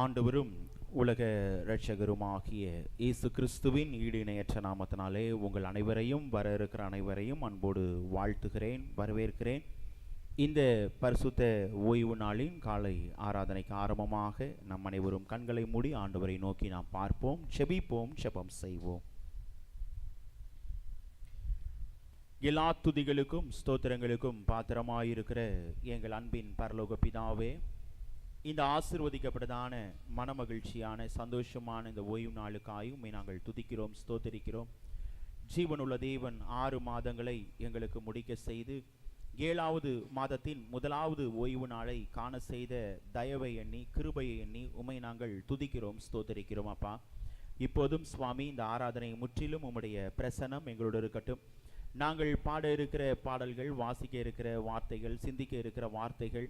ஆண்டவரும் உலக இரட்சகருமாகிய இயேசு கிறிஸ்துவின் ஈடு இணையற்ற நாமத்தினாலே உங்கள் அனைவரையும் வர இருக்கிற அனைவரையும் அன்போடு வாழ்த்துகிறேன், வரவேற்கிறேன். இந்த பரிசுத்த ஓய்வு நாளின் காலை ஆராதனைக்கு ஆரம்பமாக நம் அனைவரும் கண்களை மூடி ஆண்டவரை நோக்கி நாம் பார்ப்போம், செபிப்போம், ஜெபம் செய்வோம். எல்லா துதிகளுக்கும் ஸ்தோத்திரங்களுக்கும் பாத்திரமாயிருக்கிற எங்கள் அன்பின் பரலோக பிதாவே, இந்த ஆசீர்வதிக்கப்பட்டதான மனமகிழ்ச்சியான சந்தோஷமான இந்த ஓய்வு நாளுக்காய் உம்மை நாங்கள் துதிக்கிறோம், ஸ்தோத்திரிக்கிறோம். ஜீவனுள்ள தேவன் 6 மாதங்களை எங்களுக்கு முடிக்க செய்து 7வது மாதத்தின் முதலாவது ஓய்வு நாளை காண செய்த தயவை எண்ணி, கிருபையை எண்ணி உம்மை நாங்கள் துதிக்கிறோம், ஸ்தோத்திரிக்கிறோம். அப்பா, இப்போதும் சுவாமி, இந்த ஆராதனை முற்றிலும் உம்முடைய பிரசன்னம் எங்களோடு இருக்கட்டும். நாங்கள் பாட இருக்கிற பாடல்கள், வாசிக்க இருக்கிற வார்த்தைகள், சிந்திக்க இருக்கிற வார்த்தைகள்,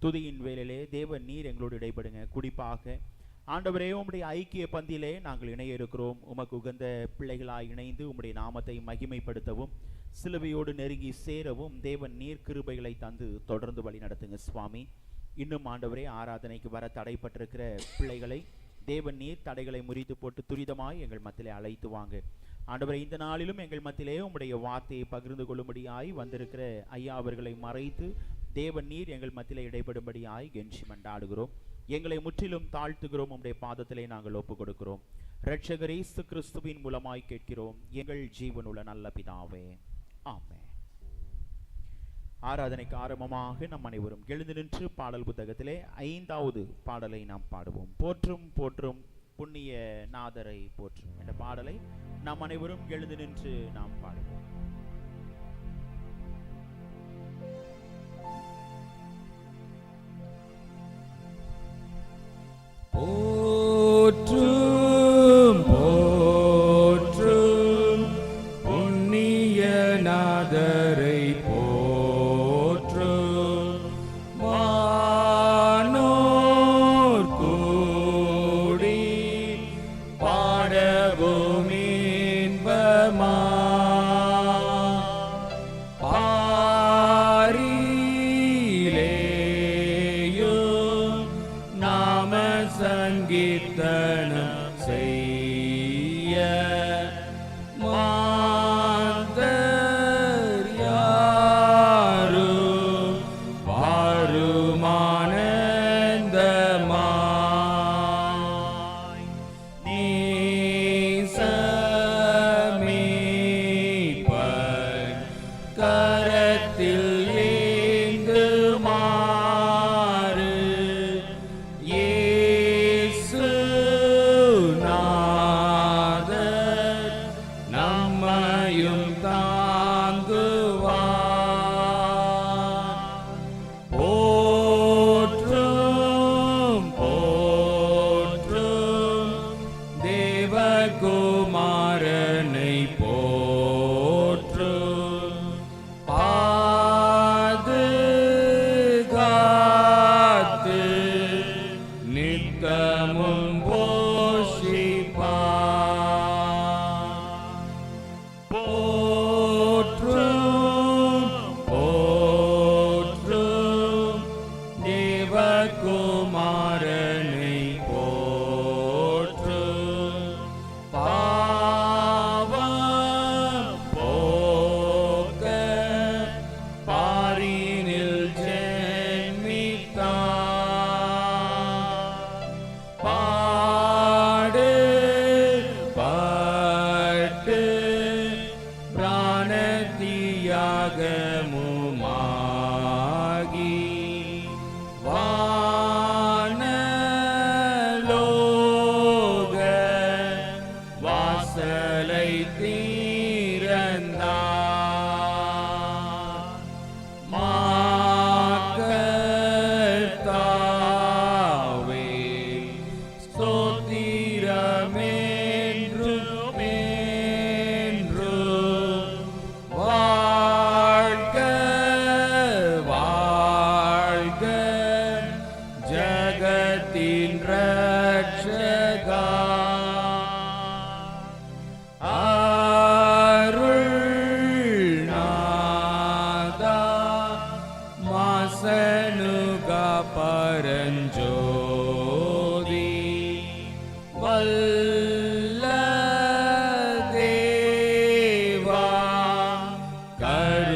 துதியின் வேளையிலே தேவன் நீர் எங்களோடு இடைப்படுங்க. குறிப்பாக ஆண்டவரே, உம்முடைய ஐக்கிய பந்தியிலே நாங்கள் இணைய இருக்கிறோம். உமக்கு உகந்த பிள்ளைகளாய் இணைந்து உம்முடைய நாமத்தை மகிமைப்படுத்தவும், சிலுவையோடு நெருங்கி சேரவும் தேவன் நீர் கிருபைகளை தந்து தொடர்ந்து வழி நடத்துங்க சுவாமி. இன்னும் ஆண்டவரே, ஆராதனைக்கு வர தடைப்பட்டிருக்கிற பிள்ளைகளை தேவன் நீர் தடைகளை முறித்து போட்டு துரிதமாய் எங்கள் மத்தியிலே அழைத்து வாங்க. ஆண்டவரே, இந்த நாளிலும் எங்கள் மத்தியிலே உம்முடைய வார்த்தையை பகிர்ந்து கொள்ளும்படியாய் வந்திருக்கிற ஐயா அவர்களை மறைத்து தேவன் நீர் எங்கள் மத்தியிலே இடைப்படும்படியாய் கெஞ்சி மன்றாடுகிறோம். எங்களை முற்றிலும் தாழ்த்துகிறோம், உம்முடைய பாதத்திலே நாங்கள் ஒப்புக் கொடுக்கிறோம். இரட்சகர் இயேசு கிறிஸ்துவின் மூலமாய் கேட்கிறோம் எங்கள் ஜீவனுள்ள நல்ல பிதாவே, ஆமென். ஆராதனைக்கு ஆரம்பமாக நம் அனைவரும் எழுந்து நின்று பாடல் புத்தகத்திலே 5வது பாடலை நாம் பாடுவோம். போற்றும் போற்றும் புண்ணிய நாதரை போற்றும் என்ற பாடலை நாம் அனைவரும் எழுந்து நின்று நாம் பாடுவோம். போற்றும் போற்றும் புண்ணிய நாதரை போற்றும், வானோர் கூடி பாடவும் இன்பமா, பாரிலேயும் நாம சங்கீர்த்தனம் செய்ய, மாந்தர் யாரும் வாருமானந்தமாய், நேசமீட்பர் கரத்தில் ஏந்துமாறு, இயேசுநாதர் நம்மையும் தாங்குவார். போற்றும் போற்றும் தேவகுமாரனை போற்றும், பாதுகாத்து நித்தமும் போஷிப்பார். போற்றும் போற்றும் தேவகுமாரனை போற்றும், பாவம் போக்க பாரினில் ஜென்மித்தார், பாடு பட்டு பிராணத்தியாகமுமாகி, வானலோக வாசலை திறந்தார், மக்கள் தாவே ஸ்தோத்திரமென்றும் என்றும் வாழ்க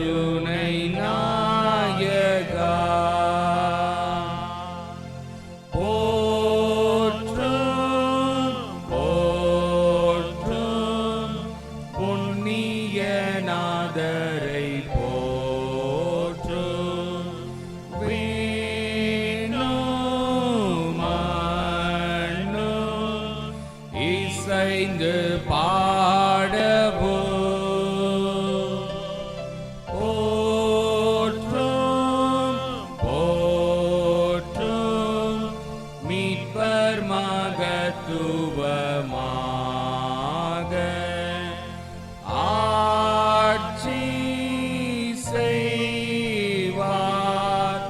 கருணை நாயகா போற்றும் போற்றும் புண்ணிய நாதரை போற்றும் வீணும் மண்ணும் இசைந்து பாடவோ போற்றும் போற்றும் மீட்பர் மகத்துவமாக ஆட்சி செய்வார்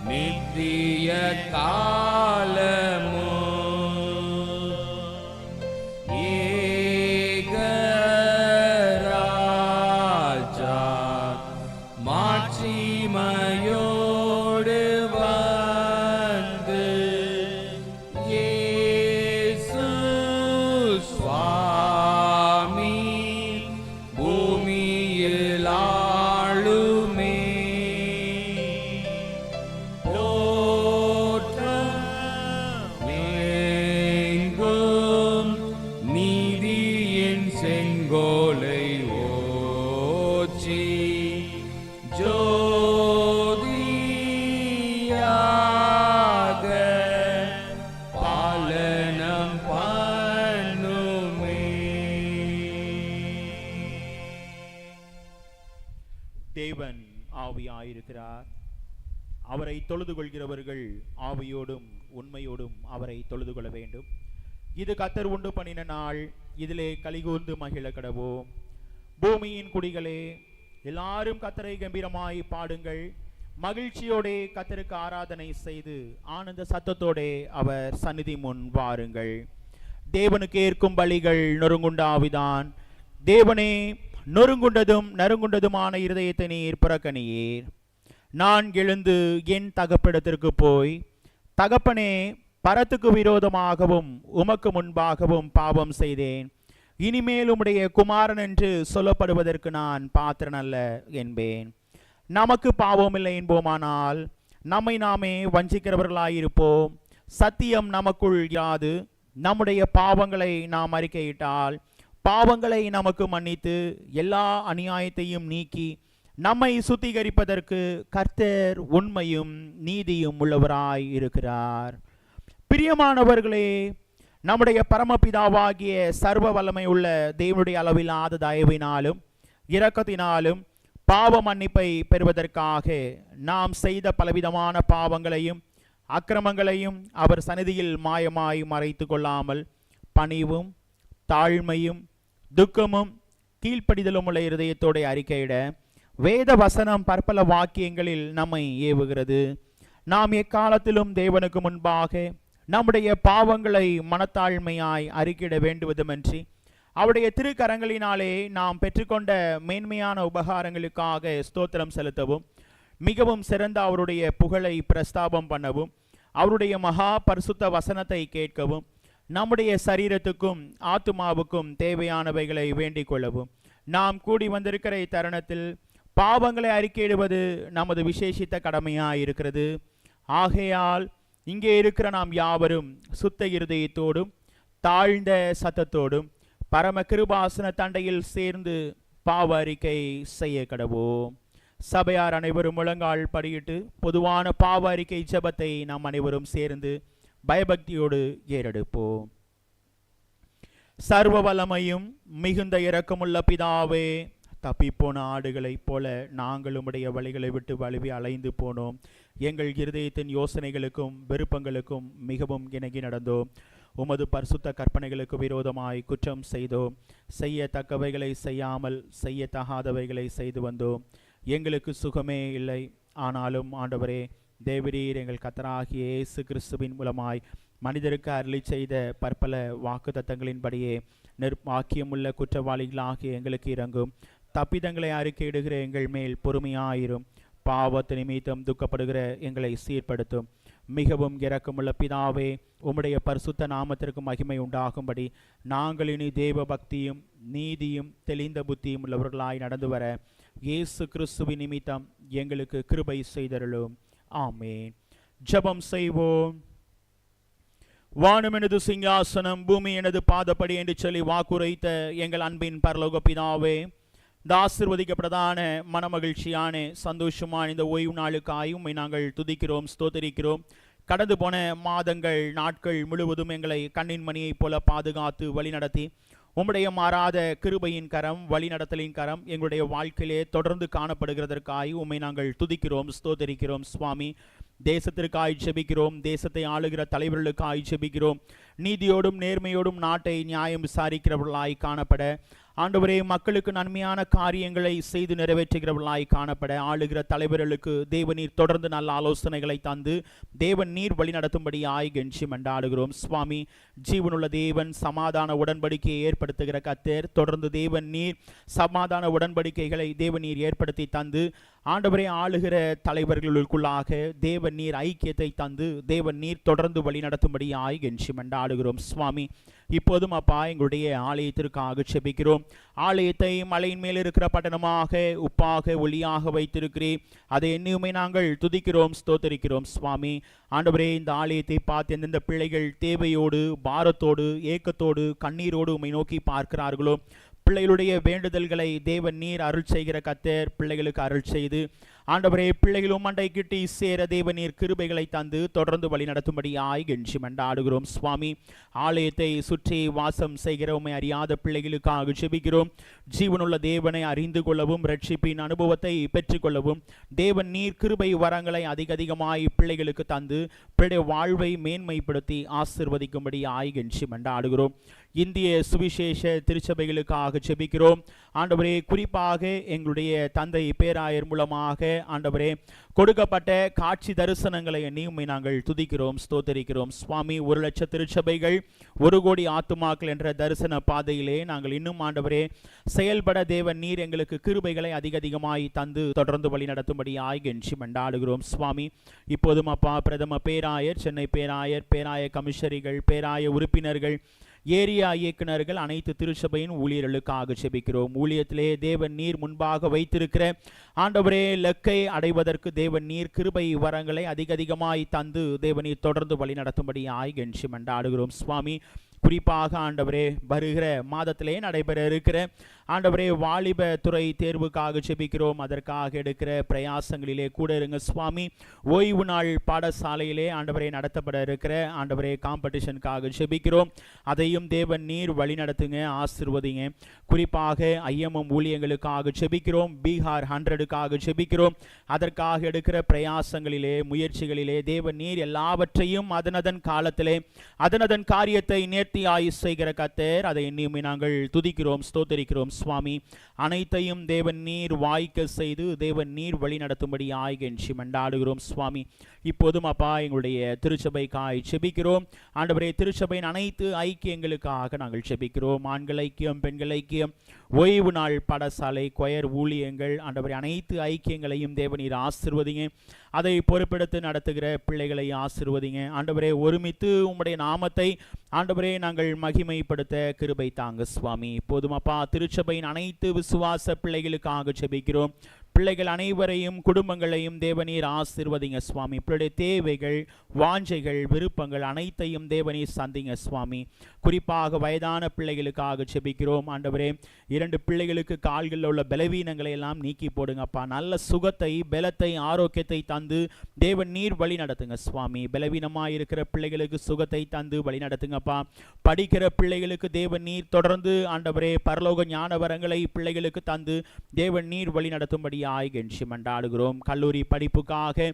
நித்திய காலமோ ஏகராஜா மாட்சிமையோடு வந்து இயேசு சுவாமி பூமியில் ஆளுமே போற்றும் எங்கும் நீதியின் செங்கோலை ஓச்சி ஜோதியாக பாலனம் பண்ணுமே. தேவன் ஆவியாயிருக்கிறார். அவரை தொழுது கொள்கிறவர்கள் ஆவியோடும் உண்மையோடும் அவரை தொழுது கொள்ள வேண்டும். இது கர்த்தர் உண்டு பண்ணின நாள், இதிலே கலிகூர்ந்து மகிழ கடவோம். பூமியின் குடிகளே, எல்லாரும் கர்த்தரை கம்பீரமாய் பாடுங்கள். மகிழ்ச்சியோடே கர்த்தருக்கு ஆராதனை செய்து ஆனந்த சத்தத்தோடே அவர் சந்நிதி முன் வாருங்கள். தேவனுக்கு ஏற்கும் பலிகள் நொறுங்குண்ட ஆவிதான். தேவனே, நொறுங்குண்டதும் நறுங்குண்டதுமான இருதயத்தை நீர் புறக்கணியீர். நான் எழுந்து என் தகப்பனிடத்திற்கு போய், தகப்பனே, பரத்துக்கு விரோதமாகவும் உமக்கு முன்பாகவும் பாவம் செய்தேன். இனிமேல் உம்முடைய குமாரன் என்று சொல்லப்படுவதற்கு நான் பாத்திரன் அல்ல என்பேன். நமக்கு பாவமில்லை என்போமானால் நம்மை நாமே வஞ்சிக்கிறவர்களாயிருப்போம். சத்தியம் நமக்குள் யாது. நம்முடைய பாவங்களை நாம் அறிக்கையிட்டால் பாவங்களை நமக்கு மன்னித்து எல்லா அநியாயத்தையும் நீக்கி நம்மை சுத்திகரிப்பதற்கு கர்த்தர் உண்மையும் நீதியும் உள்ளவராய் இருக்கிறார். பிரியமானவர்களே, நம்முடைய பரமபிதாவாகிய சர்வ வல்லமை உள்ள தேவனுடைய அளவில்லாத தயவினாலும் இரக்கத்தினாலும் பாவ மன்னிப்பை பெறுவதற்காக நாம் செய்த பலவிதமான பாவங்களையும் அக்கிரமங்களையும் அவர் சந்நிதியில் மாயமாய் மறைத்து கொள்ளாமல் பணிவும் தாழ்மையும் துக்கமும் கீழ்ப்படிதலும் உள்ள இருதயத்தோடு அறிக்கையிட வேத வசனம் பற்பல வாக்கியங்களில் நம்மை ஏவுகிறது. நாம் எக்காலத்திலும் தேவனுக்கு முன்பாக நம்முடைய பாவங்களை மனத்தாழ்மையாய் அறிக்கையிட வேண்டுவதுமன்றி அவருடைய திருக்கரங்களினாலே நாம் பெற்றுக்கொண்ட மேன்மையான உபகாரங்களுக்காக ஸ்தோத்திரம் செலுத்தவும், மிகவும் சிறந்த அவருடைய புகழை பிரஸ்தாபம் பண்ணவும், அவருடைய மகா பரிசுத்த வசனத்தை கேட்கவும், நம்முடைய சரீரத்துக்கும் ஆத்துமாவுக்கும் தேவையானவைகளை வேண்டிக் கொள்ளவும் நாம் கூடி வந்திருக்கிற இத்தருணத்தில் பாவங்களை அறிக்கையிடுவது நமது விசேஷித்த கடமையாய் இருக்கிறது. ஆகையால் இங்கே இருக்கிற நாம் யாவரும் சுத்த இருதயத்தோடும் தாழ்ந்த சத்தத்தோடும் பரம கிருபாசன தண்டையில் சேர்ந்து பாவ அறிக்கை செய்ய கடவோம். சபையார் அனைவரும் முழங்கால் படியிட்டு பொதுவான பாவ அறிக்கை ஜெபத்தை நாம் அனைவரும் சேர்ந்து பயபக்தியோடு ஏறெடுப்போம். சர்வ வல்லமையும் மிகுந்த இரக்கமுள்ள பிதாவே, தப்பிப்போன ஆடுகளைப் போல நாங்கள் உம்முடைய வழிகளை விட்டு வழுவி அலைந்து போனோம். எங்கள் இருதயத்தின் யோசனைகளுக்கும் விருப்பங்களுக்கும் மிகவும் இணங்கி நடந்தோம். உமது பரிசுத்த கற்பனைகளுக்கு விரோதமாய் குற்றம் செய்தோம். செய்யத்தக்கவைகளை செய்யாமல் செய்யத்தகாதவைகளை செய்து வந்தோம். எங்களுக்கு சுகமே இல்லை. ஆனாலும் ஆண்டவரே, தேவரீர் எங்கள் கர்த்தராகிய இயேசு கிறிஸ்துவின் மூலமாய் மனிதருக்கு அருளி செய்த பற்பல வாக்குத்தத்தங்களின்படியே நிர்வாக்கியமுள்ள குற்றவாளிகளாகிய எங்களுக்கு இறங்கும். தப்பிதங்களை அறிக்கையிடுகிற எங்கள் மேல் பொறுமையாயிரும். பாவத்து நிமித்தம் துக்கப்படுகிற எங்களை சீர்படுத்தும். மிகவும் இரக்கமுள்ள பிதாவே, உம்முடைய பரிசுத்த நாமத்திற்கு மகிமை உண்டாகும்படி நாங்கள் இனி தேவ பக்தியும் நீதியும் தெளிந்த புத்தியும் உள்ளவர்களாய் நடந்து வர இயேசு கிறிஸ்துவின் நிமித்தம் எங்களுக்கு கிருபை செய்தருளும். ஆமென். ஜெபம் செய்வோம். வானம் எனது சிங்காசனம், பூமி எனது பாதப்படி என்று சொல்லி வாக்குரைத்த எங்கள் அன்பின் பரலோக பிதாவே, இந்த ஆசீர்வதிக்கப்பட்டதான மனமகிழ்ச்சியான சந்தோஷமான இந்த ஓய்வு நாளுக்காய் உம்மை நாங்கள் துதிக்கிறோம், ஸ்தோத்திரிக்கிறோம். கடந்து போன மாதங்கள், நாட்கள் முழுவதும் எங்களை கண்ணின் மணியைப் போல பாதுகாத்து வழிநடத்தி உம்முடைய மாறாத கிருபையின் கரம், வழிநடத்தலின் கரம் எங்களுடைய வாழ்க்கையிலே தொடர்ந்து காணப்படுகிறதற்காய் உம்மை நாங்கள் துதிக்கிறோம், ஸ்தோத்திரிக்கிறோம். சுவாமி, தேசத்திற்காய் ஜெபிக்கிறோம், தேசத்தை ஆளுகிற தலைவர்களுக்காய் ஜெபிக்கிறோம். நீதியோடும் நேர்மையோடும் நாட்டை நியாயம் விசாரிக்கிறவர்களாய் காணப்பட, ஆண்டவரே, மக்களுக்கு நன்மையான காரியங்களை செய்து நிறைவேற்றுகிறவர்களாய் காணப்பட, ஆளுகிற தலைவர்களுக்கு தேவநீர் தொடர்ந்து நல்ல ஆலோசனைகளை தந்து தேவன் நீர் வழி நடத்தும்படியாய் கெஞ்சி மன்றாடுகிறோம். சுவாமி, ஜீவனுள்ள தேவன், சமாதான உடன்படிக்கையை ஏற்படுத்துகிற கர்த்தர், தொடர்ந்து தேவன் நீர் சமாதான உடன்படிக்கைகளை தேவநீர் ஏற்படுத்தி தந்து, ஆண்டவரே, ஆளுகிற தலைவர்களுக்குள்ளாக தேவன் நீர் ஐக்கியத்தை தந்து தேவன் நீர் தொடர்ந்து வழி நடத்தும்படியாய் கெஞ்சி மன்றாடுகிறோம். சுவாமி, இப்போதும் அப்பா, எங்களுடைய ஆலயத்திற்காக செபிக்கிறோம். ஆலயத்தை மலையின் மேல் இருக்கிற பட்டணமாக, உப்பாக, ஒளியாக வைத்திருக்கிறேன். அதை எண்ணியுமே நாங்கள் துதிக்கிறோம், ஸ்தோத்தரிக்கிறோம். சுவாமி, ஆண்டவரே, இந்த ஆலயத்தை பார்த்து எந்தெந்த பிள்ளைகள் தேவையோடு, பாரத்தோடு, ஏக்கத்தோடு, கண்ணீரோடு உம்மை நோக்கி பார்க்கிறார்களோ, பிள்ளைகளுடைய வேண்டுதல்களை தேவன் நீர் அருள் செய்கிற கர்த்தர் பிள்ளைகளுக்கு அருள் செய்து, ஆண்டவரே, பிள்ளைகளும் மண்டை கிட்டி சேர தேவன் நீர் கிருபைகளை தந்து தொடர்ந்து வழி நடத்தும்படியாய் கெஞ்சி மன்றாடுகிறோம். சுவாமி, ஆலயத்தை சுற்றி வாசம் செய்கிற உம்மை அறியாத பிள்ளைகளுக்காக ஜெபிக்கிறோம். ஜீவனுள்ள தேவனை அறிந்து கொள்ளவும், ரட்சிப்பின் அனுபவத்தை பெற்றுக்கொள்ளவும் தேவன் நீர் கிருபை வரங்களை அதிகமாய் பிள்ளைகளுக்கு தந்து பிள்ளைய வாழ்வை மேன்மைப்படுத்தி ஆசீர்வதிக்கும்படியாய் கெஞ்சி மன்றாடுகிறோம். இந்திய சுவிசேஷ திருச்சபைகளுக்காக ஜெபிக்கிறோம். ஆண்டவரே, குறிப்பாக எங்களுடைய தந்தை பேராயர் மூலமாக ஆண்டவரே கொடுக்கப்பட்ட காட்சி தரிசனங்களை எண்ணி உம்மை நாங்கள் துதிக்கிறோம், ஸ்தோத்தரிக்கிறோம். சுவாமி, 1,00,000 திருச்சபைகள், 1 கோடி ஆத்துமாக்கள் என்ற தரிசன பாதையிலே நாங்கள் இன்னும் ஆண்டவரே செயல்பட தேவன் நீர் எங்களுக்கு கிருபைகளை அதிகமாய் தந்து தொடர்ந்து வழி நடத்தும்படியாய் கெஞ்சி மன்றாடுகிறோம். சுவாமி, இப்போதும் அப்பா, பிரதம பேராயர், சென்னை பேராயர், பேராய கமிஷனரிகள், பேராய உறுப்பினர்கள், ஏரியா இயக்குநர்கள், அனைத்து திருச்சபையின் ஊழியர்களுக்காக ஜெபிக்கிறோம். ஊழியத்திலே தேவன் நீர் முன்பாக வைத்திருக்கிற ஆண்டவரே லக்கை அடைவதற்கு தேவன் நீர் கிருபை வரங்களை அதிகமாய் தந்து தேவன் நீர் தொடர்ந்து வழி நடத்தும்படியாய் கெஞ்சி மன்றாடுகிறோம். சுவாமி, குறிப்பாக ஆண்டவரே, வருகிற மாதத்திலே நடைபெற இருக்கிற ஆண்டவரே வாலிப துறை தேர்வுக்காக ஜெபிக்கிறோம். அதற்காக எடுக்கிற பிரயாசங்களிலே கூட இருங்க சுவாமி. ஓய்வு நாள் பாடசாலையிலே ஆண்டவரே நடத்தப்பட இருக்கிற ஆண்டவரே காம்படிஷனுக்காக ஜெபிக்கிறோம். அதையும் தேவன் நீர் வழி நடத்துங்க, ஆசீர்வதிங்க. குறிப்பாக ஐஎம்எம் ஊழியங்களுக்காக ஜெபிக்கிறோம். பீகார் 100க்காக ஜெபிக்கிறோம். அதற்காக எடுக்கிற பிரயாசங்களிலே, முயற்சிகளிலே தேவன் நீர் எல்லாவற்றையும் அதனதன் காலத்திலே அதனதன் காரியத்தை நேர்த்தியாய் செய்கிற கர்த்தர், அதை எண்ணியுமே நாங்கள் துதிக்கிறோம், ஸ்தோத்தரிக்கிறோம். சுவாமி, அனைத்தையும் தேவன் நீர் வாய்க்க செய்து தேவன் நீர் வழி நடத்தும்படியாய் கெஞ்சி மன்றாடுகிறோம். சுவாமி, இப்போதும் அப்பா, எங்களுடைய திருச்சபைக்காய் ஜெபிக்கிறோம். ஆண்டவரே, திருச்சபையின் அனைத்து ஐக்கியங்களுக்காக நாங்கள் ஜெபிக்கிறோம். ஆண்கள் ஐக்கியம், பெண்கள் ஐக்கியம், ஓய்வு நாள் பாடசாலை, கொயர் ஊழியங்கள், ஆண்டவரே அனைத்து ஐக்கியங்களையும் தேவனீர் ஆசீர்வதிங்க. அதை பொறுப்பெடுத்து நடத்துகிற பிள்ளைகளை ஆசீர்வதிங்க. ஆண்டவரே, ஒருமித்து உம்முடைய நாமத்தை ஆண்டவரே நாங்கள் மகிமைப்படுத்த கிருபை தாங்க சுவாமி. இப்போதும் அப்பா, திருச்சபையின் அனைத்து விசுவாச பிள்ளைகளுக்காக ஜெபிக்கிறோம். பிள்ளைகள் அனைவரையும், குடும்பங்களையும் தேவனீர் ஆசீர்வதிங்க சுவாமி. பிள்ளைடைய தேவைகள், வாஞ்சைகள், விருப்பங்கள் அனைத்தையும் தேவனீர் சந்திங்க சுவாமி. குறிப்பாக வயதான பிள்ளைகளுக்காக ஜெபிக்கிறோம். ஆண்டவரே, 2 பிள்ளைகளுக்கு கால்களில் உள்ள பலவீனங்களை எல்லாம் நீக்கி போடுங்கப்பா. நல்ல சுகத்தை, பலத்தை, ஆரோக்கியத்தை தந்து தேவன் நீர் வழி நடத்துங்க சுவாமி. பலவீனமாக இருக்கிற பிள்ளைகளுக்கு சுகத்தை தந்து வழி நடத்துங்கப்பா. படிக்கிற பிள்ளைகளுக்கு தேவன் நீர் தொடர்ந்து ஆண்டவரே பரலோக ஞான வரங்களை பிள்ளைகளுக்கு தந்து தேவன் நீர் வழி நடத்தும்படி கெஞ்சி மன்றாடுகிறோம். கல்லூரி படிப்புக்காக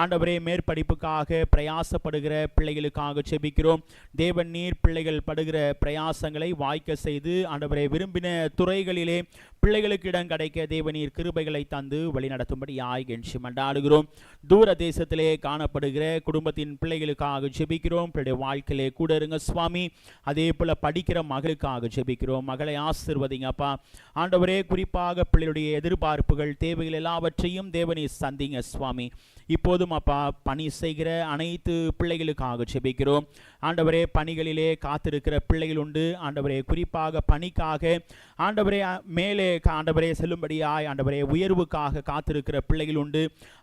ஆண்டவரே, மேற்படிப்புக்காக பிரயாசப்படுகிற பிள்ளைகளுக்காக ஜெபிக்கிறோம். தேவன் நீர் பிள்ளைகள் படுகிற பிரயாசங்களை வாய்க்க செய்து ஆண்டவரே விரும்பின துறைகளிலே பிள்ளைகளுக்கு இடம் கிடைக்க தேவனீர் கிருபைகளை தந்து வழி நடத்தும்படியாய் கெஞ்சி மன்றாடுகிறோம். தூர தேசத்திலே காணப்படுகிற குடும்பத்தின் பிள்ளைகளுக்காக ஜெபிக்கிறோம். பிள்ளைய வாழ்க்கையிலே கூட இருங்க சுவாமி. அதே போல படிக்கிற மகளுக்காக ஜெபிக்கிறோம். மகளை ஆசீர்வதிங்கப்பா. ஆண்டவரே, குறிப்பாக பிள்ளையுடைய எதிர்பார்ப்புகள், தேவைகள் எல்லாவற்றையும் தேவனீர் சந்திங்க சுவாமி. இப்போதும் அப்பா பணி செய்கிற அனைத்து பிள்ளைகளுக்காக ஜெபிக்கிறோம். ஆண்டவரே, பணிகளிலே காத்திருக்கிற பிள்ளைகள் உண்டு. ஆண்டவரே, குறிப்பாக பணிக்காக ஆண்டவரே மேலே ஆண்டவரே செல்லும்படியாய் ஆண்டவரே உயர்வுக்காக காத்திருக்கிற பிள்ளைகள் உண்டு.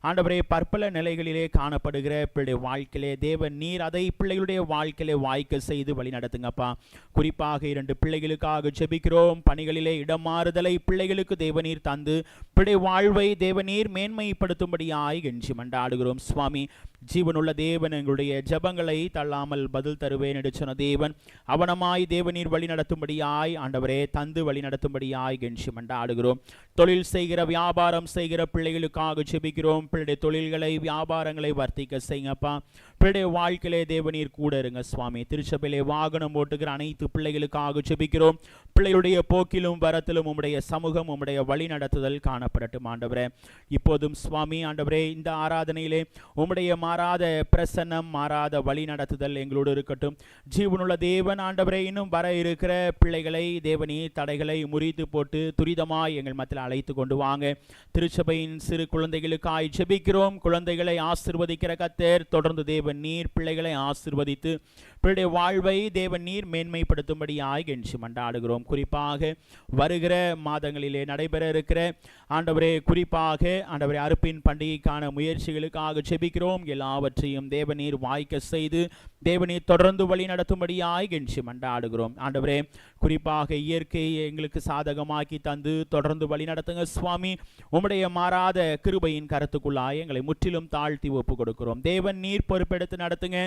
ஆண்டவரே, பற்பல நிலைகளிலே காணப்படுகிற பிள்ளைடைய வாழ்க்கையிலே தேவன் நீர் அதை பிள்ளைகளுடைய வாழ்க்கையிலே வாய்க்க செய்து வழி நடத்துங்கப்பா. குறிப்பாக 2 பிள்ளைகளுக்காக ஜெபிக்கிறோம். பணிகளிலே இடமாறுதலை பிள்ளைகளுக்கு தேவநீர் தந்து பிள்ளை வாழ்வை தேவநீர் மேன்மைப்படுத்தும்படியாய் கெஞ்சி மன்றாடுகிறோம். சுவாமி, ஜீவனுள்ள தேவன் எங்களுடைய ஜெபங்களை தள்ளாமல் பதில் தருவேன் என்று சொன்ன தேவன் அவனமாய் தேவநீர் வழி நடத்தும்படியாய் ஆண்டவரே தந்து வழி நடத்தும்படியாய் கெஞ்சி மன்றாடுகிறோம். தொழில் செய்கிற வியாபாரம் செய்கிற பிள்ளைகளுக்காக ஜெபிக்கிறோம். பிள்ளைடைய தொழில்களை வியாபாரங்களை வர்த்திக்க செய்யுங்கப்பா. பிள்ளைடைய வாழ்க்கையிலே தேவநீர் கூட இருங்க சுவாமி. திருச்சபையிலே வாகனம் ஓட்டுகிற அனைத்து பிள்ளைகளுக்காக ஜெபிக்கிறோம். பிள்ளைகளுடைய போக்கிலும் வரத்திலும் உம்முடைய சமூகம் உம்முடைய வழி நடத்துதல் காணப்படட்டும் ஆண்டவரே. இப்போதும் சுவாமி ஆண்டவரே, இந்த ஆராதனையிலே உம்முடைய மாறாத பிரசன்னம் மாறாத வழி நடத்துதல் எங்களோடு இருக்கட்டும். ஜீவனுள்ள தேவன் ஆண்டவரே, இன்னும் வர இருக்கிற பிள்ளைகளை தேவநீர் தடைகளை முறித்து போட்டு துரிதமாய் எங்கள் மத்தியில் அழைத்து கொண்டு வாங்க. திருச்சபையின் சிறு குழந்தைகளுக்காய் ஜெபிக்கிறோம். குழந்தைகளை ஆசீர்வதிக்கிற கர்த்தர் தொடர்ந்து தேவன் நீர் பிள்ளைகளை ஆசீர்வதித்து பிள்ளைடைய வாழ்வை தேவன் நீர் மேன்மைப்படுத்தும்படியாய் கெஞ்சி மன்றாடுகிறோம். குறிப்பாக வருகிற மாதங்களிலே நடைபெற இருக்கிற ஆண்டவரே, குறிப்பாக ஆண்டவரே அறுப்பின் பண்டிகைக்கான முயற்சிகளுக்காக ஜெபிக்கிறோம். எல்லாவற்றையும் தேவநீர் வாய்க்க செய்து தேவநீர் தொடர்ந்து வழி நடத்தும்படியாய் கெஞ்சி மன்றாடுகிறோம். ஆண்டவரே, குறிப்பாக இயற்கையை எங்களுக்கு சாதகமாக்கி தந்து தொடர்ந்து வழி நடத்துங்க சுவாமி. உம்முடைய மாறாத கிருபையின் கருத்துக்குள்ளாய் எங்களை முற்றிலும் தாழ்த்தி ஒப்பு கொடுக்கிறோம். தேவன் நீர் பொறுப்பெடுத்து நடத்துங்க.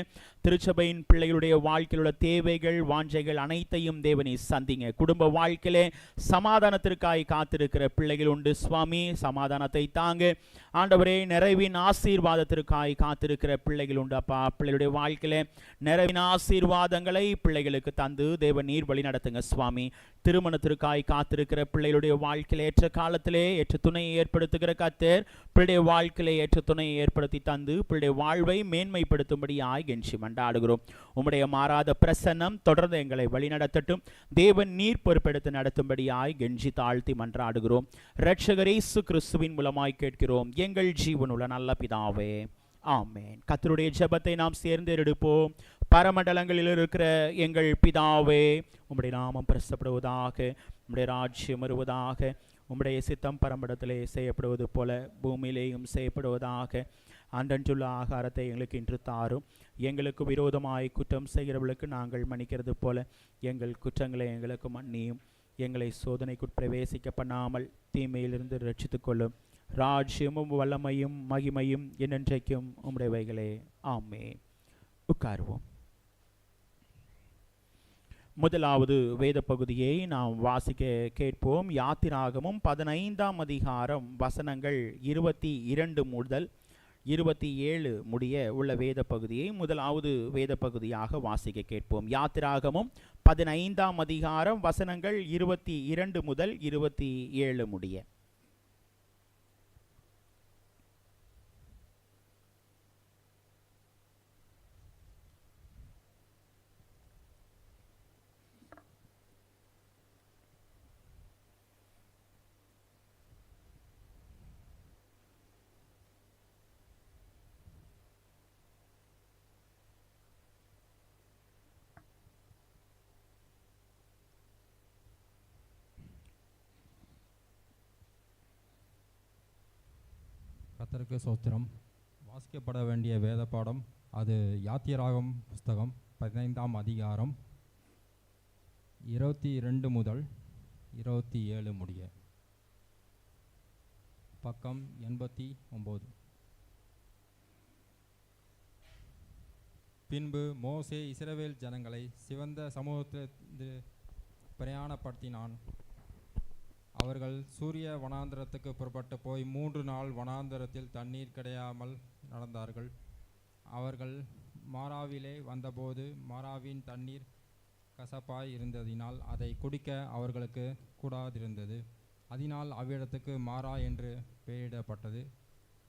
திருச்சபையின் பிள்ளைகளுடைய வாழ்க்கையில் உள்ள தேவைகள் வாஞ்சைகள் அனைத்தையும் தேவனை சந்திங்க. குடும்ப வாழ்க்கையிலே சமாதானத்திற்காய் காத்திருக்கிற பிள்ளைகள் உண்டு சுவாமி. சமாதானத்தை தாங்க ஆண்டவரே. நிறைவின் ஆசீர்வாதத்திற்காய் காத்திருக்கிற பிள்ளைகள் உண்டு அப்பா. பிள்ளைகளுடைய வாழ்க்கையிலே நிறைவின் ஆசீர்வாதங்களை பிள்ளைகளுக்கு தந்து தேவன் நீர் வழி நடத்துங்க சுவாமி. திருமணத்திற்காய் காத்திருக்கிற பிள்ளைகளுடைய வாழ்க்கையில் ஏற்ற காலத்திலே ஏற்ற துணையை ஏற்படுத்துகிற கர்த்தர் பிள்ளைய வாழ்க்கையிலே ஏற்ற துணையை ஏற்படுத்தி தந்து பிள்ளைய வாழ்வை மேன்மைப்படுத்தும்படியாய் கெஞ்சி மன்றாடுகிறோம். உம்முடைய மாறாத பிரசன்னம் தொடர்ந்து எங்களை வழி நடத்தட்டும். தேவன் நீர் பொறுப்பெடுத்து நடத்தும்படியாய் கெஞ்சி தாழ்த்தி மன்றாடுகிறோம். இரட்சகர் இயேசு கிறிஸ்துவின் மூலமாய் கேட்கிறோம் எங்கள் ஜீவனுள்ள நல்ல பிதாவே, ஆமென். கர்த்தருடைய ஜெபத்தை நாம் சேர்ந்து எடுப்போம். பரமண்டலங்களில் இருக்கிற எங்கள் பிதாவே, உம்முடைய நாமம் பிரசப்படுவதாக, உம்முடைய ராஜ்யம் வருவதாக, உம்முடைய சித்தம் பரமண்டலத்திலே செய்யப்படுவது போல பூமியிலேயும் செய்யப்படுவதாக. அன்றன்றுள்ள ஆகாரத்தை எங்களுக்கு இன்று தாரும். எங்களுக்கு விரோதமாய் குற்றம் செய்கிறவர்களுக்கு நாங்கள் மன்னிக்கிறது போல எங்கள் குற்றங்களை எங்களுக்கு மன்னியும். எங்களை சோதனைக்குட் பிரவேசிக்க பண்ணாமல் தீமையிலிருந்து ரட்சித்துக் கொள்ளும். ராஜ்யமும் வல்லமையும் மகிமையும் என்றென்றைக்கும் உம்முடையவைகளே, ஆமென். உட்காருவோம். முதலாவது வேத பகுதியை நாம் வாசிக்க கேட்போம். யாத்திராகமும் 15ஆம் அதிகாரம் வசனங்கள் 22 முதல் 27 முடிய உள்ள வேத பகுதியை முதலாவது வேத பகுதியாக வாசிக்க கேட்போம். யாத்திராகமும் 15ஆம் அதிகாரம் வசனங்கள் 22 முதல் 27 முடிய. கர்த்தருக்கு ஸ்தோத்திரம். வாசிக்கப்பட வேண்டிய வேத பாடம் அது யாத்திராகமம் புஸ்தகம் 15ஆம் அதிகாரம் 22 முதல் 27 முடிய. பக்கம் 89. பின்பு மோசே இஸ்ரவேல் ஜனங்களை சிவந்த சமூகத்திலிருந்து பிரயாணப்படுத்தினான். அவர்கள் சூரிய வனாந்தரத்துக்கு புறப்பட்டு போய் 3 நாள் வனாந்தரத்தில் தண்ணீர் கிடையாமல் நடந்தார்கள். அவர்கள் மாராவிலே வந்தபோது மாராவின் தண்ணீர் கசப்பாய் இருந்ததினால் அதை குடிக்க அவர்களுக்கு கூடாதிருந்தது. அதனால் அவ்விடத்துக்கு மாரா என்று பெயரிடப்பட்டது.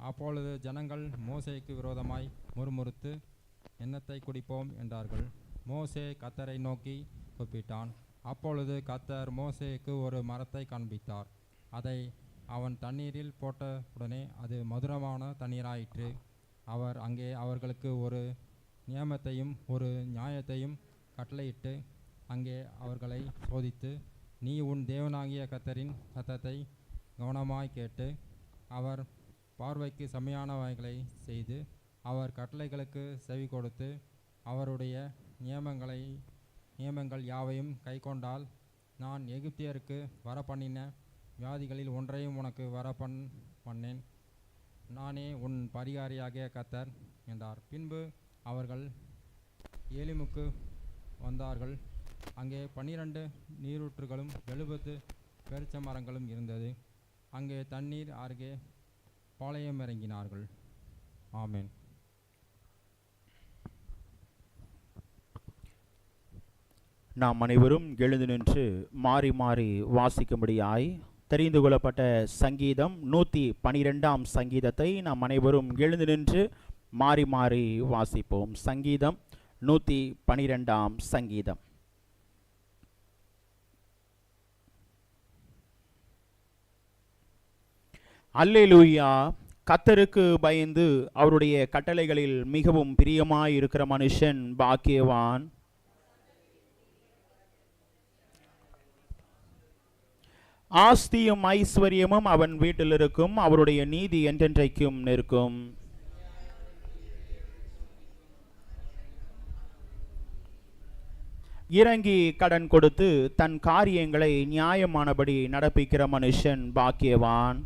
அப்பொழுது ஜனங்கள் மோசேக்கு விரோதமாய் முறுமுறுத்து, என்னத்தை குடிப்போம் என்றார்கள். மோசே கர்த்தரை நோக்கி கூப்பிட்டான். அப்பொழுது கர்த்தர் மோசேக்கு ஒரு மரத்தை காண்பித்தார். அதை அவன் தண்ணீரில் போட்ட உடனே அது மதுரமான தண்ணீராயிற்று. அவர் அங்கே அவர்களுக்கு ஒரு நியமத்தையும் ஒரு நியாயத்தையும் கட்டளையிட்டு அங்கே அவர்களை சோதித்து, நீ உன் தேவனாகிய கர்த்தரின் சத்தத்தை கவனமாய் கேட்டு அவர் பார்வைக்கு செம்மையானவைகளை செய்து அவர் கட்டளைகளுக்கு செவி கொடுத்து அவருடைய நியமங்கள் யாவையும் கைக்கொண்டால், நான் எகிப்தியருக்கு வரப்பண்ணின வியாதிகளில் ஒன்றையும் உனக்கு பண்ணேன். நானே உன் பரிகாரியாகிய கர்த்தர் என்றார். பின்பு அவர்கள் ஏலிமுக்கு வந்தார்கள். அங்கே 12 நீரூற்றுகளும் 70 பேரிச்ச மரங்களும் இருந்தது. அங்கே தண்ணீர் அருகே பாளையம் இறங்கினார்கள். ஆமென். நாம் அனைவரும் எழுந்து நின்று மாறி மாறி வாசிக்கும்படியாய் தெரிந்து கொள்ளப்பட்ட சங்கீதம் 112ஆம் சங்கீதத்தை நாம் அனைவரும் எழுந்து நின்று மாறி மாறி வாசிப்போம். சங்கீதம் 112ஆம் சங்கீதம். அல்லேலூயா. கர்த்தருக்கு பயந்து அவருடைய கட்டளைகளில் மிகவும் பிரியமாய் இருக்கிற மனுஷன் பாக்கியவான். ஆஸ்தியும் ஐஸ்வர்யமும் அவன் வீட்டில் இருக்கும், அவருடைய நீதி என்றென்றைக்கும் நிற்கும். இறங்கி கடன் கொடுத்து தன் காரியங்களை நியாயமானபடி நடப்பிக்கிற மனுஷன் பாக்கியவான்.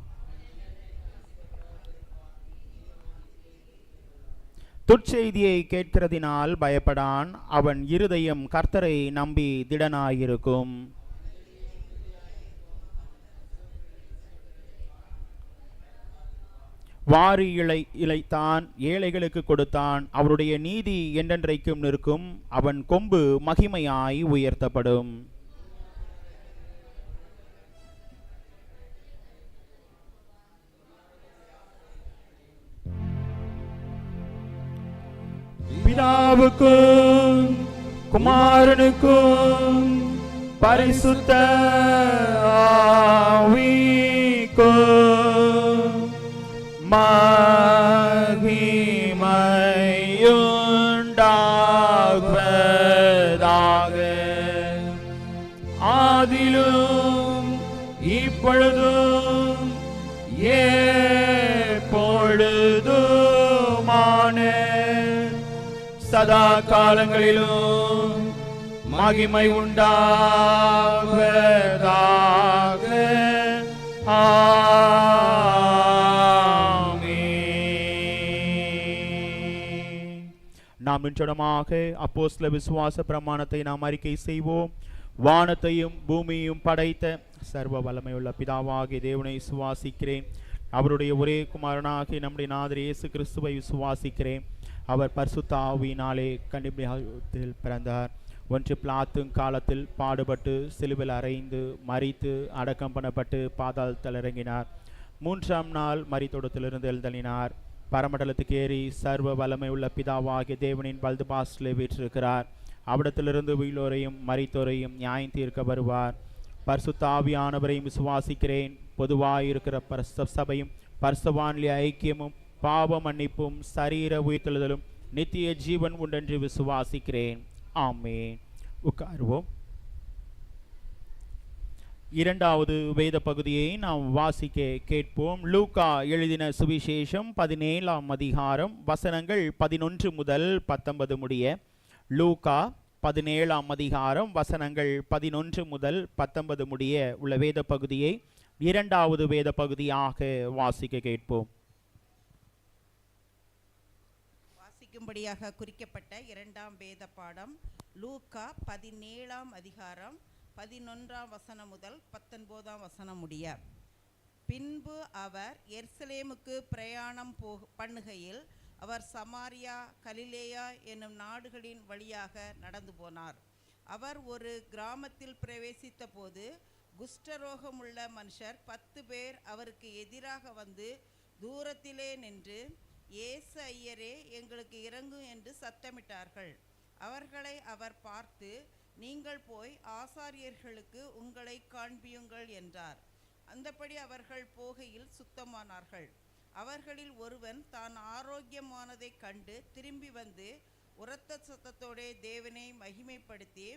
துர்ச்செய்தியை கேட்கிறதினால் பயப்படான், அவன் இருதயம் கர்த்தரை நம்பி திடனாயிருக்கும். வாரி இளைத்தான், ஏழைகளுக்கு கொடுத்தான், அவருடைய நீதி என்றென்றைக்கும் நிற்கும், அவன் கொம்பு மகிமையாய் உயர்த்தப்படும். பிதாவுக்கும் குமாரனுக்கும் பரிசுத்த ஆவிக்கும் மகிமையுண்டாகுவதாக. ஆதிலும் இப்பொழுதும் எப்பொழுதுமான சதா காலங்களிலும் மகிமை உண்டாகுவதாக. நாம் நிச்சயமாக அப்போஸ்தல விசுவாச பிரமாணத்தை நாம் அறிக்கை செய்வோம். வானத்தையும் பூமியையும் படைத்த சர்வ வல்லமையுள்ள பிதாவாகிய தேவனை விசுவாசிக்கிறேன். அவருடைய ஒரே குமாரனாகிய நம்முடைய நாதர் இயேசு கிறிஸ்துவை விசுவாசிக்கிறேன். அவர் பரிசுத்த ஆவியினாலே கன்னிமரியாத்தில் பிறந்தார். ஒன்று பிலாத்தும் காலத்தில் பாடுபட்டு சிலுவில் அறைந்து மரித்து அடக்கம் பண்ணப்பட்டு பாதாளத்தில் இறங்கினார். 3ஆம் நாள் மரித்தோடத்திலிருந்து எழுந்தளினார். பரமண்டலத்துக்கு ஏறி சர்வ வல்லமை உள்ள பிதாவாகிய தேவனின் வலது பாசிலே வீற்றிருக்கிறார். அவிடத்திலிருந்து உயிரோரையும் மரித்தோரையும் நியாயம் தீர்க்க வருவார். பரிசுத்த ஆவியானவரையும் விசுவாசிக்கிறேன். பொதுவாயிருக்கிற பரிசுத்த சபையும் பரிசுத்தவான்களின் ஐக்கியமும் பாவ மன்னிப்பும் சரீர உயிர்த்தெழுதலும் நித்திய ஜீவன் உண்டென்று விசுவாசிக்கிறேன். ஆமென். உட்காருவோம். இரண்டாவது வேத பகுதியை நாம் வாசிக்க கேட்போம். லூக்கா எழுதின சுவிசேஷம் 17ஆம் அதிகாரம் வசனங்கள் 11 முதல் 19 முடிய. லூக்கா 17ஆம் அதிகாரம் வசனங்கள் 11 முதல் 19 முடிய உள்ள வேத பகுதியை இரண்டாவது வேத பகுதியாக வாசிக்க கேட்போம். வாசிக்கும்படியாக குறிக்கப்பட்ட இரண்டாம் வேத பாடம் லூக்கா 17ஆம் அதிகாரம் 11ஆம் வசனம் முதல் 19ஆம் வசனம் முடிய. பின்பு அவர் எருசலேமுக்கு பிரயாணம் பண்ணுகையில் அவர் சமாரியா கலிலேயா என்னும் நாடுகளின் வழியாக நடந்து போனார். அவர் ஒரு கிராமத்தில் பிரவேசித்த போது குஷ்டரோகமுள்ள மனுஷர் 10 பேர் அவருக்கு எதிராக வந்து தூரத்திலே நின்று, இயேசு ஐயரே, எங்களுக்கு இறங்கும் என்று சத்தமிட்டார்கள். அவர்களை அவர் பார்த்து, நீங்கள் போய் ஆசாரியர்களுக்கு உங்களை காண்பியுங்கள் என்றார். அந்தபடி அவர்கள் போகையில் சுத்தமானார்கள். அவர்களில் ஒருவன் தான் ஆரோக்கியமானதைக் கண்டு திரும்பி வந்து உரத்த சத்தத்தோடே தேவனை மகிமைப்படுத்தி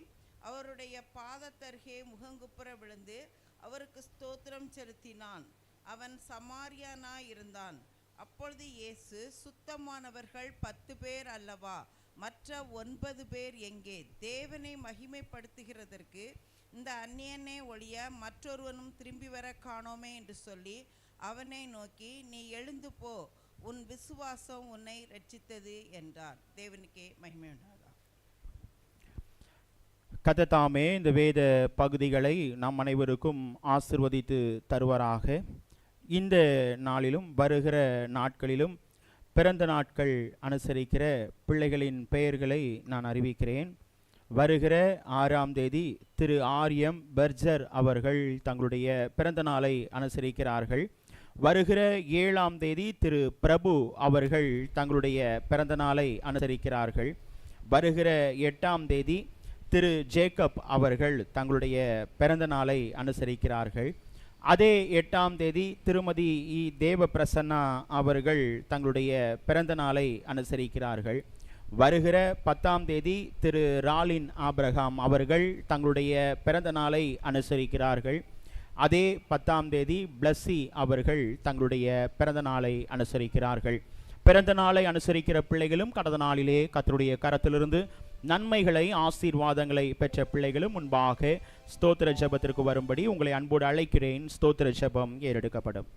அவருடைய பாதத்தருகே முகங்குப்புற விழுந்து அவருக்கு ஸ்தோத்திரம் செலுத்தினான். அவன் சமாரியானாய் இருந்தான். அப்பொழுது இயேசு, சுத்தமானவர்கள் 10 பேர் அல்லவா, மற்ற 9 பேர் எங்கே? தேவனை மகிமைப்படுத்துகிறதற்கு இந்த அந்நியனே ஒழிய மற்றொருவனும் திரும்பி வர காணோமே என்று சொல்லி அவனை நோக்கி, நீ எழுந்து போ, உன் விசுவாசம் உன்னை ரட்சித்தது என்றார். தேவனுக்கே மகிமை உண்டாவதாக. கர்த்தர் இந்த வேத பகுதிகளை நம் அனைவருக்கும் ஆசிர்வதித்து தருவாராக. இந்த நாளிலும் வருகிற நாட்களிலும் பிறந்த நாட்கள் அனுசரிக்கிற பிள்ளைகளின் பெயர்களை நான் அறிவிக்கிறேன். வருகிற 6ஆம் தேதி திரு ஆரியம் பெர்ஜர் அவர்கள் தங்களுடைய பிறந்த நாளை அனுசரிக்கிறார்கள். வருகிற 7ஆம் தேதி திரு பிரபு அவர்கள் தங்களுடைய பிறந்த நாளை அனுசரிக்கிறார்கள். வருகிற 8ஆம் தேதி திரு ஜேக்கப் அவர்கள் தங்களுடைய பிறந்த நாளை அனுசரிக்கிறார்கள். அதே 8ஆம் தேதி திருமதி இ தேவ பிரசன்னா அவர்கள் தங்களுடைய பிறந்த நாளை அனுசரிக்கிறார்கள். வருகிற 10ஆம் தேதி திரு ராலின் ஆபிரகாம் அவர்கள் தங்களுடைய பிறந்த நாளை அனுசரிக்கிறார்கள். அதே 10ஆம் தேதி பிளஸ்ஸி அவர்கள் தங்களுடைய பிறந்த நாளை அனுசரிக்கிறார்கள். பிறந்த நாளை அனுசரிக்கிற பிள்ளைகளும் கடந்த நாளிலே கர்த்தருடைய கரத்திலிருந்து நன்மைகளை ஆசீர்வாதங்களை பெற்ற பிள்ளைகளும் முன்பாக ஸ்தோத்திர ஜெபத்திற்கு வரும்படி உங்களை அன்போடு அழைக்கிறேன். ஸ்தோத்திர ஜெபம் ஏறெடுக்கப்படும்.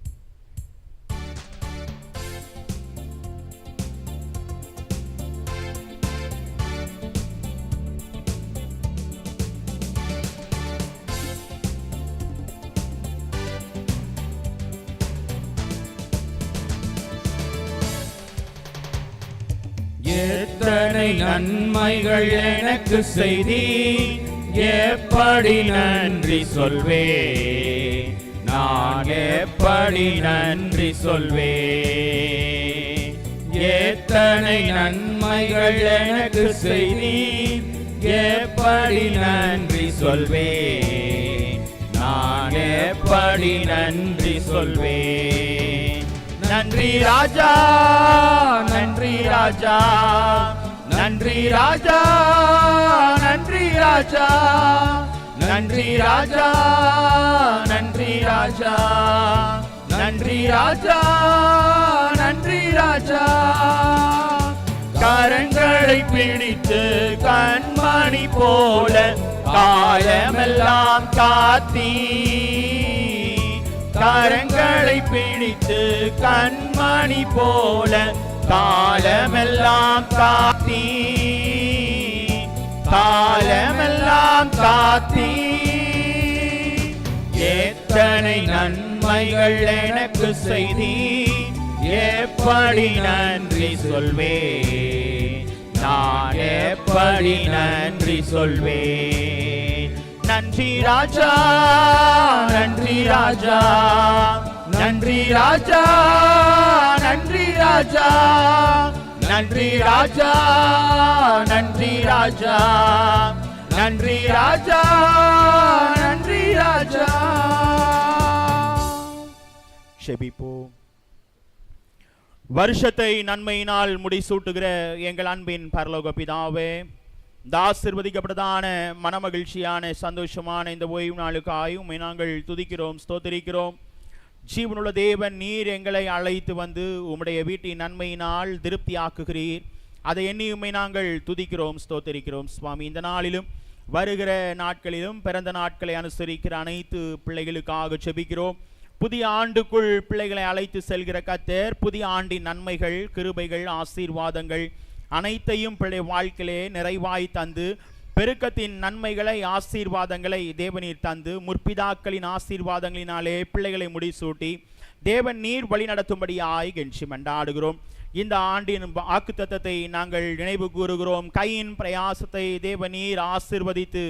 எத்தனை நன்மைகள் எனக்கு செய்தி, எப்படி நன்றி சொல்வே, நான் எப்படி நன்றி சொல்வே. எத்தனை நன்மைகள் எனக்கு செய்தி, எப்படி நன்றி சொல்வே, நான் எப்படி நன்றி சொல்வே. நன்றி ராஜா, நன்றி ராஜா, நன்றி ராஜா, நன்றி ராஜா, நன்றி ராஜா, நன்றி ராஜா, நன்றி ராஜா, நன்றி ராஜா. கரங்களை பிடித்து கண்மணி போல காலமெல்லாம் காத்தீ, கரங்களை பிடித்து கண்மணி போல காலமெல்லாம் காத்தீ, காலமெல்லாம் காத்தீ. எத்தனை நன்மைகள் எனக்கு செய்தி, எப்படி நன்றி சொல்வே, நான் எப்படி நன்றி சொல்வே. நன்றி ராஜா, நன்றி ராஜா, நன்றி ராஜா, நன்றி ராஜா, நன்றி ராஜா, நன்றி ராஜா, நன்றி ராஜா, நன்றி ராஜா. செபிப்போம். வருஷத்தை நன்மையினால் முடிசூட்டுகிற எங்கள் அன்பின் பரலோக பிதாவே, இந்த ஆசீர்வதிக்கப்பட்டதான மனமகிழ்ச்சியான சந்தோஷமான இந்த ஓய்வு நாளுக்காய் உம்மை நாங்கள் துதிக்கிறோம், ஸ்தோத்திரிக்கிறோம். ஜீவனுள்ள தேவன், நீர் எங்களை அழைத்து வந்து உம்முடைய வீட்டின் நன்மையினால் திருப்தியாக்குகிறீர். அதை எண்ணி உம்மை நாங்கள் துதிக்கிறோம், ஸ்தோத்திரிக்கிறோம். சுவாமி, இந்த நாளிலும் வருகிற நாட்களிலும் பிறந்த நாட்களை அனுசரிக்கிற அனைத்து பிள்ளைகளுக்காக ஜெபிக்கிறோம். புதிய ஆண்டுக்குள் பிள்ளைகளை அழைத்து செல்கிற கர்த்தர் புதிய ஆண்டின் நன்மைகள், கிருபைகள், ஆசீர்வாதங்கள் அனைத்தையும் பிள்ளை வாழ்க்கையிலே நிறைவாய் தந்து பெருக்கத்தின் நன்மைகளை, ஆசீர்வாதங்களை தேவநீர் தந்து முற்பிதாக்களின் ஆசீர்வாதங்களினாலே பிள்ளைகளை முடிசூட்டி தேவன் நீர் வழி நடத்தும்படியாய் கெஞ்சி மன்றாடுகிறோம். இந்த ஆண்டின் வாக்குத்தத்தத்தை நாங்கள் நினைவு கூறுகிறோம். கையின் பிரயாசத்தை தேவநீர் ஆசீர்வதித்து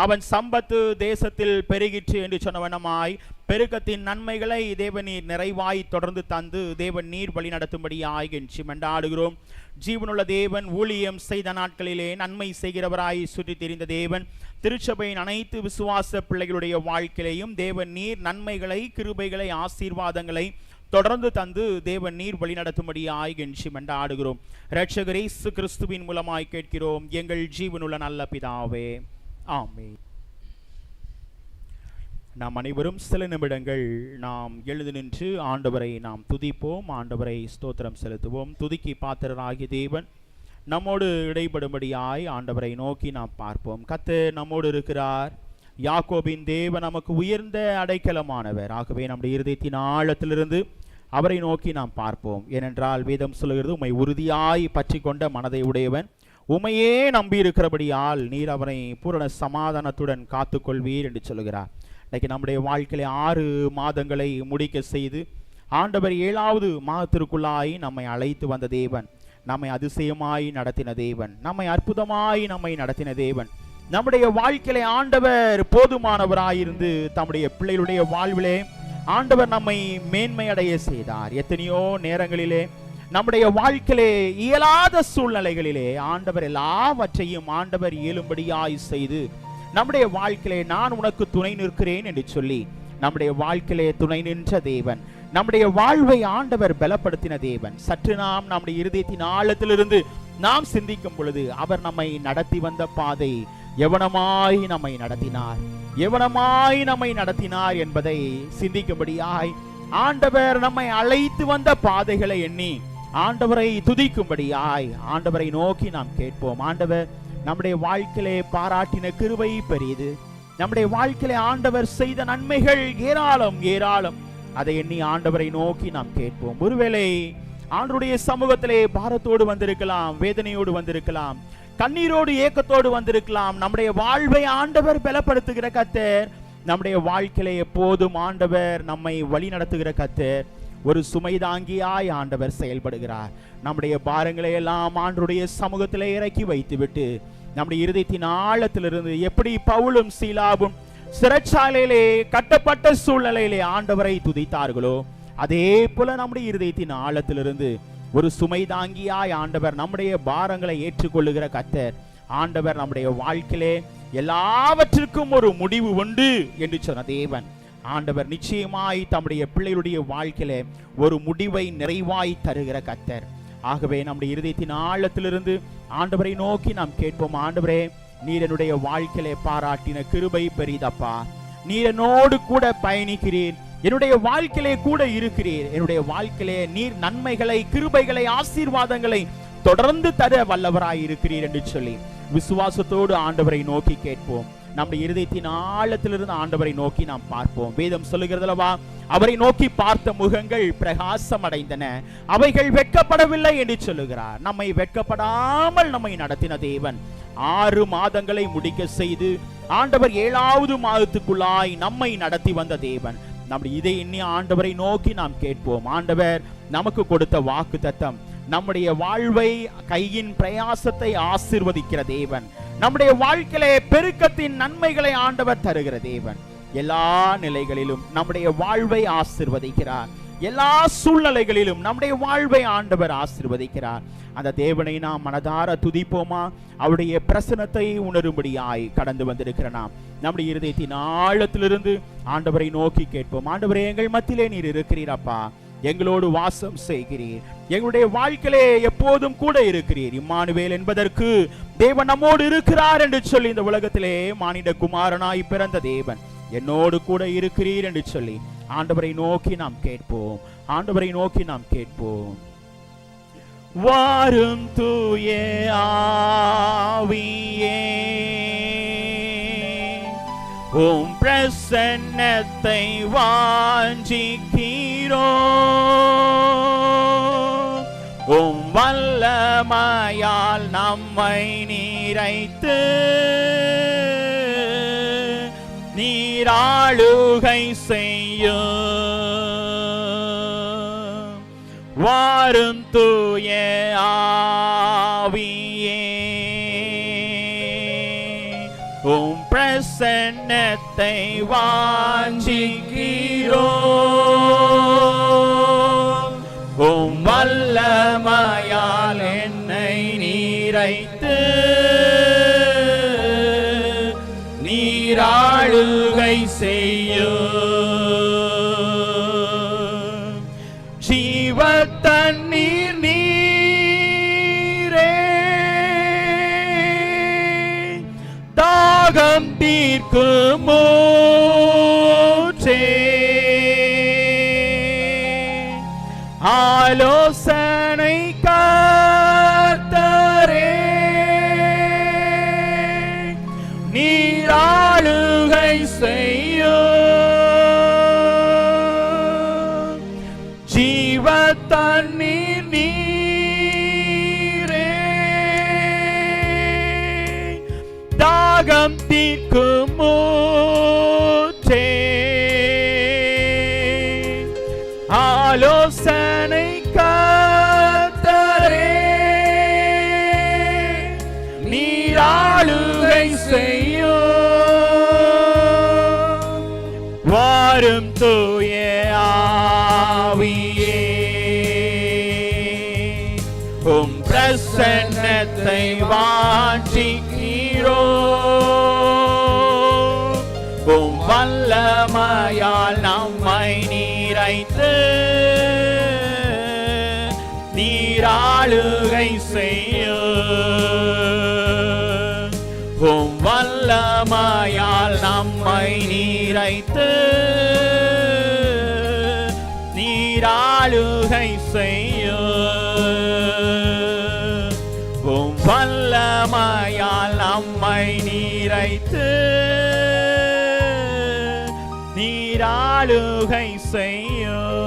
அவன் சம்பத்து தேசத்தில் பெருகிற்று என்று சொன்னவனமாய் பெருக்கத்தின் நன்மைகளை தேவநீர் நிறைவாய் தொடர்ந்து தந்து தேவன் நீர் வழி நடத்தும்படியாய் கெஞ்சி மன்றாடுகிறோம். ஜீவனுள்ள தேவன், ஊழியம் செய்த நாட்களிலே நன்மை செய்கிறவராய் சுற்றி திரிந்த தேவன், திருச்சபையின் அனைத்து விசுவாச பிள்ளைகளுடைய வாழ்க்கையிலையும் தேவன் நீர் நன்மைகளை, கிருபைகளை, ஆசீர்வாதங்களை தொடர்ந்து தந்து தேவன் நீர் வழி நடத்தும்படியாய் கெஞ்சி மன்றாடுகிறோம். இரட்சகர் இயேசு கிறிஸ்துவின் மூலமாய் கேட்கிறோம் எங்கள் ஜீவனுள்ள நல்ல பிதாவே, ஆமென். நாம் அனைவரும் சில நிமிடங்கள் நாம் எழுந்து நின்று ஆண்டவரை நாம் துதிப்போம், ஆண்டவரை ஸ்தோத்திரம் செலுத்துவோம். துதிக்கு பாத்திரராகிய தேவன் நம்மோடு இடைபடும்படியாய் ஆண்டவரை நோக்கி நாம் பார்ப்போம். கர்த்தர் நம்மோடு இருக்கிறார். யாக்கோபின் தேவன் நமக்கு உயர்ந்த அடைக்கலமானவர். ஆகவே நம்முடைய இருதயத்தின் ஆழத்திலிருந்து அவரை நோக்கி நாம் பார்ப்போம். ஏனென்றால் வேதம் சொல்கிறது, உம்மை உறுதியாய் பற்றி கொண்ட மனதை உடையவன், உம்மையே நம்பி இருக்கிறபடியால் நீர் அவனை பூரண சமாதானத்துடன் காத்துக்கொள்வீர் என்று சொல்கிறார். இன்னைக்கு நம்முடைய வாழ்க்கையில 6 மாதங்களை முடிக்க செய்து ஆண்டவர் 7வது மாதத்திற்குள்ளாய் நம்மை அழைத்து வந்த தேவன், நம்மை அதிசயமாய் நடத்தின தேவன், நம்மை அற்புதமாய் நம்மை நடத்தின தேவன். நம்முடைய வாழ்க்கையில ஆண்டவர் போதுமானவராயிருந்து தம்முடைய பிள்ளைகளுடைய வாழ்விலே ஆண்டவர் நம்மை மேன்மை அடைய செய்தார். எத்தனையோ நேரங்களிலே நம்முடைய வாழ்க்கையிலே இயலாத சூழ்நிலைகளிலே ஆண்டவர் எல்லாவற்றையும் ஆண்டவர் இயலும்படியாய் செய்து நம்முடைய வாழ்க்கையிலே நான் உனக்கு துணை நிற்கிறேன் என்று சொல்லி நம்முடைய வாழ்க்கையிலே துணை நின்ற தேவன், நம்முடைய வாழ்வை ஆண்டவர் பலப்படுத்தின தேவன். சற்று நாம் நம்முடைய இருதயத்தின் ஆழத்திலிருந்து நாம் சிந்திக்கும் பொழுது அவர் நம்மை நடத்தி வந்த பாதை எவனமாய் நம்மை நடத்தினார், எவனமாய் நம்மை நடத்தினார் என்பதை சிந்திக்கும்படியாய் ஆண்டவர் நம்மை அழைத்து வந்த பாதைகளை எண்ணி ஆண்டவரை துதிக்கும்படியாய் ஆண்டவரை நோக்கி நாம் கேட்போம். ஆண்டவர் நம்முடைய வாழ்க்கையிலே பாராட்டின கிருபை பெரியது. நம்முடைய வாழ்க்கையிலே ஆண்டவர் செய்த நன்மைகள் ஏராளம் ஏராளம். அதை எண்ணி ஆண்டவரை நோக்கி நாம் கேட்போம். ஒருவேளை ஆண்டவருடைய சமூகத்திலே பாரத்தோடு வந்திருக்கலாம், வேதனையோடு வந்திருக்கலாம், கண்ணீரோடு ஏக்கத்தோடு வந்திருக்கலாம். நம்முடைய வாழ்வை ஆண்டவர் பலப்படுத்துகிற கர்த்தர், நம்முடைய வாழ்க்கையிலே எப்போதும் ஆண்டவர் நம்மை வழி நடத்துகிற கர்த்தர், ஒரு சுமை தாங்கியாய் ஆண்டவர் செயல்படுகிறார். நம்முடைய பாரங்களை எல்லாம் ஆண்டவருடைய சமூகத்திலே இறக்கி வைத்துவிட்டு நம்முடைய இருதயத்தின் ஆழத்திலிருந்து எப்படி பவுலும் சீலாவும் சிறைச்சாலையிலே கட்டப்பட்ட சூழ்நிலையிலே ஆண்டவரை துதித்தார்களோ, அதே போல நம்முடைய இருதயத்தின் ஆழத்திலிருந்து ஒரு சுமை தாங்கியாய் ஆண்டவர் நம்முடைய பாரங்களை ஏற்றுக்கொள்ளுகிற கர்த்தர். ஆண்டவர் நம்முடைய வாழ்க்கையிலே எல்லாவற்றிற்கும் ஒரு முடிவு உண்டு என்று சொன்ன தேவன், ஆண்டவர் நிச்சயமாய் தம்முடைய பிள்ளைகளுடைய வாழ்க்கையிலே ஒரு முடிவை நிறைவாய் தருகிற கர்த்தர். ஆகவே நம்முடைய இருதயத்தின் ஆழத்திலிருந்து ஆண்டவரை நோக்கி நாம் கேட்போம். ஆண்டவரே, நீர் என்னுடைய வாழ்க்கையிலே பாராட்டின கிருபை பெரிதப்பா. நீர் என்னோடு கூட பயணிக்கிறீர், என்னுடைய வாழ்க்கையிலே கூட இருக்கிறீர். என்னுடைய வாழ்க்கையிலே நீர் நன்மைகளை, கிருபைகளை, ஆசீர்வாதங்களை தொடர்ந்து தர வல்லவராய் இருக்கிறீர் என்று சொல்லி விசுவாசத்தோடு ஆண்டவரை நோக்கி கேட்போம். நம்முடைய இருதயத்தின் ஆழத்திலிருந்து ஆண்டவரை நோக்கி நாம் பார்ப்போம். வேதம் சொல்லுகிறதல்லவா, அவரை நோக்கி பார்த்த முகங்கள் பிரகாசம் அடைந்தன, அவைகள் வெட்கப்படவில்லை என்று சொல்லுகிறார். நம்மை வெட்கப்படாமல் நம்மை நடத்தின தேவன் 6 மாதங்களை முடிக்க செய்து ஆண்டவர் 7வது மாதத்துக்குள்ளாய் நம்மை நடத்தி வந்த தேவன். நம்முடைய இதை எண்ணி ஆண்டவரை நோக்கி நாம் கேட்போம். ஆண்டவர் நமக்கு கொடுத்த வாக்கு தத்தம் நம்முடைய வாழ்வை, கையின் பிரயாசத்தை ஆசீர்வதிக்கிற தேவன். நம்முடைய வாழ்க்கையிலே பெருக்கத்தின் நன்மைகளை ஆண்டவர் தருகிற தேவன். எல்லா நிலைகளிலும் நம்முடைய வாழ்வை ஆசீர்வதிக்கிறார். எல்லா சூழ்நிலைகளிலும் நம்முடைய வாழ்வை ஆண்டவர் ஆசீர்வதிக்கிறார். அந்த தேவனை நாம் மனதார துதிப்போமா? அவருடைய பிரசன்னத்தை உணரும்படியாய் கடந்து வந்திருக்கிற நாம் நம்முடைய இருதயத்தின் ஆழத்திலிருந்து ஆண்டவரை நோக்கி கேட்போம். ஆண்டவரே, எங்கள் மத்தியிலே நீர் இருக்கிறீர் அப்பா, எங்களோடு வாசம் செய்கிறீர், எங்களுடைய வாழ்க்கையிலே எப்போதும் கூட இருக்கிறீர். இம்மானுவேல் என்பதற்கு தேவன் நம்மோடு இருக்கிறார் என்று சொல்லி இந்த உலகத்திலே மானிட குமாரனாய் பிறந்த தேவன் என்னோடு கூட இருக்கிறீர் என்று சொல்லி ஆண்டவரை நோக்கி நாம் கேட்போம். ஆண்டவரை நோக்கி நாம் கேட்போம். வாரும் தூய ஆவியே, உம் பிரசன்னத்தை வாஞ்சிக்கிறோ, உம் வல்லமையால் நம்மை நீரைத்து நீராளுகை செய்யும். வாரும் தூய ஆவியே, உம் பிரசன்னத்தை வாஞ்சிக்கிறோ, உம் வல்லமையால் என்னை நீரைத்து நீராளுகை செய்யும். சேனை கர்த்தரே, நீர் ஆளுகை செய்யும். ஜீவ தண்ணீர் நீரே, தாகம் தீர்க்கும் ஊற்றே, ஆலோசனை கர்த்தரே, நீர் ஆளுகை செய்யும். வாரும் தூய ஆவியே, உம் பிரசன்னத்தை வாஞ்சிக்கிறோ, உம் வல்லமையால் நம்மை நீரைத்து நீராளுகை செய்யும். உம் வல்லமையால் நம்மை நீரைத்து நீராளுகை செய்யும். உம் வல்லமையால் நம்மை நீரைத்து நீராளுகை செய்யும்.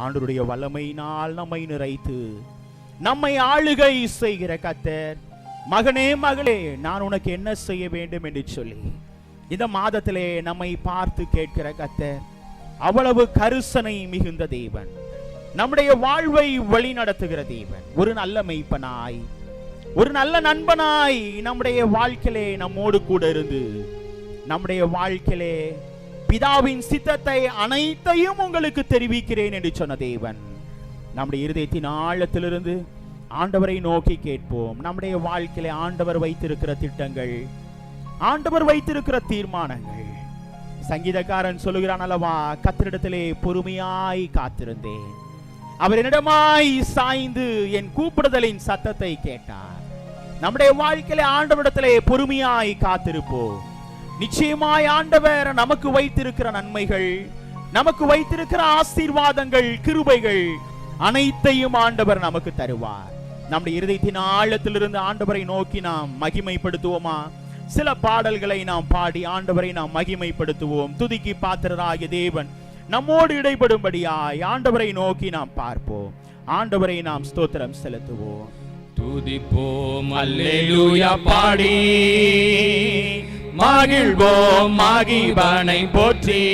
ஆண்டவருடைய வல்லமையினால் நம்மை நிறைத்து நம்மை ஆளுகை செய்கிற கர்த்தர், மகனே மகளே நான் உனக்கு என்ன செய்ய வேண்டும் என்று சொல்லி இந்த மாதத்திலே நம்மை பார்த்து கேட்கிற கர்த்தர் அவ்வளவு கருசனை மிகுந்த தேவன், நம்முடைய வாழ்வை வழி நடத்துகிற தேவன், ஒரு நல்ல மெய்ப்பனாய், ஒரு நல்ல நண்பனாய் நம்முடைய வாழ்க்கையிலே நம்மோடு கூட இருந்து நம்முடைய வாழ்க்கையிலே பிதாவின் சித்தத்தை அனைத்தையும் உங்களுக்கு தெரிவிக்கிறேன் என்று சொன்ன தேவன், நம்முடைய இருதயத்தின் ஆழத்திலிருந்து ஆண்டவரை நோக்கி கேட்போம். நம்முடைய வாழ்க்கையிலே ஆண்டவர் வைத்திருக்கிற திட்டங்கள், ஆண்டவர் வைத்திருக்கிற தீர்மானங்கள். சங்கீதக்காரன் சொல்லுகிறான் அல்லவா, கர்த்தரிடத்திலே பொறுமையாய் காத்திருந்தேன், அவர் என்னிடமாய் சாய்ந்து என் கூப்பிடுதலின் சத்தத்தை கேட்டார். நம்முடைய வாழ்க்கையிலே ஆண்டவரிடத்திலே பொறுமையாய் காத்திருப்போம். நிச்சயமாய் ஆண்டவர் நமக்கு வைத்திருக்கிற நன்மைகள், நமக்கு வைத்திருக்கிற ஆசீர்வாதங்கள், கிருபைகள் அனைத்தையும் ஆண்டவர் நமக்கு தருவார். நம்முடைய இருதயத்தின் ஆழத்திலிருந்து ஆண்டவரை நோக்கி நாம் மகிமைப்படுத்துவோமா? சில பாடல்களை நாம் பாடி ஆண்டவரை நாம் மகிமைப்படுத்துவோம். துதிக்கு பாத்திரராகிய தேவன் நம்மோடு இடைபடும்படியாய் ஆண்டவரை நோக்கி நாம் பார்ப்போம். ஆண்டவரை நாம் ஸ்தோத்திரம் செலுத்துவோம். துதிப்போம் அல்லேலூயா பாடி மகிழ்வோம் மகிபனை போற்றி.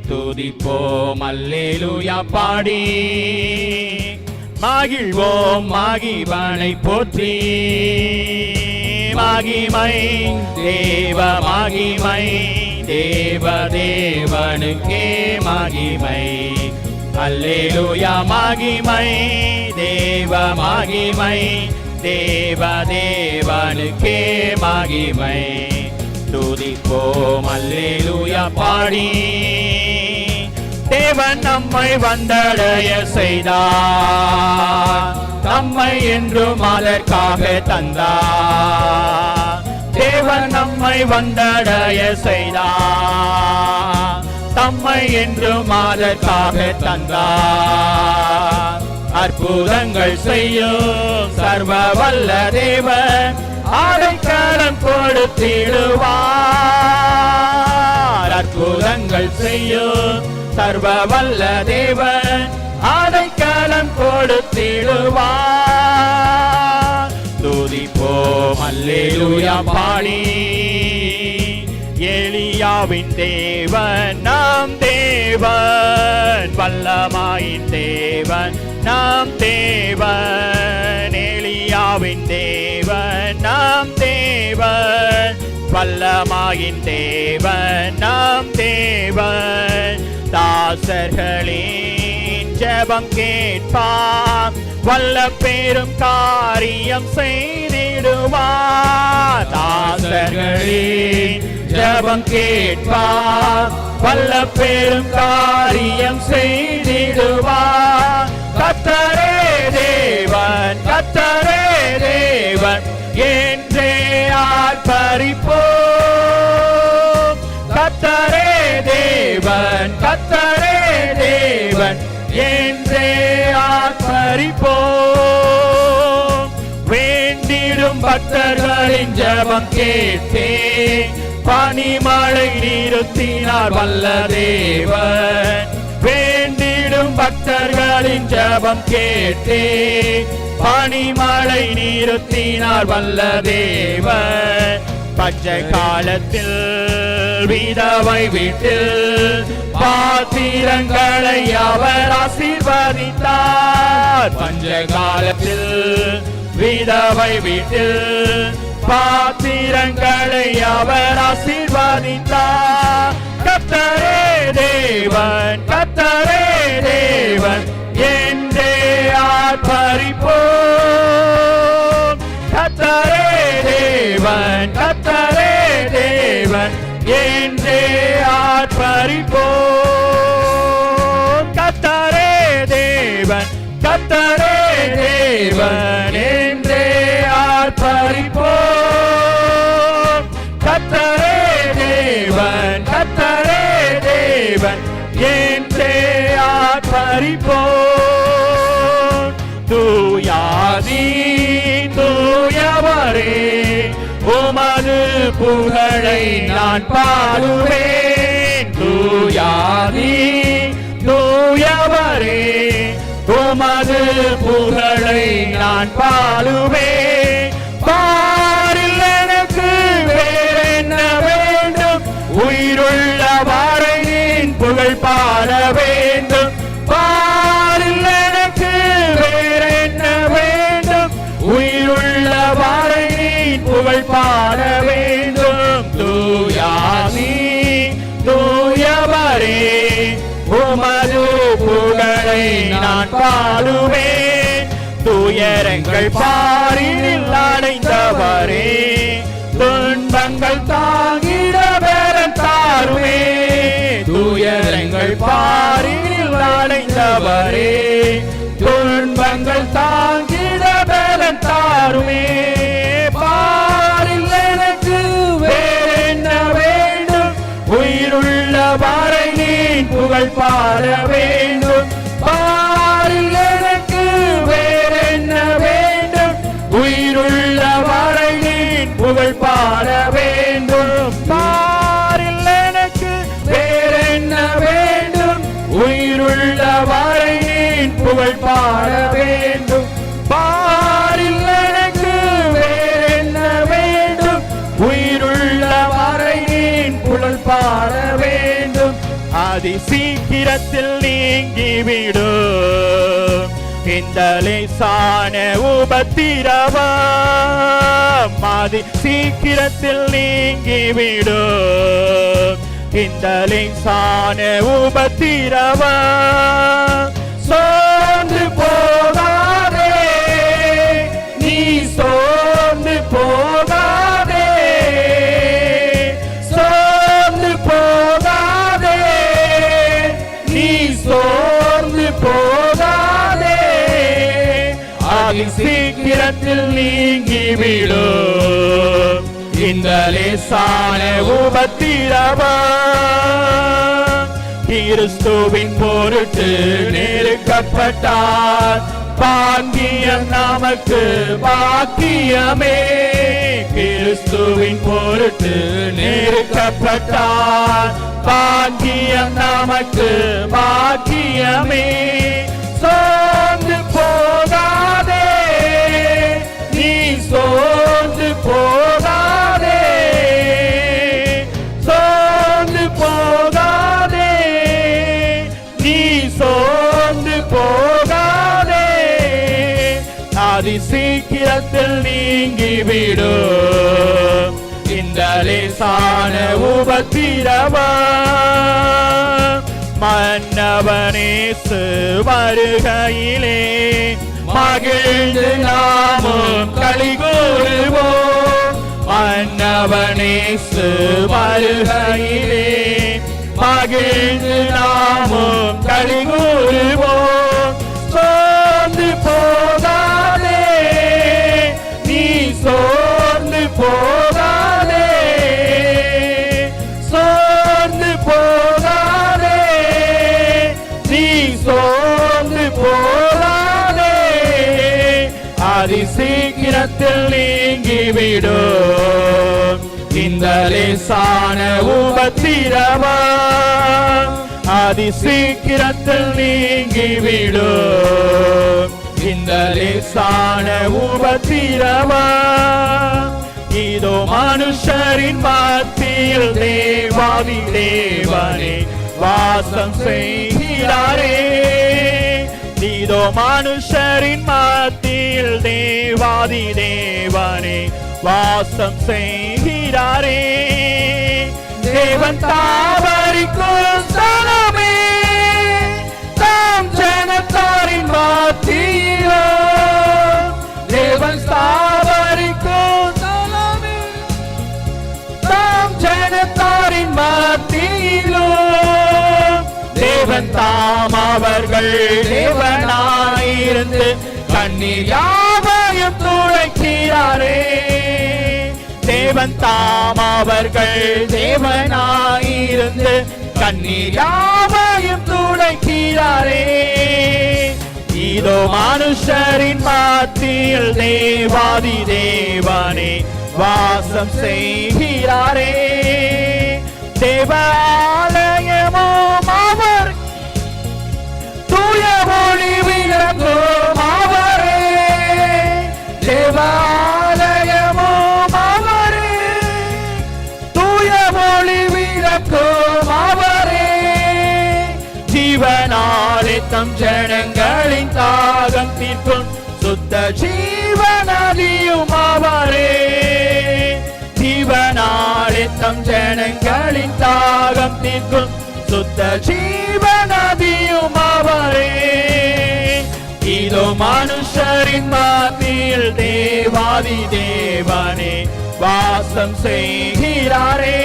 துதிப்போம் அல்லேலூயா பாடி மகிழ்வோம் மகிபனை போற்றி. மகிமை தேவ மகிமை தேவ தேவனுக்கே மகிமை. அல்லேலூயா மகிமை தேவ மகிமை தேவ தேவனுக்கே மகிமை. துதிப்போம் அல்லேலூயா பாடி தேவன் நம்மை வந்தடைய செய்தார், தம்மை என்றும் அதற்காக தந்தார். தேவன் நம்மை வந்தடைய செய்தார், தம்மை என்றும் அதற்காக தந்தார். அற்புதங்கள் செய்யும் சர்வ வல்ல தேவன் அடைக்கலம் கொடுத்திடுவார். அற்புதங்கள் செய்யும் சர்வ வல்ல தேவன் அடைக்கலம் கொடுத்திடுவார். துதிப்போம் அல்லேலூயா பாடி எலியாவின் தேவன் நாம் தேவன், வல்லமாயின் தேவன் நாம் தேவன். எலியாவின் தேவன் நாம் தேவன், வல்லமாயின் தேவன் நாம் தேவன். தாசர்களின் ஜெபம் கேட்பார், வல்ல பெரும் காரியம் செய்திடுவார். தாசர்களின் ஜெபம் கேட்பார், வல்ல பெரும் காரியம் செய்திடுவார். கர்த்தரே தேவன் கர்த்தரே தேவன் என்றே ஆர்ப்பரிப்போம். கர்த்தரே தேவன் தேவன் கர்த்தரே தேவன் என்றே ஆர்ப்பரிப்போம். வேண்டிடும் பக்தர்களின் ஜெபம் கேட்டே பனிமழை நிறுத்தினார் வல்ல தேவன். வேண்டிடும் பக்தர்களின் ஜெபம் கேட்டே பனிமழை நிறுத்தினார் வல்ல தேவன். பஞ்சை காலத்தில் விதவை வீட்டில் பாத்திரங்களை அவர் ஆசீர்வதித்தார். பஞ்ச காலத்தில் விதவை வீட்டில் பாத்திரங்களை அவர் ஆசீர்வதித்தார். கர்த்தரே தேவன் கர்த்தரே தேவன் என்றே ஆர்ப்பரிப்போம். கர்த்தரே தேவன் கர்த்தரே தேவன் என்றே ஆர்ப்பரிப்போம். கர்த்தரே தேவன் கர்த்தரே தேவன் என்றே ஆர்ப்பரிப்போம். கர்த்தரே தேவன் கர்த்தரே தேவன் என்றே ஆர்ப்பரிப்போம். தூயாதி தூயவரே உமது புகழை நான் பாடுவேன். தூயாதி தூயவரே உமது புகழை நான் பாடுவேன். பாரில் எனக்கு வேறென்ன வேண்டும், உயிருள்ள வாரையின் புகழ் பாட வேண்டும். பாரில் எனக்கு வேறென்ன வேண்டும், உயிருள்ள வாரையின் புகழ் பாட வேண்டும். தூயாதி தூயவரே உமது புகழை நான் பாடுவேன். துயரங்கள் பாரினில் அடைந்தவரே துன்பங்கள் தாங்கிட பெறத் தாருமே. துயரங்கள் பாரினில் அடைந்தவரே துன்பங்கள் தாங்கிட பெறத் தாருமே. பாரில் எனக்கு வேறென்ன வேண்டும், உயிருள்ள வாரையின் புகழ் பாட வேண்டும். பாரில் எனக்கு வேறென்ன வேண்டும், உயிருள்ள வாரையின் புகழ் பாட வேண்டும். பாரில் எனக்கு வேறென்ன வேண்டும், உயிருள்ள வாரையின் புகழ் பாட வேண்டும். பாரில் எனக்கு வேறென்ன வேண்டும், உயிருள்ள வாரையின் புகழ் பாட வேண்டும். அதி சீக்கிரத்தில் நீங்கிவிடும் இந்த லேசான உபத்திரவம். அதி சீக்கிரத்தில் நீங்கிவிடும் இந்த லேசான உபத்திரவம். சோர்ந்து போகாதே நீ சோர்ந்து போகாதே, சோர்ந்து போகாதே நீ சோர்ந்து போகாதே. அதி சீக்கிரத்தில் நீங்கிவிடும் இந்த லேசான உபத்திரவம். கிறிஸ்துவின் பொருட்டு நெருக்கப்பட்டார் பாக்கியம் நமக்கு பாக்கியமே. கிறிஸ்துவின் பொருட்டு நெருக்கப்பட்டார் பாக்கியம் நமக்கு பாக்கியமே. சோர்ந்து போகாதே நீ சோர்ந்து போகாதே, சோர்ந்து போகாதே நீ சோர்ந்து போகாதே. அதி சீக்கிரத்தில் நீங்கிவிடும் இந்த லேசான உபத்திரவம். மன்னவனேசு வருகையிலே மகிழ்ந்து நாமும் களி கூறுவோம். மன்னவனேசு வருகையிலே மகிழ்ந்து நாமும் களி கூறுவோம். சோர்ந்து போகாதே நீ சோர்ந்து போகாதே, சோர்ந்து போகாதே அதி சீக்கிரத்தில் நீங்கிவிடும் இந்த லேசான உபத்திரவம் அதி சீக்கிரத்தில் நீங்கிவிடும் இந்த லேசான உபத்திரவம் இதோ மனுஷரின் மத்தியில் தேவாதி தேவனே வாசம் செய்கிறாரே இதோ மனுஷரின் மத்தியில் தேவாதி தேவனே வாசம் செய்கிறாரே தேவன் தாவரிக்கும் ஸ்தலமே தாம் ஜனத்தாரின் மத்தியிலோ தேவன் தாவரிக்கும் ஸ்தலமே தாம் ஜனத்தாரின் மத்தியிலோ தேவன் தாம் அவர்கள் தேவனாயிருந்து கண்ணீர் யாவையும் துடைக்கிறாரே தேவன் தாம் அவர்கள் தேவனாயிருந்து கண்ணீர் யாவையும் துடைக்கிறாரே இதோ மனுஷரின் மத்தியில் தேவாதி தேவனே வாசம் செய்கிறாரே தேவாலயமும் அவர் தூய ஒளி விளக்கும் அவரே தேவாலயமும் அவரே தூய ஒளி விளக்கும் அவரே ஜீவனாலே தம் ஜனங்களின் தாகம் தீர்க்கும் சுத்த ஜீவநதியும் அவரே ஜீவனாலே தம் ஜனங்களின் தாகம் தீர்க்கும் சுத்த ஜீவநதியும் அவரே இதோ மனுஷரின் மத்தியில் தேவாதி தேவனே வாசம் செய்கிறாரே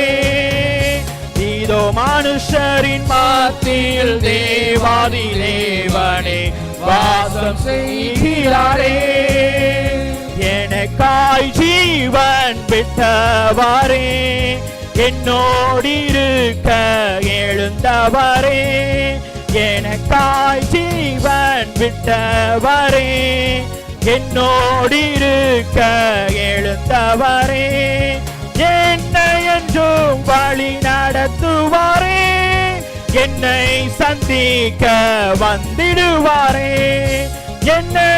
இதோ மனுஷரின் மத்தியில் தேவாதி தேவனே வாசம் செய்கிறாரே எனக்காய் ஜீவன் விட்டவரே என்னோடிருக்க எழுந்தவரே எனக்காய் ஜீவன் விட்டவரே என்னோடிருக்க எழுந்தவரே என்னை என்றும் வழி நடத்துவாரே என்னை சந்திக்க வந்திடுவாரே என்னை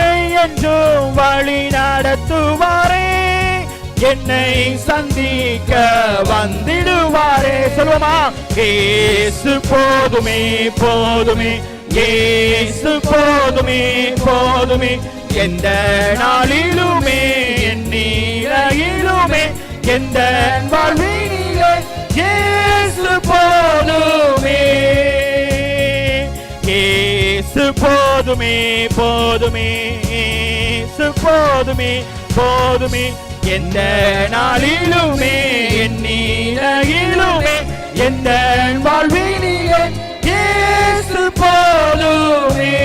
என்றும் வழி நடத்துவாரே என்னை சந்திக்க வந்திடுவாரே சொல்லுமா இயேசு போதுமே போதுமே இயேசு போதுமே போதுமே எந்த நாளிலுமே என் நீரையிலுமே எந்த வாழ்வினிலே இயேசு போதுமே இயேசு போதுமே போதுமே இயேசு போதுமே போதுமே எந்த நாளிலுமே என் நீரையிலுமே எந்த வாழ்வினிலே இயேசு போதுமே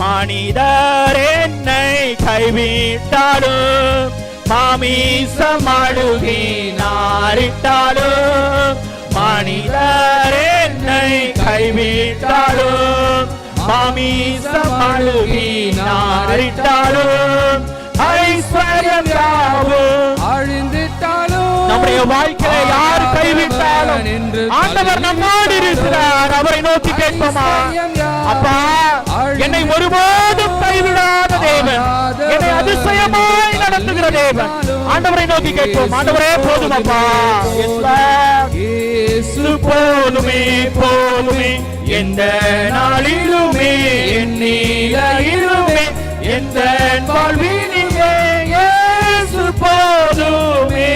மனிதர் என்னை கைவிட்டாலும் மாமிசம் அழுகினாரிட்டாலும் மனிதர் என்னை கைவிட்டாலும் மாமிசம் அழுகினாரிட்டாலும் ஐஸ்வர்யம் யாவும் அழிந்திட்டாலும் நம்முடைய வாழ்க்கையை யார் கைவிட்டாலும் ஆண்டவர் நம்மோடு இருக்கிறார். அவரை நோக்கி கேட்போமா? அப்பா, என்னை ஒருபோதும் கைவிடாத தேவன், என்னை அதிசயமாய் நடத்துகிற தேவன். ஆண்டவரை நோக்கி கேட்போம். ஆண்டவரே போதும் அப்பா, இயேசு போதுமே போதுமே எந்த நாளிலுமே என் நீரையிலுமே எந்த வாழ்வினிலே இயேசு போதுமே.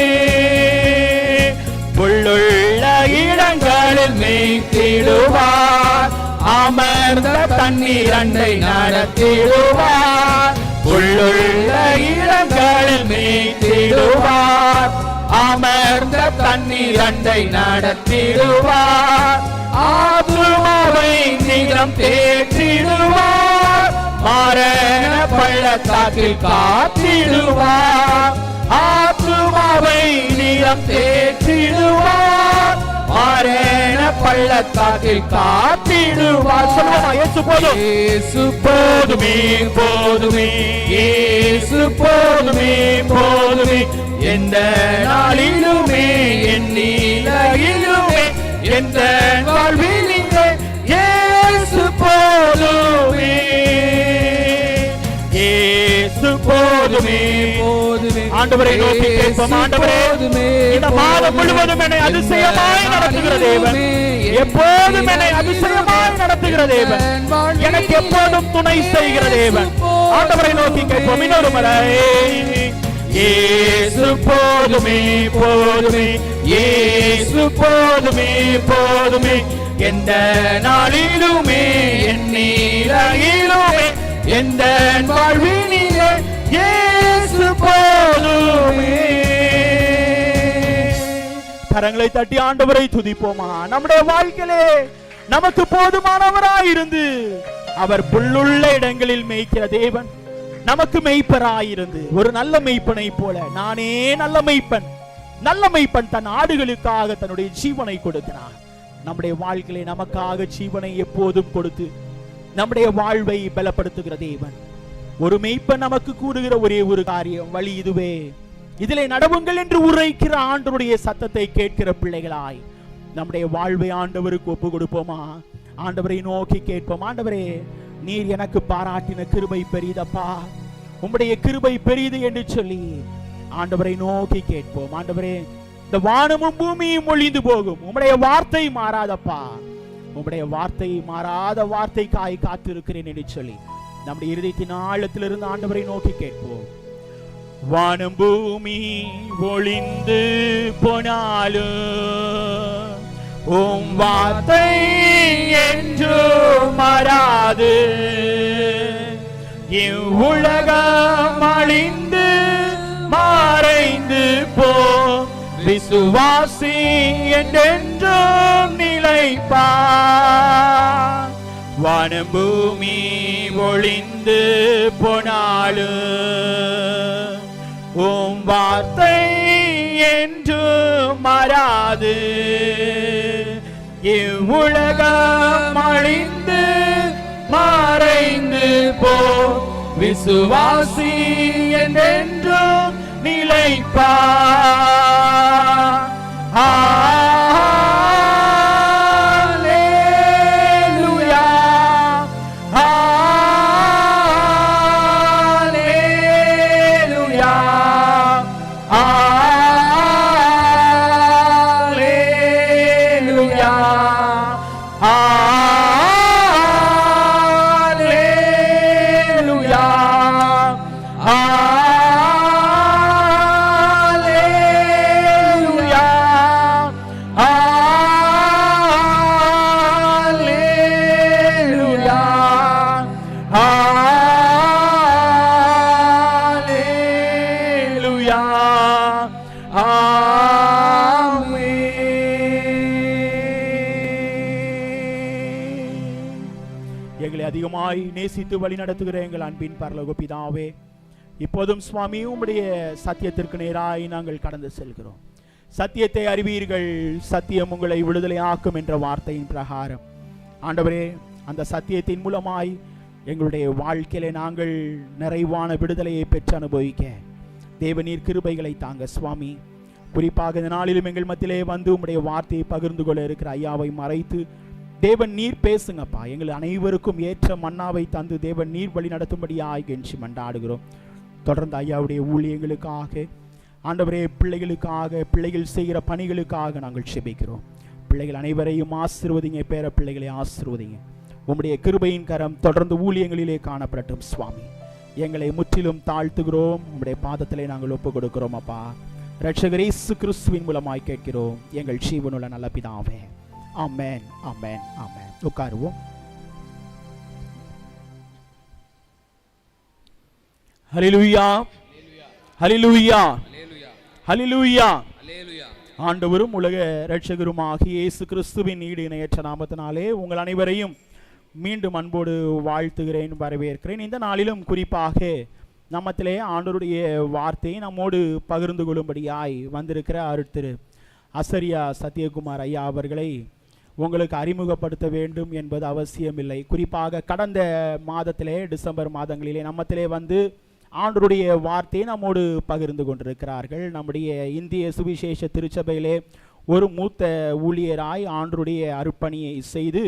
புல்லுள்ள இடங்களில் மேய்த்திடுவார், அமர்ந்த தண்ணீர் அண்டை நடத்திடுவார். புல்லுள்ள இடங்களில் மேய்த்திடுவார், அமர்ந்த தண்ணீர் அண்டை நடத்திடுவார். ஆத்துமாவை நிலம் தேற்றிடுவார், மரண பள்ளத்தாக்கில் காத்திடுவார். ஆத்துமாவை நிலம் தேற்றிடுவார், மரண பள்ளத்தாக்கில் காத்திடுவார். சொல்லுவோமா? இயேசு போதும், இயேசு போதுமே போதுமே, இயேசு போதுமே போதுமே, எந்த நாளிலுமே என் நிலையிலுமே எந்த வாழ்விலே இயேசு போதுமே, இயேசு போதுமே போதுமே. ஆண்டவரை நோக்கி கேட்போம். ஆண்டவரே, இந்த மாதம் முழுவதும் என்னை அதிசயமாய் நடத்துகிற தேவன், எப்போதும் என்னை அதிசயமாய் நடத்துகிற தேவன், எனக்கு எப்போதும் துணை செய்கிற தேவன். ஆண்டவரை நோக்கி கேட்போம் இன்னொரு முறை. இயேசு போதுமே போதுமே, இயேசு போதுமே போதுமே, எந்த நாளிலுமே என் நிலையிலுமே எந்த வாழ்வினிலே இயேசு போதுமே. கரங்களை தட்டி ஆண்டவரை துதிப்போமா. நம்முடைய வாழ்க்கையிலே நமக்கு போதுமானவராயிருந்து அவர் புல்லுள்ள இடங்களில் மேய்க்கிற தேவன், நமக்கு மெய்ப்பராயிருந்து ஒரு நல்ல மெய்ப்பனை போல, நானே நல்ல மெய்ப்பன், நல்ல மெய்ப்பன் தன் ஆடுகளுக்காக தன்னுடைய ஜீவனை கொடுக்கிறார். நம்முடைய வாழ்க்கையிலே நமக்காக ஜீவனை எப்போதும் கொடுத்து நம்முடைய வாழ்வை பலப்படுத்துகிற தேவன். ஒரு மெய்ப்பன் நமக்கு கூறுகிற ஒரே ஒரு காரியம், வழி இதுவே, இதிலே நடவுங்கள் என்று உரைக்கிற ஆண்டவருடைய சத்தத்தை கேட்கிற பிள்ளைகளாய் நம்முடைய வாழ்வை ஆண்டவருக்கு ஒப்பு கொடுப்போமா. ஆண்டவரை நோக்கி கேட்போம். ஆண்டவரே, நீர் எனக்கு பாராட்டின கிருபை பெரியதப்பா, உம்முடைய கிருபை பெரியது என்று சொல்லி ஆண்டவரை நோக்கி கேட்போம். ஆண்டவரே, இந்த வானமும் பூமியும் ஒழிந்து போகும், உம்முடைய வார்த்தை மாறாதப்பா, உம்முடைய வார்த்தை மாறாத வார்த்தைக்காய் காத்திருக்கிறேன் என்று சொல்லி நம்முடைய இருதயத்தின் ஆழத்திலிருந்து ஆண்டவரை நோக்கி கேட்போம். வானம் பூமி ஒழிந்து போனாலும் உம் வார்த்தை என்று மாறாது, இவ்வுலகம் அழிந்து மறைந்து போ, விசுவாசி என்றென்றும் நிலைப்பார். வானம் பூமி ஒழிந்து போனாலும் உம் வார்த்தை என்று மாறாது, இவ்வுலகம் அழிந்து மறைந்து போ, விசுவாசி என்றென்றும் நிலைப்பார். ஹல்லேலூயா, ஹல்லேலூயா, ஹல்லேலூயா, ஹல்லேலூயா, ஹல்லேலூயா, ஹல்லேலூயா, ஹல்லேலூயா, எங்களை அதிகமாய் நேசித்து வழி நடத்துகிற எங்கள் அன்பின் பரலோக பிதாவே, இப்போதும் சுவாமி உம்முடைய சத்தியத்திற்கு நேராய் நாங்கள் கடந்து செல்கிறோம். சத்தியத்தை அறிவீர்கள், சத்தியம் உங்களை விடுதலை ஆக்கும் என்ற வார்த்தையின் பிரகாரம் ஆண்டவரே, அந்த சத்தியத்தின் மூலமாய் எங்களுடைய வாழ்க்கையிலே நாங்கள் நிறைவான விடுதலையை பெற்று அனுபவிக்க தேவநீர் கிருபைகளை தாங்க சுவாமி. குறிப்பாக இந்த நாளிலும் எங்கள் மத்தியிலே வந்து உம்முடைய வார்த்தையை பகிர்ந்து கொள்ள இருக்கிற ஐயாவை மறைத்து தேவன் நீர் பேசுங்கப்பா, எங்கள் அனைவருக்கும் ஏற்ற மன்னாவை தந்து தேவன் நீர் வழி நடத்தும்படியாய் கெஞ்சி மன்றாடுகிறோம். தொடர்ந்து ஐயாவுடைய ஊழியங்களுக்காக ஆண்டவரே, பிள்ளைகளுக்காக, பிள்ளைகள் செய்கிற பணிகளுக்காக நாங்கள் செபிக்கிறோம். பிள்ளைகள் அனைவரையும் ஆசீர்வதிங்க, பேர பிள்ளைகளை ஆசீர்வதிங்க. உம்முடைய கிருபையின் கரம் தொடர்ந்து ஊழியங்களிலே காணப்படட்டும் சுவாமி. எங்களை முற்றிலும் தாழ்த்துகிறோம், உம்முடைய பாதத்திலே நாங்கள் ஒப்பு கொடுக்கிறோம் அப்பா. இரட்சகர் இயேசு கிறிஸ்துவின் மூலமாய் கேட்கிறோம் எங்கள் ஜீவனுள்ள நல்ல பிதாவே. ஆமென், ஆமென், ஆமென். உட்காருவோம். ஹல்லேலூயா, ஹல்லேலூயா, ஹல்லேலூயா. ஆண்டவரும் உலக இரட்சகருமாகிய இயேசு கிறிஸ்துவின் ஈடு இணையற்ற நாமத்தினாலே உங்கள் அனைவரையும் மீண்டும் அன்போடு வாழ்த்துகிறேன், வரவேற்கிறேன். இந்த நாளிலும் குறிப்பாக நம்மத்திலே ஆண்டவருடைய வார்த்தையை நம்மோடு பகிர்ந்து கொள்ளும்படியாய் வந்திருக்கிற அருட்திரு அசரியா சத்யகுமார் ஐயா அவர்களை உங்களுக்கு அறிமுகப்படுத்த வேண்டும் என்பது அவசியமில்லை. குறிப்பாக கடந்த மாதத்திலே, டிசம்பர் மாதங்களிலே நம்மத்திலே வந்து ஆண்டவருடைய வார்த்தையை நம்மோடு பகிர்ந்து கொண்டிருக்கிறார்கள். நம்முடைய இந்திய சுவிசேஷ திருச்சபையிலே ஒரு மூத்த ஊழியராய் ஆண்டவருடைய அர்ப்பணியை செய்து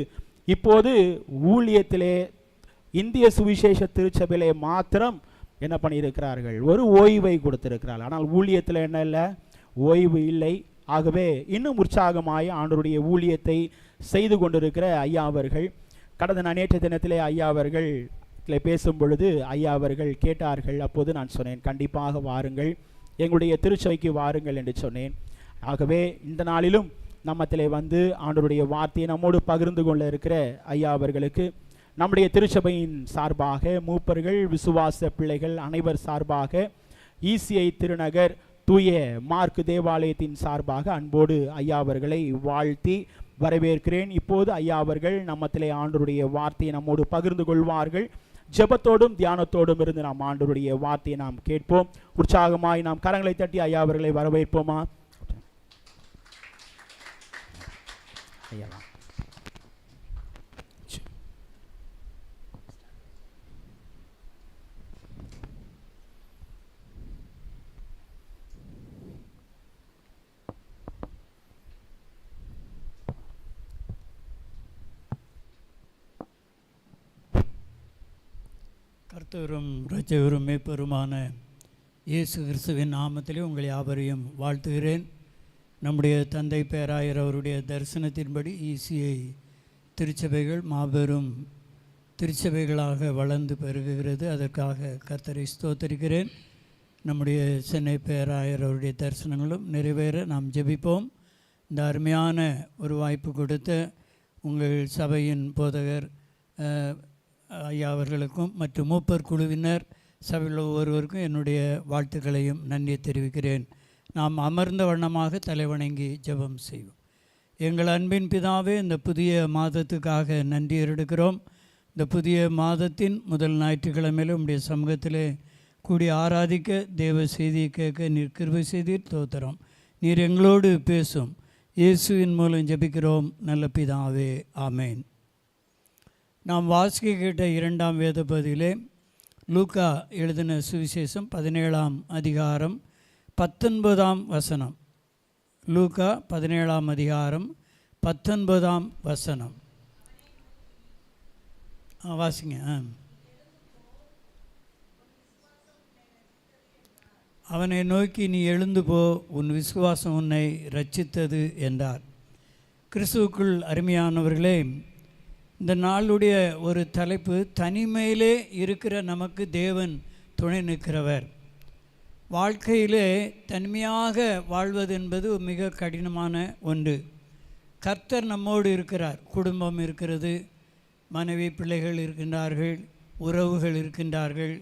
இப்போது ஊழியத்திலே இந்திய சுவிசேஷ திருச்சபையிலே மாத்திரம் என்ன பண்ணியிருக்கிறார்கள், ஒரு ஓய்வை கொடுத்திருக்கிறார்கள். ஆனால் ஊழியத்தில் என்ன இல்லை, ஓய்வு இல்லை. ஆகவே இன்னும் உற்சாகமாய் ஆண்டவருடைய ஊழியத்தை செய்து கொண்டிருக்கிற ஐயா அவர்கள், கடந்த நேற்று தினத்திலே ஐயா அவர்கள் பேசும் பொழுது ஐயா அவர்கள் கேட்டார்கள். அப்போது நான் சொன்னேன், கண்டிப்பாக வாருங்கள், எங்களுடைய திருச்சபைக்கு வாருங்கள் என்று சொன்னேன். ஆகவே இந்த நாளிலும் நம்மத்திலே வந்து ஆண்டவருடைய வார்த்தையை நம்மோடு பகிர்ந்து கொள்ள இருக்கிற ஐயா அவர்களுக்கு நம்முடைய திருச்சபையின் சார்பாக, மூப்பர்கள், விசுவாச பிள்ளைகள் அனைவர் சார்பாக, ஈசிஐ திருநகர் தூய மார்க் தேவாலயத்தின் சார்பாக அன்போடு ஐயா அவர்களை வாழ்த்தி வரவேற்கிறேன். இப்போது ஐயா அவர்கள் நம்மத்திலே ஆண்டவருடைய வார்த்தையை நம்மோடு பகிர்ந்து கொள்வார்கள். ஜெபத்தோடும் தியானத்தோடும் இருந்து நாம் ஆண்டவருடைய வார்த்தையை நாம் கேட்போம். உற்சாகமாய் நாம் கரங்களை தட்டி ஐயா அவர்களை வரவேற்போமா? ஐயா கர்த்தரும் இரட்சகரும் மேய்ப்பருமான இயேசு கிறிஸ்துவின் நாமத்திலே உங்கள் யாவரையும் வாழ்த்துகிறேன். நம்முடைய தந்தை பேராயர் அவருடைய தரிசனத்தின்படி ஈசிஐ திருச்சபைகள் மாபெரும் திருச்சபைகளாக வளர்ந்து பெருகுகிறது. அதற்காக கர்த்தரை ஸ்தோத்தரிக்கிறேன். நம்முடைய சென்னை பேராயர் அவருடைய தரிசனங்களும் நிறைவேற நாம் ஜெபிப்போம். இந்த அருமையான ஒரு வாய்ப்பு கொடுத்த உங்கள் சபையின் போதகர் ஐயா அவர்களுக்கும் மற்றும் மூப்பர் குழுவினர், சபையில் ஒவ்வொருவருக்கும் என்னுடைய வாழ்த்துக்களையும் நன்றியை தெரிவிக்கிறேன். நாம் அமர்ந்த வண்ணமாக தலைவணங்கி ஜெபம் செய்வோம். எங்கள் அன்பின் பிதாவே, இந்த புதிய மாதத்துக்காக நன்றி எடுக்கிறோம். இந்த புதிய மாதத்தின் முதல் ஞாயிற்றுக்கிழமையில் உம்முடைய சமூகத்திலே கூடி ஆராதிக்க, தேவ செய்தியை கேட்க நீர் கிருபை செய்தீர். தோத்திரம். நீர் எங்களோடு பேசும். இயேசுவின் மூலம் ஜெபிக்கிறோம் நல்ல பிதாவே, ஆமேன். நாம் வாசிக்க கேட்ட இரண்டாம் வேத பகுதியிலே லூக்கா எழுதின சுவிசேஷம் 17ஆம் அதிகாரம் 19ஆம் வசனம். லூக்கா 17ஆம் அதிகாரம் 19ஆம் வசனம் வாசிங்க. அவனை நோக்கி, நீ எழுந்து போ, உன் விசுவாசம் உன்னை இரட்சித்தது என்றார். கிறிஸ்துவுக்குள் அருமையானவர்களே, இந்த நாளுடைய ஒரு தலைப்பு, தனிமையிலே இருக்கிற நமக்கு தேவன் துணை நிற்கிறவர். வாழ்க்கையிலே தனிமையாக வாழ்வது என்பது மிக கடினமான ஒன்று. கர்த்தர் நம்மோடு இருக்கிறார். குடும்பம் இருக்கிறது, மனைவி பிள்ளைகள் இருக்கின்றார்கள், உறவுகள் இருக்கின்றார்கள்,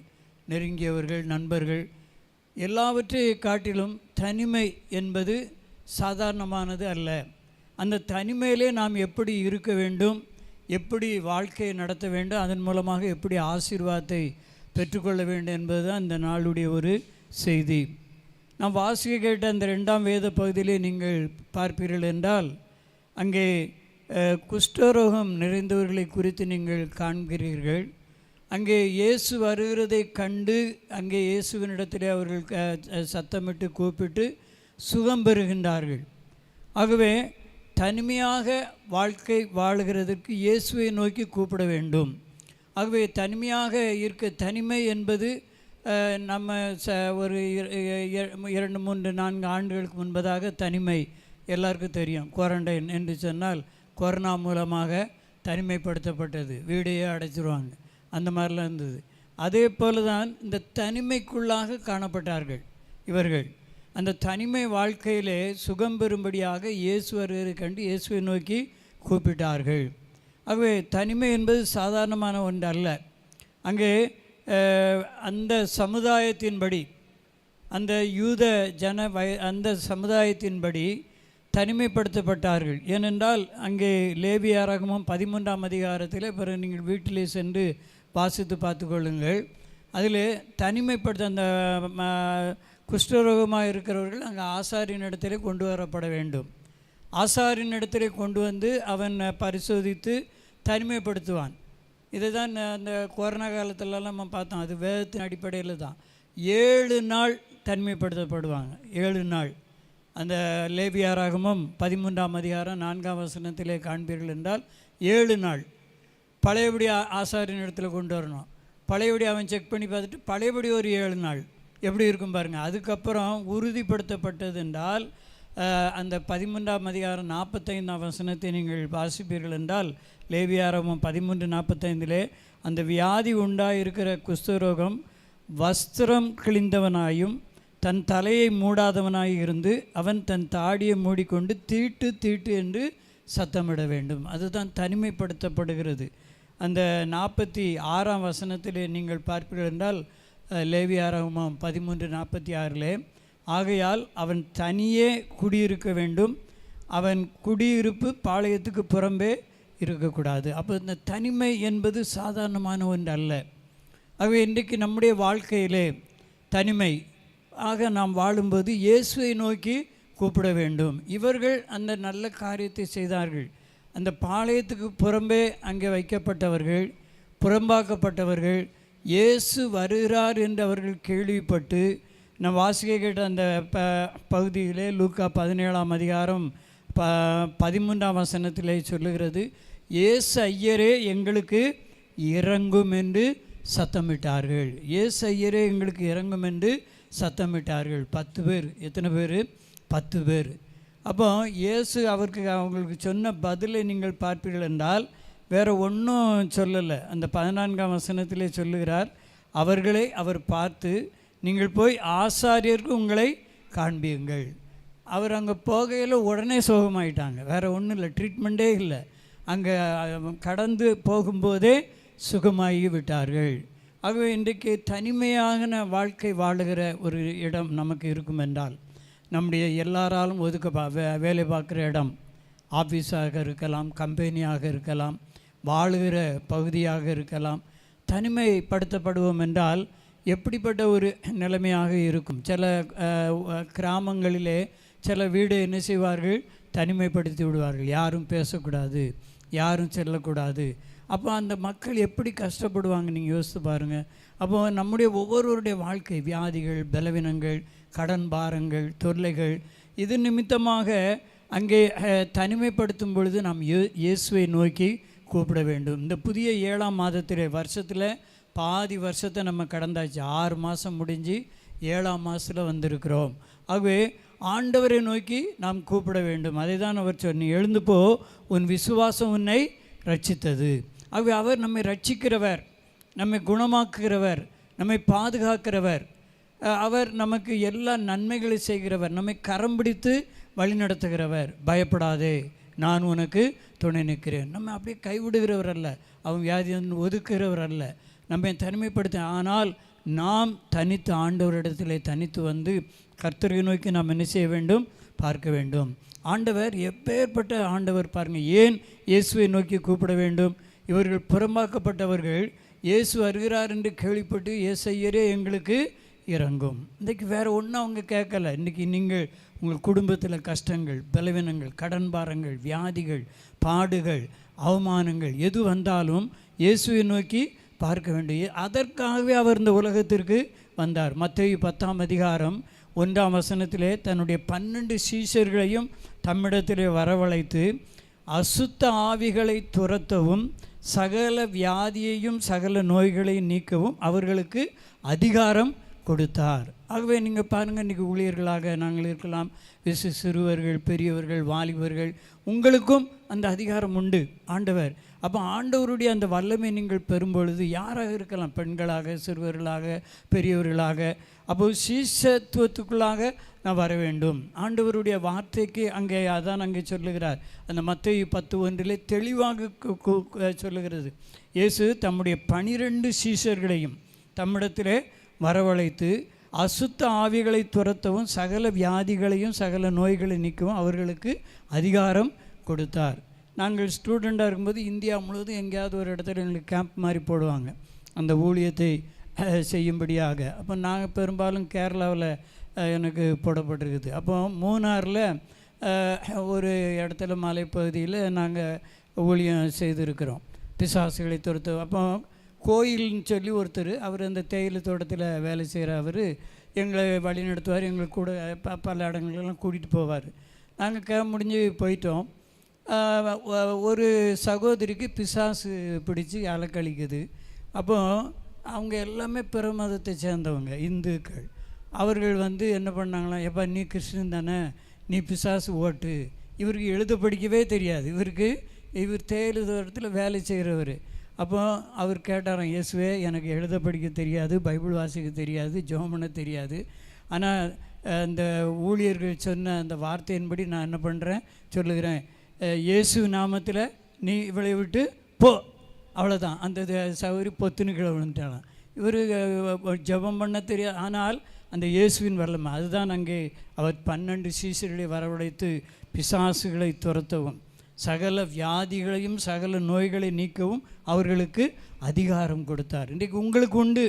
நெருங்கியவர்கள், நண்பர்கள். எல்லாவற்றை காட்டிலும் தனிமை என்பது சாதாரணமானது அல்ல. அந்த தனிமையிலே நாம் எப்படி இருக்க வேண்டும், எப்படி வாழ்க்கையை நடத்த வேண்டும், அதன் மூலமாக எப்படி ஆசீர்வாதத்தை பெற்றுக்கொள்ள வேண்டும் என்பது தான் இந்த நாளுடைய ஒரு செய்தி. நாம் வாசிக்க கேட்ட அந்த 2ஆம் வேத பகுதியிலே நீங்கள் பார்ப்பீர்கள் என்றால், அங்கே குஷ்டரோகம் நிறைந்தவர்களை குறித்து நீங்கள் காண்கிறீர்கள். அங்கே இயேசு வருகிறதை கண்டு அங்கே இயேசுவினிடத்திலே அவர்கள் சத்தமிட்டு கூப்பிட்டு சுகம் பெறுகின்றார்கள். ஆகவே தனிமையாக வாழ்க்கை வாழுகிறதற்கு இயேசுவை நோக்கி கூப்பிட வேண்டும். ஆகவே தனிமையாக இருக்க, தனிமை என்பது நம்ம ஒரு 2, 3, 4 ஆண்டுகளுக்கு முன்பதாக தனிமை எல்லாருக்கும் தெரியும். குவாரண்டைன் என்று சொன்னால் கொரோனா மூலமாக தனிமைப்படுத்தப்பட்டது, வீடையே அடைச்சிருவாங்க, அந்த மாதிரிலாம் இருந்தது. அதே போல தான் இந்த தனிமைக்குள்ளாக காணப்பட்டார்கள் இவர்கள். அந்த தனிமை வாழ்க்கையிலே சுகம் பெறும்படியாக இயேசு வருவதை கண்டு இயேசுவை நோக்கி கூப்பிட்டார்கள். ஆகவே தனிமை என்பது சாதாரணமான ஒன்று அல்ல. அங்கே அந்த சமுதாயத்தின்படி, அந்த யூத அந்த சமுதாயத்தின்படி தனிமைப்படுத்தப்பட்டார்கள். ஏனென்றால் அங்கே லேவியராகமம் 13ஆம் அதிகாரத்தில், பிறகு நீங்கள் வீட்டிலே சென்று வாசித்து பார்த்து கொள்ளுங்கள், அதில் தனிமைப்படுத்த அந்த குஷ்டரோகமாக இருக்கிறவர்கள் அங்கே ஆசாரியின் இடத்திலே கொண்டு வரப்பட வேண்டும். ஆசாரியின் இடத்திலே கொண்டு வந்து அவன் பரிசோதித்து தனிமைப்படுத்துவான். இதை தான் அந்த கொரோனா காலத்திலலாம் நம்ம பார்த்தோம். அது வேதத்தின் அடிப்படையில் தான் 7 நாள் தனிமைப்படுத்தப்படுவாங்க. 7 நாள். அந்த லேவியராகமம் 13ஆம் அதிகாரம் 4ஆம் வசனத்திலே காண்பீர்கள் என்றால் 7 நாள் பழையபடி ஆசாரியின் இடத்துல கொண்டு வரணும். பழையபடி அவன் செக் பண்ணி பார்த்துட்டு பழையபடி ஒரு 7 நாள் எப்படி இருக்கும் பாருங்கள். அதுக்கப்புறம் உறுதிப்படுத்தப்பட்டது என்றால் அந்த 13ஆம் அதிகாரம் 45ஆம் வசனத்தை நீங்கள் வாசிப்பீர்கள் என்றால் லேவியராகமம் 13:45 அந்த வியாதி உண்டாயிருக்கிற குஷ்டரோகம் வஸ்திரம் கிழிந்தவனாயும் தன் தலையை மூடாதவனாய் இருந்து அவன் தன் தாடியை மூடிக்கொண்டு தீட்டு தீட்டு என்று சத்தமிட வேண்டும். அதுதான் தனிமைப்படுத்தப்படுகிறது. அந்த 46ஆம் வசனத்திலே நீங்கள் பார்ப்பீர்கள் என்றால் லேவியராகமம் 13:46 ஆகையால் அவன் தனியே குடியிருக்க வேண்டும், அவன் குடியிருப்பு பாளையத்துக்கு புறம்பே இருக்கக்கூடாது. அப்போ இந்த தனிமை என்பது சாதாரணமான ஒன்று அல்ல. ஆகவே இன்றைக்கு நம்முடைய வாழ்க்கையிலே தனிமை ஆக நாம் வாழும்போது இயேசுவை நோக்கி கூப்பிட வேண்டும். இவர்கள் அந்த நல்ல காரியத்தை செய்தார்கள். அந்த பாளையத்துக்கு புறம்பே அங்கே வைக்கப்பட்டவர்கள், புறம்பாக்கப்பட்டவர்கள், இயேசு வருகிறார் என்று அவர்கள் கேள்விப்பட்டு நான் வாசிக்க கேட்ட அந்த பகுதியிலே லூக்கா 17ஆம் அதிகாரம் 13ஆம் வசனத்திலே சொல்லுகிறது, இயேசு ஐயரே எங்களுக்கு இறங்கும் என்று சத்தமிட்டார்கள். இயேசு ஐயரே எங்களுக்கு இறங்கும் என்று சத்தமிட்டார்கள். 10 பேர். எத்தனை பேர்? 10 பேர். அப்போ இயேசு அவங்களுக்கு சொன்ன பதிலை நீங்கள் பார்ப்பீர்கள் என்றால் வேறு ஒன்றும் சொல்லலை. அந்த 14ஆம் வசனத்திலே சொல்லுகிறார், அவர்களை அவர் பார்த்து நீங்கள் போய் ஆசாரியருக்கு உங்களை காண்பியுங்கள். அவர் அங்கே போகையில் உடனே சோகமாயிட்டாங்க. வேறு ஒன்றும் இல்லை, ட்ரீட்மெண்ட்டே இல்லை. அங்கே கடந்து போகும்போதே சுகமாகி விட்டார்கள். ஆகவே இன்றைக்கு தனிமையான வாழ்க்கை வாழுகிற ஒரு இடம் நமக்கு இருக்கும் என்றால் நம்முடைய எல்லாராலும் வேலை பார்க்குற இடம் ஆஃபீஸாக இருக்கலாம், கம்பெனியாக இருக்கலாம், வாழுகிற பகுதியாக இருக்கலாம். தனிமைப்படுத்தப்படுவோம் என்றால் எப்படிப்பட்ட ஒரு நிலைமையாக இருக்கும்? சில கிராமங்களிலே சில வீடு என்ன செய்வார்கள்? தனிமைப்படுத்தி விடுவார்கள். யாரும் பேசக்கூடாது, யாரும் செல்லக்கூடாது. அப்போ அந்த மக்கள் எப்படி கஷ்டப்படுவாங்க நீங்கள் யோசித்து பாருங்கள். அப்போது நம்முடைய ஒவ்வொருவருடைய வாழ்க்கை வியாதிகள், பலவீனங்கள், கடன் பாரங்கள், தொல்லைகள் இது நிமித்தமாக அங்கே தனிமைப்படுத்தும் பொழுது நாம் இயேசுவை நோக்கி கூப்பிட வேண்டும். இந்த புதிய 7ஆம் மாதத்திலே வருஷத்தில் பாதி வருஷத்தை நம்ம கடந்தாச்சு. 6 மாதம் முடிஞ்சு 7ஆம் மாதத்தில் வந்திருக்கிறோம். ஆகவே ஆண்டவரை நோக்கி நாம் கூப்பிட வேண்டும். அதை தான் அவர் சொன்ன, எழுந்து போ, உன் விசுவாசம் உன்னை ரட்சித்தது. ஆகவே அவர் நம்மை ரட்சிக்கிறவர், நம்மை குணமாக்குகிறவர், நம்மை பாதுகாக்கிறவர், அவர் நமக்கு எல்லா நன்மைகளை செய்கிறவர், நம்மை கரம் பிடித்து வழி நடத்துகிறவர். பயப்படாதே, நான் உனக்கு துணை நிற்கிறேன். நம்ம அப்படியே கைவிடுகிறவர் அல்ல, அவன் வியாதியை ஒதுக்குகிறவர் அல்ல, நம்மை தனிமைப்படுத்த. ஆனால் நாம் தனித்து ஆண்டவரிடத்தில் தனித்து வந்து கர்த்தரை நோக்கி நாம் என்ன செய்ய வேண்டும்? பார்க்க வேண்டும். ஆண்டவர் எப்பேற்பட்ட ஆண்டவர் பாருங்கள். ஏன் இயேசுவை நோக்கி கூப்பிட வேண்டும்? இவர்கள் புறம்பாக்கப்பட்டவர்கள் இயேசு வருகிறார் என்று கேள்விப்பட்டு இயேசையரே எங்களுக்கு இறங்கும். இன்றைக்கி வேறு ஒன்றும் அவங்க கேட்கலை. இன்றைக்கி நீங்கள் உங்கள் குடும்பத்தில் கஷ்டங்கள், பலவீனங்கள், கடன் பாரங்கள், வியாதிகள், பாடுகள், அவமானங்கள் எது வந்தாலும் இயேசுவை நோக்கி பார்க்க வேண்டும். அதற்காகவே அவர் இந்த உலகத்திற்கு வந்தார். மத்தேயு 10ஆம் அதிகாரம் 1ஆம் வசனத்திலே தன்னுடைய 12 சீஷர்களையும் தம்மிடத்திலே வரவழைத்து அசுத்த ஆவிகளை துரத்தவும் சகல வியாதியையும் சகல நோய்களையும் நீக்கவும் அவர்களுக்கு அதிகாரம் கொடுத்தார். ஆகவே நீங்கள் பாருங்கள், இன்றைக்கி ஊழியர்களாக நாங்கள் இருக்கலாம், சிறுவர்கள், பெரியவர்கள், வாலிபர்கள், உங்களுக்கும் அந்த அதிகாரம் உண்டு ஆண்டவர். அப்போ ஆண்டவருடைய அந்த வல்லமை நீங்கள் பெறும்பொழுது யாராக இருக்கலாம், பெண்களாக, சிறுவர்களாக, பெரியவர்களாக, அப்போது சீஷத்துவத்துக்குள்ளாக நான் வர வேண்டும். ஆண்டவருடைய வார்த்தைக்கு அங்கே அதான் அங்கே சொல்லுகிறார். அந்த மத்தேயு 10:1 தெளிவாக சொல்லுகிறது. இயேசு தம்முடைய 12 சீஷர்களையும் தம்மிடத்திலே வரவழைத்து அசுத்த ஆவிகளை துரத்தவும் சகல வியாதிகளையும் சகல நோய்களை நீக்கவும் அவர்களுக்கு அதிகாரம் கொடுத்தார். நாங்கள் ஸ்டூடெண்ட்டாக இருக்கும்போது இந்தியா முழுவதும் எங்கேயாவது ஒரு இடத்துல எங்களுக்கு கேம்ப் மாதிரி போடுவாங்க அந்த ஊழியத்தை செய்யும்படியாக. அப்போ நாங்கள் பெரும்பாலும் கேரளாவில் எனக்கு போடப்பட்டிருக்குது. அப்போ மூணாறில் ஒரு இடத்துல மலைப்பகுதியில் நாங்கள் ஊழியம் செய்திருக்கிறோம், பிசாசுகளை துரத்து. அப்போ கோயில்னு சொல்லி ஒருத்தர், அவர் அந்த தேயிலை தோட்டத்தில் வேலை செய்கிற அவர் எங்களை வழி நடத்துவார், எங்களுக்கு கூட பல இடங்களெல்லாம் கூட்டிகிட்டு போவார். நாங்கள் முடிஞ்சு போயிட்டோம். ஒரு சகோதரிக்கு பிசாசு பிடிச்சி அலக்கழிக்குது. அப்போது அவங்க எல்லாமே பிற மதத்தை சேர்ந்தவங்க, இந்துக்கள். அவர்கள் என்ன பண்ணாங்களாம், எப்போ நீ கிறிஸ்டின் தானே, நீ பிசாசு ஓட்டு. இவருக்கு எழுத படிக்கவே தெரியாது. இவர் தேயிலை தோட்டத்தில் வேலை செய்கிறவர். அப்போ அவர் கேட்டாராம், இயேசுவே எனக்கு எழுத படிக்க தெரியாது, பைபிள் வாசிக்க தெரியாது, ஜெபம் பண்ண தெரியாது. ஆனால் அந்த ஊழியர்கள் சொன்ன அந்த வார்த்தையின்படி நான் என்ன பண்ணுறேன் சொல்லுகிறேன், இயேசு நாமத்தில் நீ இவளை விட்டு போ, அவ்வளோதான். அந்த சௌரி பொத்துன்னு கீழே விழுந்துட்டாலாம். இவர் ஜெபம் பண்ண தெரியாது, ஆனால் அந்த இயேசுவின் வரலமா அதுதான் அங்கே அவர் 12 சீசர்களை வரவழைத்து பிசாசுகளை துரத்தவும் சகல வியாதிகளையும் சகல நோய்களை நீக்கவும் அவர்களுக்கு அதிகாரம் கொடுத்தார். இன்றைக்கு உங்களுக்கு உண்டு,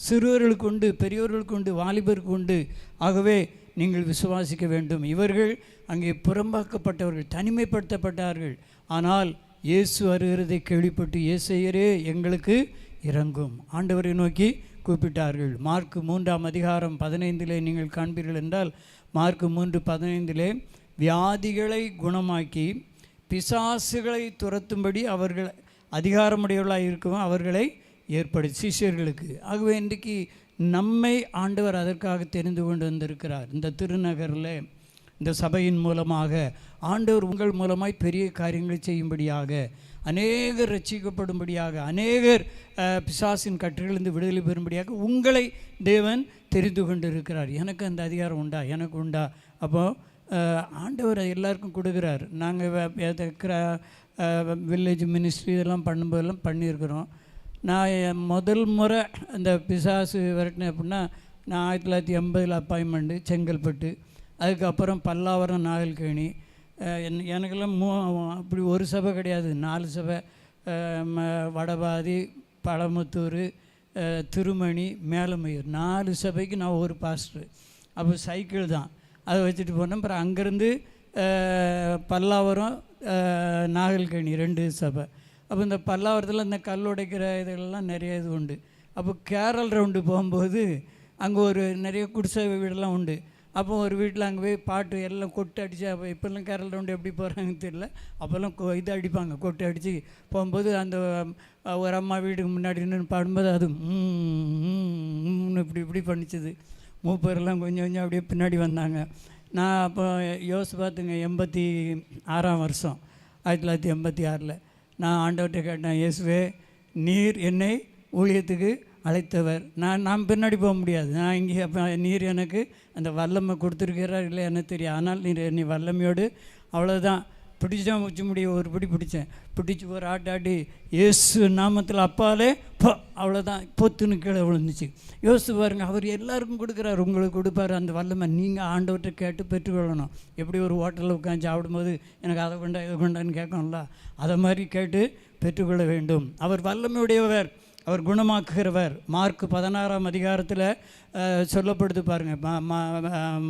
சிறுவர்களுக்கு உண்டு, பெரியவர்களுக்கு உண்டு, வாலிபருக்கு உண்டு. ஆகவே நீங்கள் விசுவாசிக்க வேண்டும். இவர்கள் அங்கே புறம்பாக்கப்பட்டவர்கள், தனிமைப்படுத்தப்பட்டார்கள். ஆனால் இயேசு வருகிறதை கேள்விப்பட்டு இயேசுவே எங்களுக்கு இறங்கும் ஆண்டவரை நோக்கி கூப்பிட்டார்கள். மார்க் 3:15 நீங்கள் காண்பீர்கள் என்றால், மார்க் 3:15 வியாதிகளை குணமாக்கி பிசாசுகளை துரத்தும்படி அவர்கள் அதிகாரமுடையவர்களாக இருக்கவும் அவர்களை ஏற்படுத்தி சீஷர்களுக்கு. ஆகவே இன்றைக்கு நம்மை ஆண்டவர் அதற்காக தெரிந்து கொண்டு வந்திருக்கிறார். இந்த திருநகரில் இந்த சபையின் மூலமாக ஆண்டவர் உங்கள் மூலமாய் பெரிய காரியங்களை செய்யும்படியாக, அநேகர் ரட்சிக்கப்படும்படியாக, அநேகர் பிசாசின் கட்டுகளிலிருந்து விடுதலை பெறும்படியாக உங்களை தேவன் தெரிந்து கொண்டு இருக்கிறார். எனக்கு அந்த அதிகாரம் உண்டா? எனக்கு உண்டா? அப்போது ஆண்டவர் எல்லாருக்கும் கொடுக்குறார். நாங்கள் வில்லேஜ் மினிஸ்ட்ரி இதெல்லாம் பண்ணும்போதெல்லாம் பண்ணியிருக்கிறோம். நான் முதல் முறை அந்த பிசாசு விரட்டினேன் அப்படின்னா, நான் 1980 அப்பாயின்மெண்ட்டு செங்கல்பட்டு, அதுக்கப்புறம் பல்லாவரம், நாகல்கேணி. எனக்கெல்லாம் அப்படி ஒரு சபை கிடையாது, 4 சபை. வடபாதி, பழமுத்தூர், திருமணி, மேலமயூர், 4 சபைக்கு நான் ஒரு பாஸ்டர். அப்போ சைக்கிள் தான், அதை வச்சுட்டு போனேன். அப்புறம் அங்கேருந்து பல்லாவரம், நாகல்கேணி 2 சபை. அப்போ இந்த பல்லாவரத்தில் இந்த கல் உடைக்கிற இதெல்லாம் நிறைய இது உண்டு. அப்போ கேரள் ரவுண்டு போகும்போது அங்கே ஒரு நிறைய குடிசை வீடெல்லாம் உண்டு. அப்போ ஒரு வீட்டில் அங்கே போய் பாட்டு எல்லாம் கொட்டு அடித்து, அப்போ இப்போல்லாம் கேரள் ரவுண்டு எப்படி போகிறாங்கன்னு தெரியல, அப்போல்லாம் இது அடிப்பாங்க, கொட்டு அடித்து போகும்போது அந்த ஒரு அம்மா வீட்டுக்கு முன்னாடி நின்று பாடும்போது அது இப்படி பண்ணிச்சுது. மூப்பரெல்லாம் கொஞ்சம் கொஞ்சம் அப்படியே பின்னாடி வந்தாங்க. நான் அப்போ யோசிச்சு பார்த்துங்க, 86ஆம் வருஷம் 1986 நான் ஆண்டவர்கிட்ட கேட்டேன், இயேசுவே நீர் என்னை ஊழியத்துக்கு அழைத்தவர், நான் பின்னாடி போக முடியாது, நான் இங்கே அப்போ நீர் எனக்கு அந்த வல்லமை கொடுத்துருக்கிறார் இல்லை எனக்கு தெரியும், ஆனால் நீ வல்லமையோடு அவ்வளோதான் பிடிச்சேன், உச்சி முடிய ஒரு பிடிச்சி ஒரு ஆட்டாடி இயேசு நாமத்தில் அப்பாலே அவ்வளோதான் பொத்துன்னு கீழே விழுந்துச்சு. யோசித்து பாருங்கள், அவர் எல்லாருக்கும் கொடுக்குறாரு, உங்களுக்கு கொடுப்பாரு அந்த வல்லமை. நீங்கள் ஆண்டவர்கிட்ட கேட்டு பெற்றுக்கொள்ளணும். எப்படி ஒரு ஹோட்டலில் உட்காந்து சாப்பிடும்போது எனக்கு அதை கொண்டா இதை கொண்டான்னு கேட்கணும்ல, அதை மாதிரி கேட்டு பெற்றுக்கொள்ள வேண்டும். அவர் வல்லமையுடையவர், அவர் குணமாக்குகிறவர். மார்க் 16ஆம் அதிகாரத்தில் சொல்லப்படுது பாருங்கள்.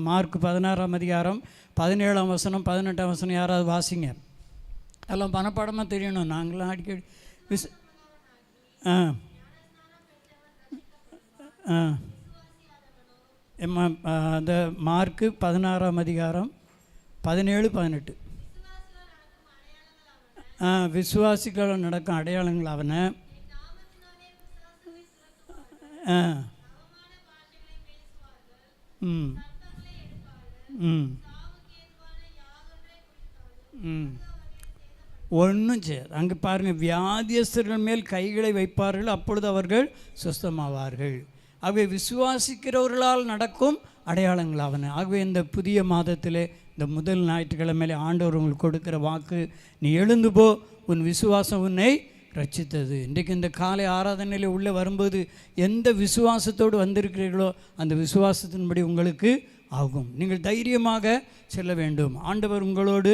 மார்க் 16ஆம் அதிகாரம் 17ஆம் வசனம் 18ஆம் வசனம் யாராவது வாசிங்க. எல்லாம் பணப்பாடமாக தெரியணும். நாங்களாம் அடிக்கடி அந்த மார்க்கு 16ஆம் அதிகாரம் 17-18 விசுவாசிகளால் நடக்கும் அடையாளங்கள் அவனை ஒன்றும் செய்யாது. அங்கே பாருங்கள், வியாதியஸ்தர்கள் மேல் கைகளை வைப்பார்கள், அப்பொழுது அவர்கள் சுஸ்தமாவார்கள். ஆகவே விசுவாசிக்கிறவர்களால் நடக்கும் அடையாளங்கள் அவனை. ஆகவே இந்த புதிய மாதத்தில் இந்த முதல் ஞாயிற்றுக்கிழமையிலே ஆண்டவர் உங்களுக்கு கொடுக்குற வாக்கு, நீ எழுந்து போ, உன் விசுவாசம் உன்னை ரட்சித்தது. இன்றைக்கு இந்த காலை ஆராதனையில் உள்ளே வரும்போது எந்த விசுவாசத்தோடு வந்திருக்கிறீர்களோ அந்த விசுவாசத்தின்படி உங்களுக்கு ஆகும். நீங்கள் தைரியமாக செல்ல வேண்டும். ஆண்டவர் உங்களோடு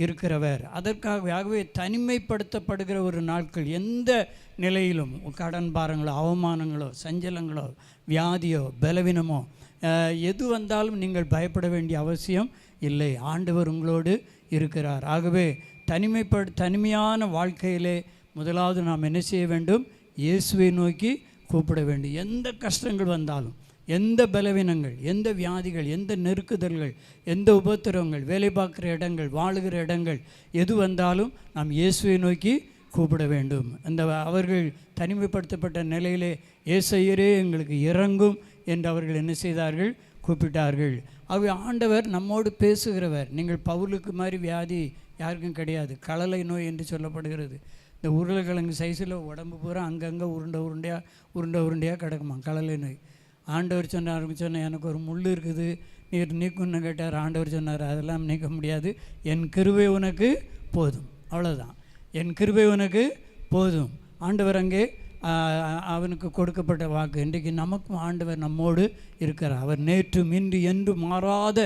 இருக்கிறவர். அதற்காகவே தனிமைப்படுத்தப்படுகிற ஒரு நாட்கள், எந்த நிலையிலும் கடன் பாரங்களோ, அவமானங்களோ, சஞ்சலங்களோ, வியாதியோ, பலவீனமோ எது வந்தாலும் நீங்கள் பயப்பட வேண்டிய அவசியம் இல்லை. ஆண்டவர் உங்களோடு இருக்கிறார். ஆகவே தனிமையான வாழ்க்கையிலே முதலாவது நாம் என்ன செய்ய வேண்டும்? இயேசுவை நோக்கி கூப்பிட வேண்டும். எந்த கஷ்டங்கள் வந்தாலும், எந்த பலவீனங்கள், எந்த வியாதிகள், எந்த நெருக்குதல்கள், எந்த உபத்திரவங்கள், வேலை பார்க்குற இடங்கள், வாழுகிற இடங்கள் எது வந்தாலும் நாம் இயேசுவை நோக்கி கூப்பிட வேண்டும். அந்த அவர்கள் தனிமைப்படுத்தப்பட்ட நிலையிலே ஏசையரே எங்களுக்கு இறங்கும் என்று அவர்கள் என்ன செய்தார்கள்? கூப்பிட்டார்கள். ஆகவே ஆண்டவர் நம்மோடு பேசுகிறவர். நீங்கள் பவுலுக்கு மாதிரி வியாதி யாருக்கும் கிடையாது. கழலை நோய் என்று சொல்லப்படுகிறது. இந்த உருளைக்கிழங்கு சைஸில் உடம்பு பூரா அங்கங்கே உருண்டையாக கிடக்குமா கழலை நோய். ஆண்டவர் சொன்னார், எனக்கு ஒரு முள் இருக்குது, நீர் நீக்குன்னு கேட்டார். ஆண்டவர் சொன்னார், அதெல்லாம் நீக்க முடியாது, என் கிருபை உனக்கு போதும். அவ்வளோதான், என் கிருபை உனக்கு போதும். ஆண்டவர் அங்கே அவனுக்கு கொடுக்கப்பட்ட வாக்கு. இன்றைக்கு நமக்கும் ஆண்டவர் நம்மோடு இருக்கிறார். அவர் நேற்றும் இன்று என்று மாறாத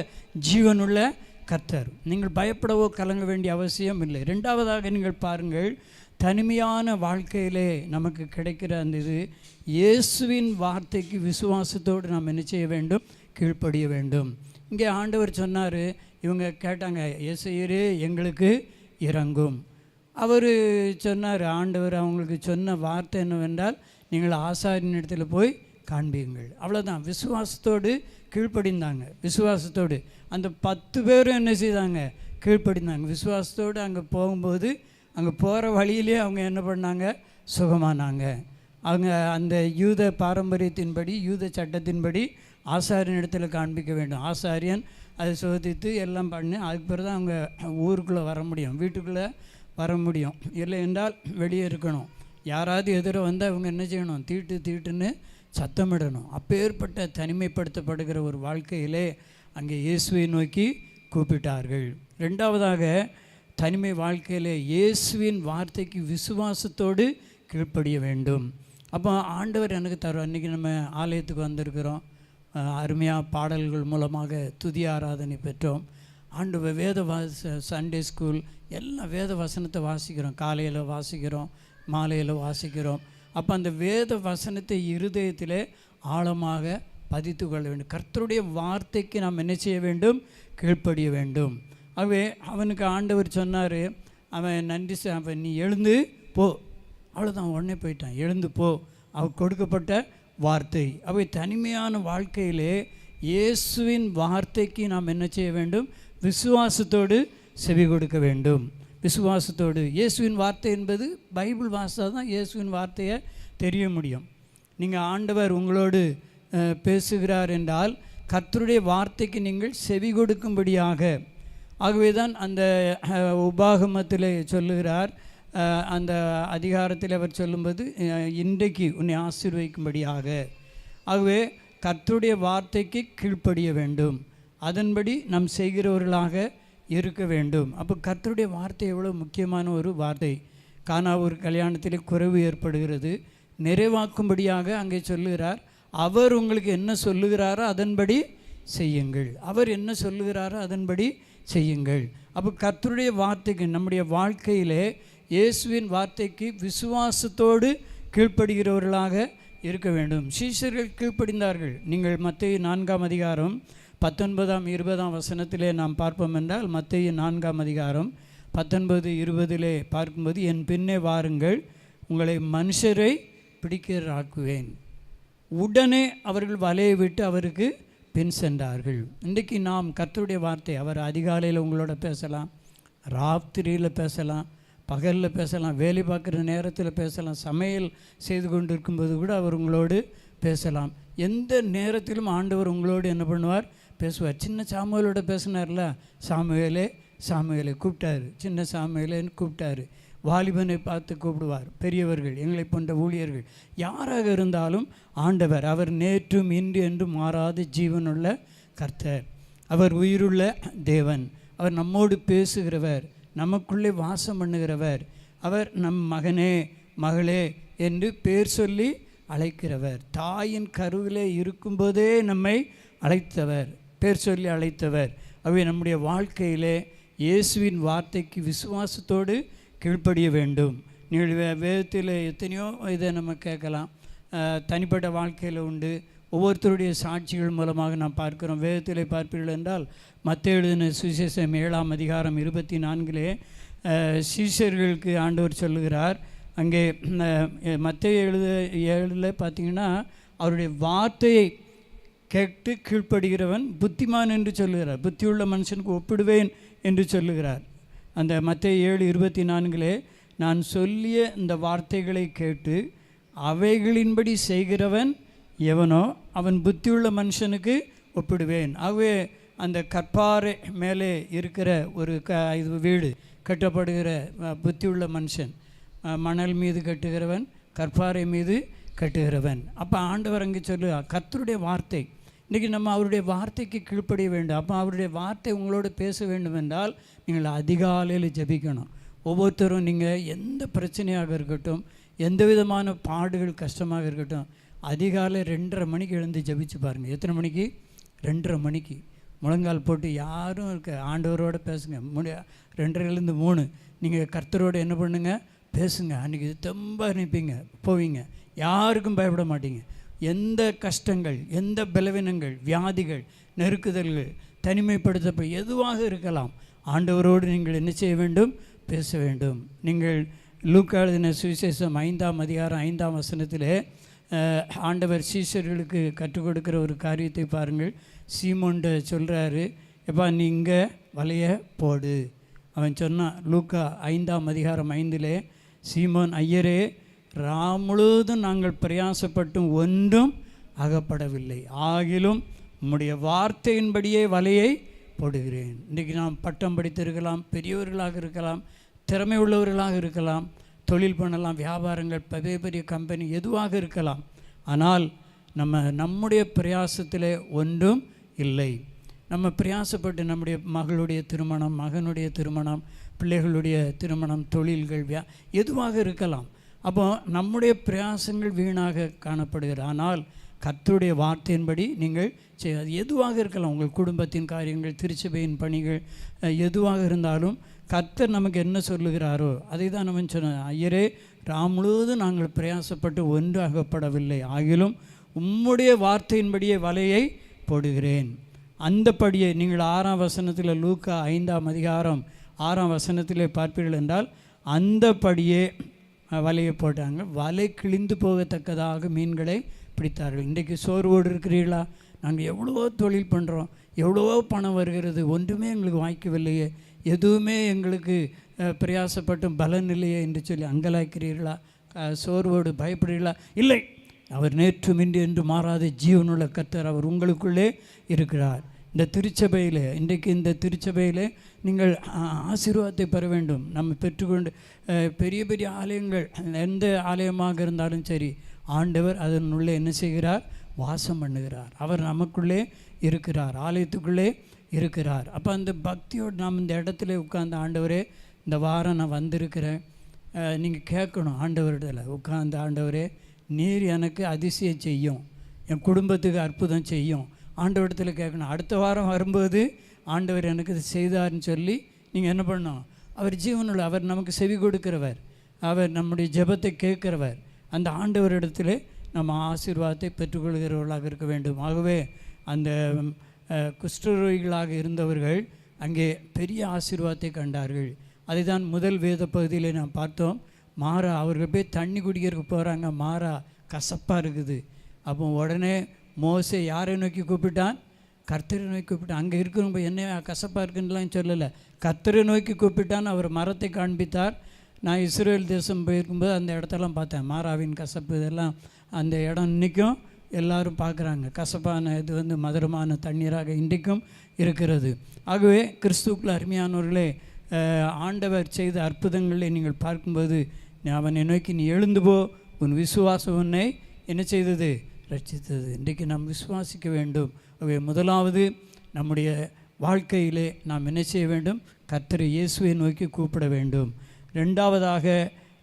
ஜீவனுள்ள கர்த்தர். நீங்கள் பயப்படவோ கலங்க வேண்டிய அவசியம் இல்லை. ரெண்டாவதாக நீங்கள் பாருங்கள், தனிமையான வாழ்க்கையிலே நமக்கு கிடைக்கிற அந்த இது, இயேசுவின் வார்த்தைக்கு விசுவாசத்தோடு நாம் என்ன செய்ய வேண்டும்? கீழ்ப்படிய வேண்டும். இங்கே ஆண்டவர் சொன்னார், இவங்க கேட்டாங்க, இயேசுவே எங்களுக்கு இறங்கும். அவர் சொன்னார், ஆண்டவர் அவங்களுக்கு சொன்ன வார்த்தை என்னவென்றால், நீங்கள் ஆசாரியின் இடத்துல போய் காண்பீங்கள். அவ்வளோதான். விசுவாசத்தோடு கீழ்ப்படிந்தாங்க. விசுவாசத்தோடு அந்த 10 பேரும் என்ன செய்தாங்க? கீழ்ப்படிந்தாங்க. விசுவாசத்தோடு அங்கே போகும்போது, அங்கே போகிற வழியிலே அவங்க என்ன பண்ணாங்க? சுகமானாங்க. அவங்க அந்த யூத பாரம்பரியத்தின்படி, யூத சட்டத்தின்படி ஆசாரியன் இடத்துல காண்பிக்க வேண்டும். ஆசாரியன் அதை சோதித்து எல்லாம் பண்ணி அதுக்கு பிறகு தான் அவங்க ஊருக்குள்ளே வர முடியும், வீட்டுக்குள்ளே வர முடியும். இல்லை என்றால் வெளியே இருக்கணும். யாராவது எதிர வந்தால் அவங்க என்ன செய்யணும்? தீட்டுன்னு சத்தமிடணும். அப்பேற்பட்ட தனிமைப்படுத்தப்படுகிற ஒரு வாழ்க்கையிலே அங்கே இயேசுவை நோக்கி கூப்பிட்டார்கள். ரெண்டாவதாக, தனிமை வாழ்க்கையிலே இயேசுவின் வார்த்தைக்கு விசுவாசத்தோடு கீழ்ப்படிய வேண்டும். அப்போ ஆண்டவர் எனக்கு தரும். அன்றைக்கி நம்ம ஆலயத்துக்கு வந்திருக்கிறோம், அருமையாக பாடல்கள் மூலமாக துதி ஆராதனை பெற்றோம். ஆண்டவர் சண்டே ஸ்கூல் எல்லாம் வேத வசனத்தை வாசிக்கிறோம். காலையில் வாசிக்கிறோம், மாலையில் வாசிக்கிறோம். அப்போ அந்த வேத வசனத்தை இருதயத்தில் ஆழமாக பதித்து கொள்ள வேண்டும். கர்த்தருடைய வார்த்தைக்கு நாம் என்ன செய்ய வேண்டும்? கீழ்ப்படிய வேண்டும். ஆகவே அவனுக்கு ஆண்டவர் சொன்னார், அவன் நன்றி, அவன் நீ எழுந்து போ. அவ்வளோதான், உடனே போயிட்டான். எழுந்து போ, அவன் கொடுக்கப்பட்ட வார்த்தை. அவை தனிமையான வாழ்க்கையிலே இயேசுவின் வார்த்தைக்கு நாம் என்ன செய்ய வேண்டும்? விசுவாசத்தோடு செவி கொடுக்க வேண்டும். விசுவாசத்தோடு. இயேசுவின் வார்த்தை என்பது பைபிள் வாசித்தா தான் இயேசுவின் வார்த்தையை தெரிய முடியும். நீங்கள் ஆண்டவர் உங்களோடு பேசுகிறார் என்றால் கர்த்தருடைய வார்த்தைக்கு நீங்கள் செவி கொடுக்கும்படியாக. ஆகவே தான் அந்த உபாகமத்தில் சொல்லுகிறார், அந்த அதிகாரத்தில் அவர் சொல்லும்போது, இன்றைக்கு உன்னை ஆசீர்வதிக்கும்படியாக. ஆகவே கர்த்தருடைய வார்த்தைக்கு கீழ்ப்படிய வேண்டும், அதன்படி நாம் செய்கிறவர்களாக இருக்க வேண்டும். அப்போ கர்த்தருடைய வார்த்தை எவ்வளோ முக்கியமான ஒரு வார்த்தை. கானா ஒரு கல்யாணத்தில் குறைவு ஏற்படுகிறது, நிறைவாக்கும்படியாக அங்கே சொல்லுகிறார், அவர் உங்களுக்கு என்ன சொல்லுகிறாரோ அதன்படி செய்யுங்கள். அவர் என்ன சொல்லுகிறாரோ அதன்படி செய்யுங்கள். அப்போ கர்த்தருடைய வார்த்தைக்கு நம்முடைய வாழ்க்கையிலே இயேசுவின் வார்த்தைக்கு விசுவாசத்தோடு கீழ்ப்படுகிறவர்களாக இருக்க வேண்டும். சீஷர்கள் கீழ்ப்படிந்தார்கள். நீங்கள் மத்தேயு 4ஆம் அதிகாரம் 19, 20 வசனத்திலே நாம் பார்ப்போம் என்றால், மத்தேயு 4ஆம் அதிகாரம் 19, 20 பார்க்கும்போது, என் பின்னே வாருங்கள், உங்களை மனுஷரை பிடிக்கிறாக்குவேன். உடனே அவர்கள் வலையை விட்டு அவருக்கு பின் சென்றார்கள். இன்றைக்கு நாம் கர்த்தருடைய வார்த்தை, அவர் அதிகாலையில் உங்களோட பேசலாம், ராத்திரியில் பேசலாம், பகலில் பேசலாம், வேலை பார்க்குற நேரத்தில் பேசலாம், சமையல் செய்து கொண்டு இருக்கும்போது கூட அவர் உங்களோடு பேசலாம். எந்த நேரத்திலும் ஆண்டவர் உங்களோடு என்ன பண்ணுவார்? பேசுவார். சின்ன சாமுவேலோட பேசினார்ல, சாமுவேலை கூப்பிட்டாரு, சின்ன சாமுவேலைன்னு கூப்பிட்டாரு. வாலிபனை பார்த்து கூப்பிடுவார். பெரியவர்கள், எங்களை போன்ற ஊழியர்கள் யாராக இருந்தாலும் ஆண்டவர், அவர் நேற்றும் இன்று என்றும் மாறாத ஜீவனுள்ள கர்த்தர், அவர் உயிருள்ள தேவன், அவர் நம்மோடு பேசுகிறவர், நமக்குள்ளே வாசம் பண்ணுகிறவர், அவர் நம் மகனே மகளே என்று பேர் சொல்லி அழைக்கிறவர், தாயின் கருவிலே இருக்கும்போதே நம்மை அழைத்தவர், பேர் சொல்லி அழைத்தவர். அவை நம்முடைய வாழ்க்கையிலே இயேசுவின் வார்த்தைக்கு விசுவாசத்தோடு கீழ்ப்படிய வேண்டும். நீங்கள் வேதத்தில் எத்தனையோ இதை நம்ம கேட்கலாம், தனிப்பட்ட வாழ்க்கையில் உண்டு, ஒவ்வொருத்தருடைய சாட்சிகள் மூலமாக நாம் பார்க்கிறோம். வேதத்தில் பார்ப்பீர்கள் என்றால் மத்தேயு எழுதின சுவிசேஷம் 7ஆம் அதிகாரம் 24 சீஷர்களுக்கு ஆண்டவர் சொல்லுகிறார். அங்கே மத்தேயு 7 பார்த்தீங்கன்னா அவருடைய வார்த்தையை கேட்டு கீழ்ப்படுகிறவன் புத்திமான் என்று சொல்லுகிறார். புத்தியுள்ள மனுஷனுக்கு ஒப்பிடுவேன் என்று சொல்லுகிறார். அந்த மத்தேயு 7:24 நான் சொல்லிய இந்த வார்த்தைகளை கேட்டு அவைகளின்படி செய்கிறவன் எவனோ அவன் புத்தியுள்ள மனுஷனுக்கு ஒப்பிடுவேன். ஆகவே அந்த கற்பாறை மேலே இருக்கிற ஒரு இது வீடு கட்டப்படுகிற புத்தியுள்ள மனுஷன், மணல் மீது கட்டுகிறவன், கற்பாறை மீது கட்டுகிறவன். அப்போ ஆண்டவர் அங்கே சொல்லுவார் கர்த்தருடைய வார்த்தை. இன்றைக்கி நம்ம அவருடைய வார்த்தைக்கு கீழ்ப்படிய வேண்டும். அப்போ அவருடைய வார்த்தை உங்களோடு பேச வேண்டும் என்றால் நீங்கள் அதிகாலையில் ஜெபிக்கணும். ஒவ்வொருத்தரும் நீங்கள் எந்த பிரச்சனையாக இருக்கட்டும், எந்த விதமான பாடுகள் கஷ்டமாக இருக்கட்டும், அதிகாலை 2:30 மணிக்கு எழுந்து ஜெபிச்சு பாருங்கள். எத்தனை மணிக்கு? 2:30 மணிக்கு முழங்கால் போட்டு யாரும் இருக்க ஆண்டவரோடு பேசுங்க. 2:30லேருந்து 3 நீங்கள் கர்த்தரோடு என்ன பண்ணுங்க? பேசுங்க. அன்றைக்கி ரொம்ப நிற்பீங்க, போவீங்க, யாருக்கும் பயப்பட மாட்டீங்க. எந்த கஷ்டங்கள், எந்த பலவீனங்கள், வியாதிகள், நெருக்குதல்கள், தனிமைப்படுத்த எதுவாக இருக்கலாம், ஆண்டவரோடு நீங்கள் என்ன செய்ய வேண்டும்? பேச வேண்டும். நீங்கள் லூக்கா எழுதின சுவிசேஷம் 5ஆம் அதிகாரம் 5ஆம் வசனத்தில் ஆண்டவர் சீஷர்களுக்கு கற்றுக் கொடுக்குற ஒரு காரியத்தை பாருங்கள். சீமோன்ட சொல்கிறாரு, எப்பா நீ இங்கே வலைய போடு. அவன் சொன்னான், லூக்கா 5ஆம் அதிகாரம் 5 சீமோன் ஐயரே, முழுவதும் நாங்கள் பிரயாசப்பட்டும் ஒன்றும் அகப்படவில்லை, ஆகிலும் உம்முடைய வார்த்தையின்படியே வலையை போடுகிறேன். இன்றைக்கி நாம் பட்டம் படித்திருக்கலாம், பெரியவர்களாக இருக்கலாம், திறமை உள்ளவர்களாக இருக்கலாம், தொழில் பண்ணலாம், வியாபாரங்கள், பெரிய பெரிய கம்பெனி எதுவாக இருக்கலாம். ஆனால் நம்முடைய பிரயாசத்தில் ஒன்றும் இல்லை. நம்ம பிரயாசப்பட்டு நம்முடைய மகளுடைய திருமணம், மகனுடைய திருமணம், பிள்ளைகளுடைய திருமணம், தொழில்கள், எதுவாக இருக்கலாம். அப்போ நம்முடைய பிரயாசங்கள் வீணாக காணப்படுகிறது. ஆனால் கர்த்தருடைய வார்த்தையின்படி நீங்கள் அது எதுவாக இருக்கலாம், உங்கள் குடும்பத்தின் காரியங்கள், திருச்சபையின் பணிகள், எதுவாக இருந்தாலும் கர்த்தர் நமக்கு என்ன சொல்லுகிறாரோ அதை தான் நம்ம சொன்னோம். ஐயரே, முழுவதும் நாங்கள் பிரயாசப்பட்டு ஒன்று அகப்படவில்லை, ஆகிலும் உம்முடைய வார்த்தையின்படியே வலையை போடுகிறேன். அந்தபடியே நீங்கள் 6ஆம் வசனத்தில் லூக்கா 5ஆம் அதிகாரம் 6ஆம் வசனத்தில் பார்ப்பீர்கள் என்றால் அந்தபடியே வலையை போட்டாங்க. வலை கிழிந்து போகத்தக்கதாக மீன்களை பிடித்தார்கள். இன்றைக்கு சோர்வோடு இருக்கிறீர்களா? நாங்கள் எவ்வளவோ தொழில் பண்ணுறோம், எவ்வளவோ பணம் வருகிறது, ஒன்றுமே எங்களுக்கு வாய்க்கவில்லையே, எதுவுமே எங்களுக்கு பிரயாசப்பட்டும் பலன் இல்லையே என்று சொல்லி அங்கலாய்க்கிறீர்களா? சோர்வோடு பயப்படுகிறீர்களா? இல்லை, அவர் நேற்றும் இன்று என்று மாறாத ஜீவனுள்ள கர்த்தர் அவர் உங்களுக்குள்ளே இருக்கிறார். இந்த திருச்சபையில், இன்றைக்கு இந்த திருச்சபையில் நீங்கள் ஆசீர்வாதத்தை பெற வேண்டும். நம்ம பெற்றுக்கொண்டு பெரிய பெரிய ஆலயங்கள், எந்த ஆலயமாக இருந்தாலும் சரி, ஆண்டவர் அதனுள்ளே என்ன செய்கிறார்? வாசம் பண்ணுகிறார். அவர் நமக்குள்ளே இருக்கிறார், ஆலயத்துக்குள்ளே இருக்கிறார். அப்போ அந்த பக்தியோடு நாம் இந்த இடத்துல உட்கார்ந்து, ஆண்டவரே இந்த வாரம் நான் வந்திருக்கிறேன், நீங்கள் கேட்கணும் ஆண்டவரிடத்தில் உட்கார்ந்து, ஆண்டவரே நீர் எனக்கு அதிசயம் செய்யும், என் குடும்பத்துக்கு அற்புதம் செய்யும், ஆண்டவரிடத்தில் கேட்கணும். அடுத்த வாரம் வரும்போது ஆண்டவர் எனக்கு இது செய்தார்னு சொல்லி நீங்கள் என்ன பண்ணணும்? அவர் ஜீவனுள்ள, அவர் நமக்கு செவி கொடுக்கிறவர், அவர் நம்முடைய ஜெபத்தை கேட்கிறவர். அந்த ஆண்டவரிடத்தில் நம்ம ஆசீர்வாதத்தை பெற்றுக்கொள்கிறவர்களாக இருக்க வேண்டும். ஆகவே அந்த குஷ்டரோகிகளாக இருந்தவர்கள் அங்கே பெரிய ஆசீர்வாதத்தை கண்டார்கள். அதை தான் முதல் வேத பகுதியில் நாம் பார்த்தோம். மாறா அவர்கள் போய் தண்ணி குடிக்கிறதுக்கு போகிறாங்க, மாறா கசப்பாக இருக்குது. அப்போ உடனே மோசே யாரை நோக்கி கூப்பிட்டான்? கர்த்தரை நோக்கி கூப்பிட்டான். அங்கே இருக்கிறவங்க என்ன கசப்பாக இருக்குன்னுலாம் சொல்லலை, கர்த்தரை நோக்கி கூப்பிட்டான். அவர் மரத்தை காண்பித்தார். நான் இஸ்ரேல் தேசம் போயிருக்கும்போது அந்த இடத்தெல்லாம் பார்த்தேன், மாறாவின் கசப்பு இதெல்லாம். அந்த இடம் இன்றைக்கும் எல்லோரும் பார்க்குறாங்க. கசப்பான இது மதுரமான தண்ணீராக இன்றைக்கும் இருக்கிறது. ஆகவே கிறிஸ்துவுக்குள் அருமையானவர்களே, ஆண்டவர் செய்த அற்புதங்களை நீங்கள் பார்க்கும்போது அவனை நோக்கி நீ எழுந்து போ, உன் விசுவாசம் உன்னை என்ன செய்தது? ரட்சித்தது. இன்றைக்கு நாம் விசுவாசிக்க வேண்டும். ஆகவே முதலாவது நம்முடைய வாழ்க்கையிலே நாம் என்ன செய்ய வேண்டும்? கர்த்தரை இயேசுவை நோக்கி கூப்பிட வேண்டும். ரெண்டாவதாக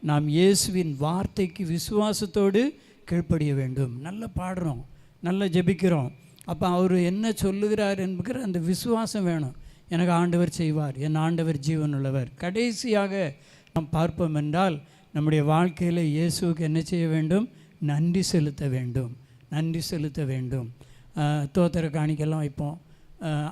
நாம் இயேசுவின் வார்த்தைக்கு விசுவாசத்தோடு கீழ்ப்படிய வேண்டும். நல்லா பாடுறோம், நல்லா ஜெபிக்கிறோம். அப்போ அவர் என்ன சொல்லுகிறார் என்கிற அந்த விசுவாசம் வேணும். எனக்கு ஆண்டவர் செய்வார், என் ஆண்டவர் ஜீவனுள்ளவர். கடைசியாக நாம் பார்ப்போம் என்றால் நம்முடைய வாழ்க்கையில் இயேசுவுக்கு என்ன செய்ய வேண்டும்? நன்றி செலுத்த வேண்டும், நன்றி செலுத்த வேண்டும். தோத்திர காணிக்கெல்லாம் வைப்போம்,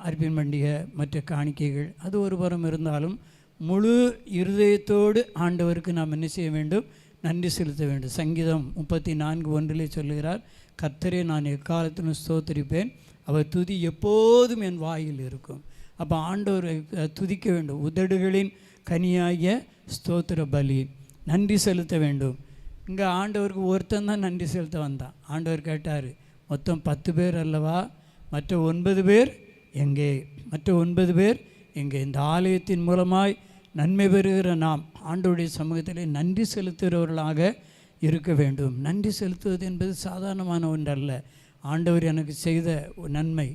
அர்ப்பண பண்டிகை, மற்ற காணிக்கைகள், அது ஒரு புறம் இருந்தாலும் முழு இருதயத்தோடு ஆண்டவருக்கு நாம் என்ன செய்ய வேண்டும்? நன்றி செலுத்த வேண்டும். சங்கீதம் 34:1 சொல்லுகிறார், கர்த்தரை நான் எக்காலத்திலும் ஸ்தோத்திரிப்பேன், அவர் துதி எப்போதும் என் வாயில் இருக்கும். அப்போ ஆண்டவரை துதிக்க வேண்டும். உதடுகளின் கனியாகிய ஸ்தோத்திர பலி, நன்றி செலுத்த வேண்டும். இங்கே ஆண்டவருக்கு ஒருத்தன் தான் நன்றி செலுத்த வந்தான். ஆண்டவர் கேட்டார், மொத்தம் 10 பேர் அல்லவா, மற்ற 9 பேர் எங்கே? மற்ற 9 பேர் எங்கே? இந்த ஆலயத்தின் மூலமாய் நன்மை பெறுகிற நாம் ஆண்டவருடைய சமூகத்திலே நன்றி செலுத்துகிறவர்களாக இருக்க வேண்டும். நன்றி செலுத்துவது என்பது சாதாரணமான ஒன்றல்ல. ஆண்டவர் எனக்கு செய்த நன்மை,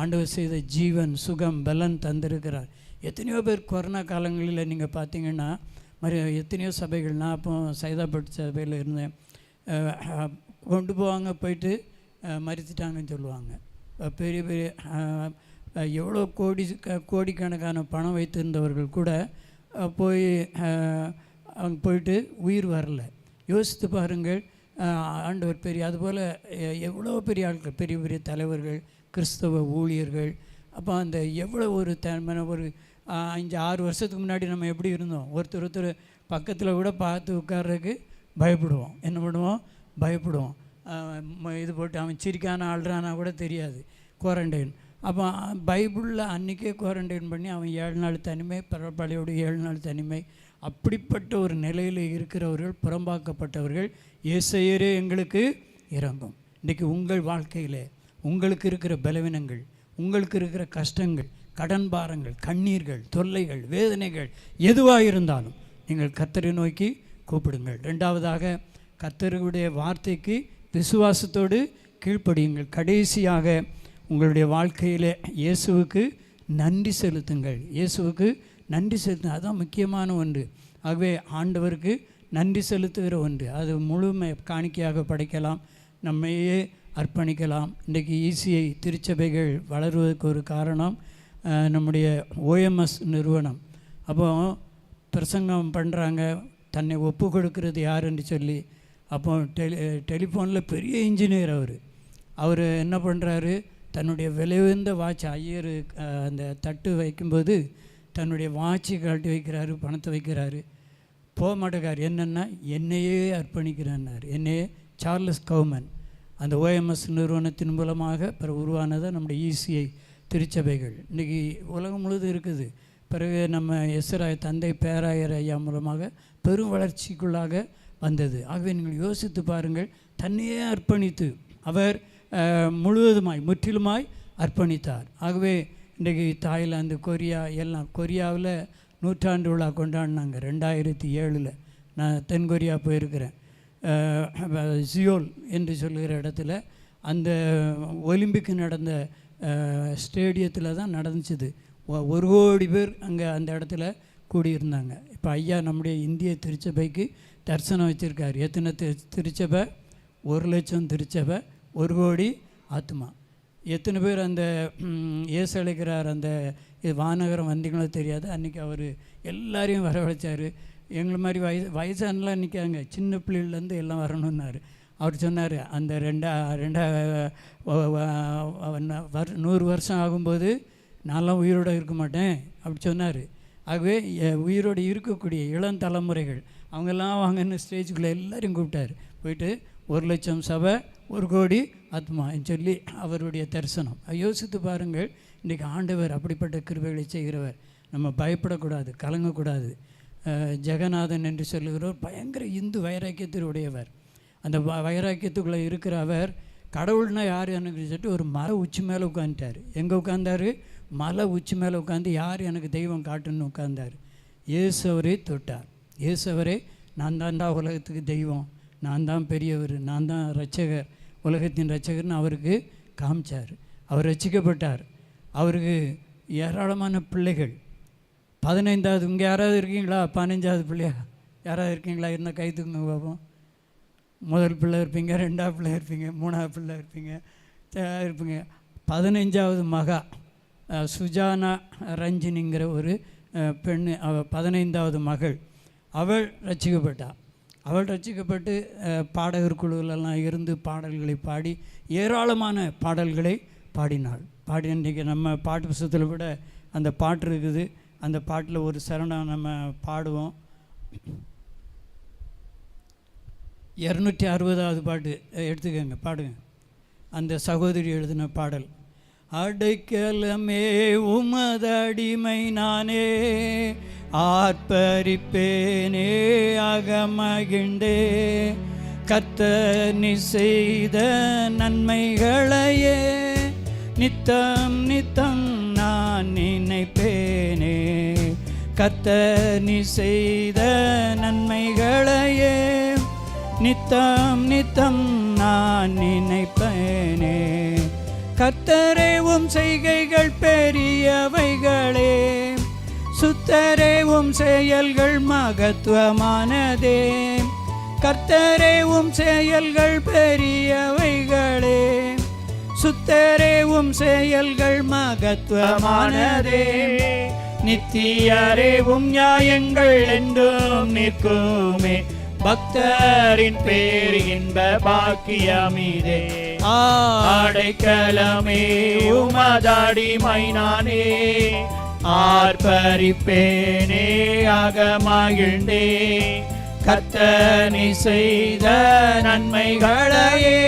ஆண்டவர் செய்த ஜீவன், சுகம், பலன் தந்திருக்கிறார். எத்தனையோ பேர் கொரோனா காலங்களில் நீங்கள் பார்த்தீங்கன்னா எத்தனையோ சபைகள், நான் அப்போ சைதாப்பட்டு சபையில் இருந்தேன், கொண்டு போவாங்க, போயிட்டு மறித்துட்டாங்கன்னு சொல்லுவாங்க. பெரிய பெரிய எவ்வளோ கோடிக்கணக்கான பணம் வைத்திருந்தவர்கள் கூட போய் அவங்க போயிட்டு உயிர் வரல. யோசித்து பாருங்கள், ஆண்டவர் பெரிய. அதுபோல் எவ்வளோ பெரிய ஆட்கள், பெரிய பெரிய தலைவர்கள், கிறிஸ்தவ ஊழியர்கள். அப்போ அந்த எவ்வளோ ஒரு ஒரு 5-6 வருஷத்துக்கு முன்னாடி நம்ம எப்படி இருந்தோம்? ஒருத்தர் பக்கத்தில் கூட பார்த்து உட்கார்றதுக்கு பயப்படுவோம். என்ன பண்ணுவோம்? பயப்படுவோம். இது போட்டு அவன் சிரிக்கான ஆள்றானா கூட தெரியாது. குவாரண்டைன். அப்போ பைபிளில் அன்றைக்கே குவாரண்டைன் பண்ணி அவன் 7 நாள் தனிமை, பழையோடு 7 நாள் தனிமை. அப்படிப்பட்ட ஒரு நிலையில் இருக்கிறவர்கள், புறம்பாக்கப்பட்டவர்கள், இயேசுவே எங்களுக்கு இறங்கும். இன்றைக்கி உங்கள் வாழ்க்கையில் உங்களுக்கு இருக்கிற பலவீனங்கள், உங்களுக்கு இருக்கிற கஷ்டங்கள், கடன் பாரங்கள், கண்ணீர்கள், தொல்லைகள், வேதனைகள் எதுவாக இருந்தாலும் நீங்கள் கர்த்தரை நோக்கி கூப்பிடுங்கள். 2வதாக கர்த்தருடைய வார்த்தைக்கு விசுவாசத்தோடு கீழ்ப்படியுங்கள். கடைசியாக உங்களுடைய வாழ்க்கையில் இயேசுவுக்கு நன்றி செலுத்துங்கள். இயேசுவுக்கு நன்றி செலுத்துங்கள், அதுதான் முக்கியமான ஒன்று. ஆகவே ஆண்டவருக்கு நன்றி செலுத்துகிற ஒன்று, அது முழுமை காணிக்கையாக படைக்கலாம், நம்மையே அர்ப்பணிக்கலாம். இன்றைக்கி ECI திருச்சபைகள் வளருவதற்கு ஒரு காரணம் நம்முடைய OMS நிறுவனம். அப்போ பிரசங்கம் பண்ணுறாங்க, தன்னை ஒப்பு கொடுக்கறது யாருன்னு சொல்லி. அப்போ டெலிஃபோனில் பெரிய இன்ஜினியர் அவர் என்ன பண்ணுறாரு, தன்னுடைய விலையுந்த வாட்ச் ஐயர் அந்த தட்டு வைக்கும்போது தன்னுடைய வாட்சை கழட்டி வைக்கிறாரு, பணத்தை வைக்கிறாரு. போக மாட்டேக்கார். என்னென்னா என்னையே அர்ப்பணிக்கிறார். என்னையே சார்லஸ் கவுமன் அந்த OMS நிறுவனத்தின் மூலமாக பிறகு உருவானது நம்முடைய ECI திருச்சபைகள். இன்றைக்கி உலகம் முழுதும் இருக்குது. பிறகு நம்ம எஸ்ராய் தந்தை பேராயர் ஐயா மூலமாக பெரும் வளர்ச்சிக்குள்ளாக வந்தது. ஆகவே நீங்கள் யோசித்து பாருங்கள், தன்னையே அர்ப்பணித்து அவர் முழுவதுமாய் முற்றிலுமாய் அர்ப்பணித்தார். ஆகவே இன்றைக்கி தாய்லாந்து, கொரியா எல்லாம், கொரியாவில் 100ஆண்டு விழா கொண்டாடினாங்க 2007. நான் தென்கொரியா போயிருக்கிறேன். சியோல் என்று சொல்கிற இடத்துல அந்த ஒலிம்பிக் நடந்த ஸ்டேடியத்தில் தான் நடந்துச்சுது. 1 கோடி பேர் அங்கே அந்த இடத்துல கூடியிருந்தாங்க. இப்போ ஐயா நம்முடைய இந்திய திருச்சபைக்கு தரிசனம் வச்சுருக்கார். எத்தனை திருச்சபை? 1 லட்சம் திருச்சபை, 1 கோடி ஆத்மா. எத்தனை பேர் அந்த இயேசு அழைக்கிறார் அந்த வானகரம் வந்தீங்களோ தெரியாது. அன்றைக்கி அவர் எல்லாரையும் வரவழைச்சார். எங்களை மாதிரி வயசானலாம் நிற்காங்க, சின்ன பிள்ளைலேருந்து எல்லாம் வரணுன்னாரு. அவர் சொன்னார், அந்த 100 வருஷம் ஆகும்போது நான்லாம் உயிரோடு இருக்க மாட்டேன் அப்படி சொன்னார். ஆகவே உயிரோடு இருக்கக்கூடிய இளம் தலைமுறைகள் அவங்கெல்லாம் வாங்கன்னு ஸ்டேஜுக்குள்ளே எல்லாரையும் கூப்பிட்டார். போயிட்டு 1 லட்சம் சபை, 1 கோடி ஆத்மான்னு சொல்லி அவருடைய தரிசனம். யோசித்து பாருங்கள், இன்றைக்கி ஆண்டவர் அப்படிப்பட்ட கிருபைகளை செய்கிறவர். நம்ம பயப்படக்கூடாது, கலங்கக்கூடாது. ஜெகநாதன் என்று சொல்லுகிறவர் பயங்கர இந்து வைராக்கியத்தினுடையவர். அந்த வைராக்கியத்துக்குள்ளே இருக்கிற அவர் கடவுள்னா யார் எனக்கு சொல்லிட்டு ஒரு மலை உச்சி மேலே உட்காந்துட்டார். எங்கே உட்கார்ந்தார்? மலை உச்சி மேலே உட்காந்து யார் எனக்கு தெய்வம் காட்டுன்னு உட்கார்ந்தார். இயேசுவரே தொட்டார். இயேசுவரே நான் தான்டா உலகத்துக்கு தெய்வம், நான் தான் பெரியவர், நான் தான் இரட்சகர், உலகத்தின் இரட்சகர்னு அவருக்கு காமிச்சார். அவர் ரட்சிக்கப்பட்டார். அவருக்கு ஏராளமான பிள்ளைகள். 15வது இங்கே யாராவது இருக்கீங்களா? 15வது பிள்ளையா யாராவது இருக்கீங்களா? இருந்தால் கை தூக்குங்க பார்ப்போம். முதல் பிள்ளை இருப்பீங்க, 2வது பிள்ளை இருப்பீங்க, 3வது பிள்ளை இருப்பீங்க. 15வது மகா சுஜானா ரஞ்சினிங்கிற ஒரு பெண், அவள் 15வது மகள். அவள் ரட்சிக்கப்பட்டாள். அவள் ரட்சிக்கப்பட்டு பாடகர் குழுவிலெல்லாம் இருந்து பாடல்களை பாடி ஏராளமான பாடல்களை பாடினாள். இன்றைக்கி நம்ம பாட்டு புத்தகத்தில் கூட அந்த பாட்டு இருக்குது. அந்த பாட்டில் ஒரு சரணம் நம்ம பாடுவோம். 260வது பாட்டு எடுத்துக்கங்க, பாடுங்க. அந்த சகோதரி எழுதின பாடல். அடைக்கலமே உமதடிமை நானே, ஆர்ப்பரிப்பேனே அகமகிழ்ந்தே, கர்த்தர் நீ செய்த நன்மைகளையே நித்தம் நித்தம் நான் நினைப்பேனே, கர்த்தர் நீ செய்த நன்மைகளையே நித்தம் நித்தம் நான் நினைப்பேனே, கர்த்தரே உம் செய்கைகள் பெரியவைகளே, சுத்தரே உம் செயல்கள் மகத்துவமானதே, கர்த்தரே உம் செயல்கள் பெரியவைகளே, சுத்தரே உம் செயல்கள் மகத்துவமானதே, நித்தியரே உம் நியாயங்கள் என்றும் நிற்குமே, பக்தரின் பேர் இன்ப பாக்கியமிதே, அடைக்கலமே உமதடிமை நானே, ஆர்ப்பரிப்பேனே அகமகிழ்ந்தே, கர்த்தர் நீ செய்த நன்மைகளையே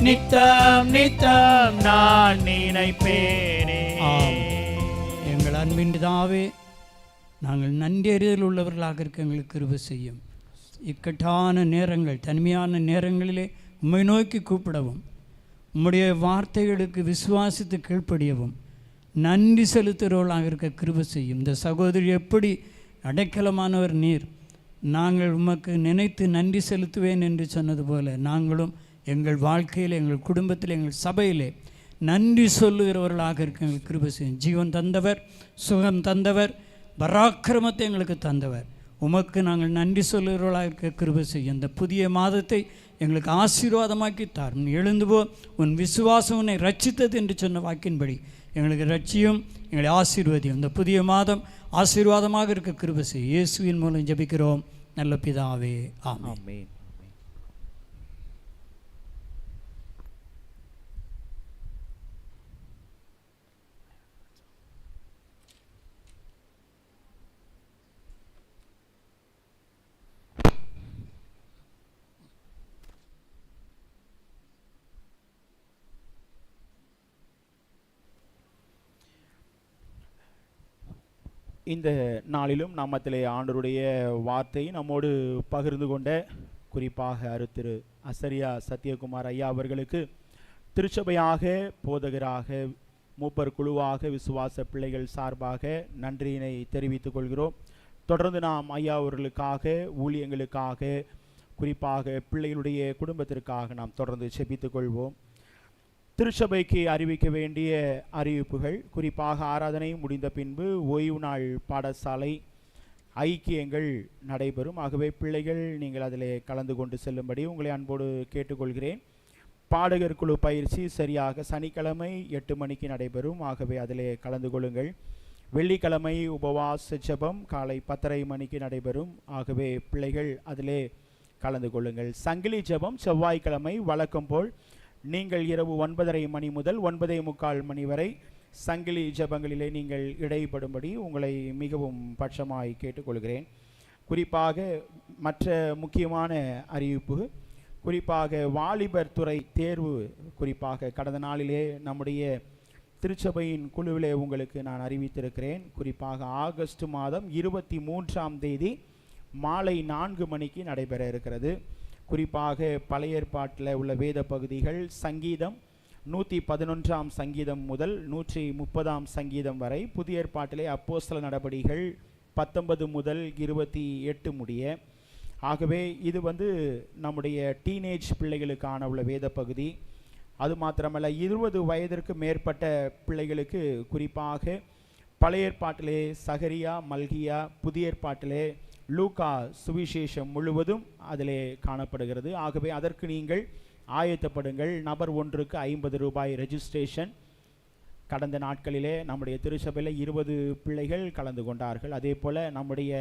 நித்தம் நித்தம் நான் நினைப்பேனே. எங்கள் அன்பின் பிதாவே, நாங்கள் நன்றறிதல் உள்ளவர்களாக இருக்க எங்களுக்கு கிருபை செய்யும். இக்கட்டான நேரங்கள், தனிமையான நேரங்களிலே உம்மை நோக்கி கூப்பிடவும், உம்முடைய வார்த்தைகளுக்கு விசுவாசித்து கீழ்ப்படியவும், நன்றி செலுத்துகிறவர்களாக இருக்க கிருபை செய்யும். இந்த சகோதரி எப்படி அடைக்கலமானவர் நீர், நாங்கள் உமக்கு நினைத்து நன்றி செலுத்துவேன் என்று சொன்னது போல நாங்களும் எங்கள் வாழ்க்கையில், எங்கள் குடும்பத்தில், எங்கள் சபையிலே நன்றி சொல்லுகிறவர்களாக இருக்க எங்களுக்கு கிருபை செய்யும். ஜீவன் தந்தவர், சுகம் தந்தவர், பராக்கிரமத்தை எங்களுக்கு தந்தவர், உமக்கு நாங்கள் நன்றி சொல்லுகிறவர்களாக இருக்க கிருபை செய்யும். இந்த புதிய மாதத்தை எங்களுக்கு ஆசீர்வாதமாக்கி தார். எழுந்து போ, உன் விசுவாசம் உன்னை ரட்சித்தது என்று சொன்ன வாக்கின்படி எங்களுக்கு ரட்சியும், எங்களை ஆசீர்வதியும். இந்த புதிய மாதம் ஆசீர்வாதமாக இருக்க கிருபை செய்யும். இயேசுவின் மூலம் ஜெபிக்கிறோம் நல்ல பிதாவே, ஆமென். இந்த நாளிலும் நம்மத்திலே ஆண்டவருடைய வார்த்தை நம்மோடு பகிர்ந்து கொண்ட குறிப்பாக திரு அசரியா சத்யகுமார் ஐயா அவர்களுக்கு திருச்சபையாக, போதகராக, மூப்பர் குழுவாக, விசுவாச பிள்ளைகள் சார்பாக நன்றியினை தெரிவித்துக் கொள்கிறோம். தொடர்ந்து நாம் ஐயா அவர்களுக்காக, ஊழியங்களுக்காக, குறிப்பாக பிள்ளைகளுடைய குடும்பத்திற்காக நாம் தொடர்ந்து செபித்துக் கொள்வோம். திருச்சபைக்கு அறிவிக்க வேண்டிய அறிவிப்புகள், குறிப்பாக ஆராதனை முடிந்த பின்பு ஓய்வு நாள் பாடசாலை ஐக்கியங்கள் நடைபெறும். ஆகவே பிள்ளைகள் நீங்கள் அதில் கலந்து கொண்டு செல்லும்படி உங்களை அன்போடு கேட்டுக்கொள்கிறேன். பாடகர் குழு பயிற்சி சரியாக சனிக்கிழமை 8 மணிக்கு நடைபெறும். ஆகவே அதில் கலந்து கொள்ளுங்கள். வெள்ளிக்கிழமை உபவாச ஜெபம் காலை 10:30 மணிக்கு நடைபெறும். ஆகவே பிள்ளைகள் அதிலே கலந்து கொள்ளுங்கள். சங்கிலி ஜெபம் செவ்வாய்க்கிழமை வழக்கம் போல் நீங்கள் இரவு 9:30 மணி முதல் 9:45 மணி வரை சங்கிலி ஜெபங்களிலே நீங்கள் இடைப்படும்படி உங்களை மிகவும் பட்சமாய் கேட்டுக்கொள்கிறேன். குறிப்பாக மற்ற முக்கியமான அறிவிப்பு, குறிப்பாக வாலிபர் துறை தேர்வு, குறிப்பாக கடந்த நாளிலே நம்முடைய திருச்சபையின் குழுவிலே உங்களுக்கு நான் அறிவித்திருக்கிறேன். குறிப்பாக ஆகஸ்ட் மாதம் 23ஆம் தேதி மாலை 4 மணிக்கு நடைபெற இருக்கிறது. குறிப்பாக பழைய ஏற்பாட்டில் உள்ள வேத பகுதிகள் சங்கீதம் 111ஆம் சங்கீதம் முதல் 130ஆம் சங்கீதம் வரை, புதிய ஏற்பாட்டிலே அப்போஸ்தல நடபடிகள் 19 முதல் 28 முடிய. ஆகவே இது நம்முடைய டீனேஜ் பிள்ளைகளுக்கான உள்ள வேத பகுதி. அது மாத்திரமல்ல, 20 வயதிற்கு மேற்பட்ட பிள்ளைகளுக்கு குறிப்பாக பழைய ஏற்பாட்டிலே சகரியா, மல்கியா, புதிய ஏற்பாட்டிலே லூக்கா சுவிசேஷம் முழுவதும் அதிலே காணப்படுகிறது. ஆகவே அதற்கு நீங்கள் ஆயத்தப்படுங்கள். நபர் ஒன்றுக்கு 50 ரூபாய் ரெஜிஸ்ட்ரேஷன். கடந்த நாட்களிலே நம்முடைய திருச்சபையில் 20 பிள்ளைகள் கலந்து கொண்டார்கள். அதே போல் நம்முடைய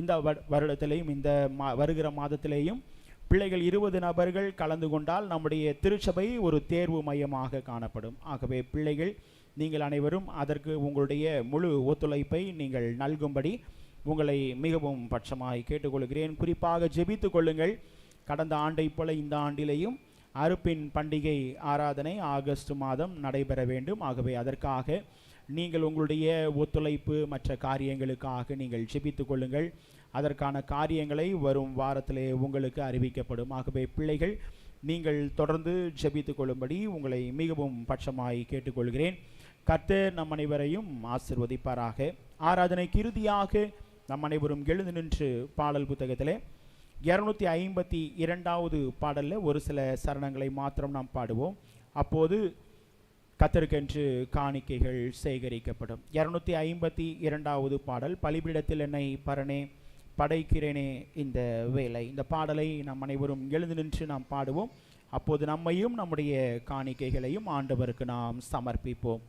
இந்த வருடத்திலேயும் இந்த வருகிற மாதத்திலேயும் பிள்ளைகள் 20 நபர்கள் கலந்து கொண்டால் நம்முடைய திருச்சபை ஒரு தேர்வு மையமாக காணப்படும். ஆகவே பிள்ளைகள் நீங்கள் அனைவரும் அதற்கு உங்களுடைய முழு ஒத்துழைப்பை நீங்கள் நல்கும்படி உங்களை மிகவும் பட்சமாய் கேட்டுக்கொள்கிறேன். குறிப்பாக ஜெபித்து கொள்ளுங்கள். கடந்த ஆண்டை போல இந்த ஆண்டிலேயும் அறுப்பின் பண்டிகை ஆராதனை ஆகஸ்ட் மாதம் நடைபெற வேண்டும். ஆகவே அதற்காக நீங்கள் உங்களுடைய ஒத்துழைப்பு மற்ற காரியங்களுக்காக நீங்கள் ஜெபித்து கொள்ளுங்கள். அதற்கான காரியங்களை வரும் வாரத்திலே உங்களுக்கு அறிவிக்கப்படும். ஆகவே பிள்ளைகள் நீங்கள் தொடர்ந்து ஜெபித்து கொள்ளும்படி உங்களை மிகவும் பட்சமாய் கேட்டுக்கொள்கிறேன். கர்த்தர் நம் அனைவரையும் ஆசிர்வதிப்பாராக. ஆராதனைக்கு இறுதியாக நம் அனைவரும் எழுந்து நின்று பாடல் புத்தகத்திலே 252வது பாடலில் ஒரு சில சரணங்களை மாத்திரம் நாம் பாடுவோம். அப்போது கர்த்தருக்கென்று காணிக்கைகள் சேகரிக்கப்படும். 252வது பாடல், பலிபீடத்தில் என்னை பரனே படைக்கிறேனே இந்த வேலை. இந்த பாடலை நம் அனைவரும் எழுந்து நின்று நாம் பாடுவோம். அப்போது நம்மையும் நம்முடைய காணிக்கைகளையும் ஆண்டவருக்கு நாம் சமர்ப்பிப்போம்.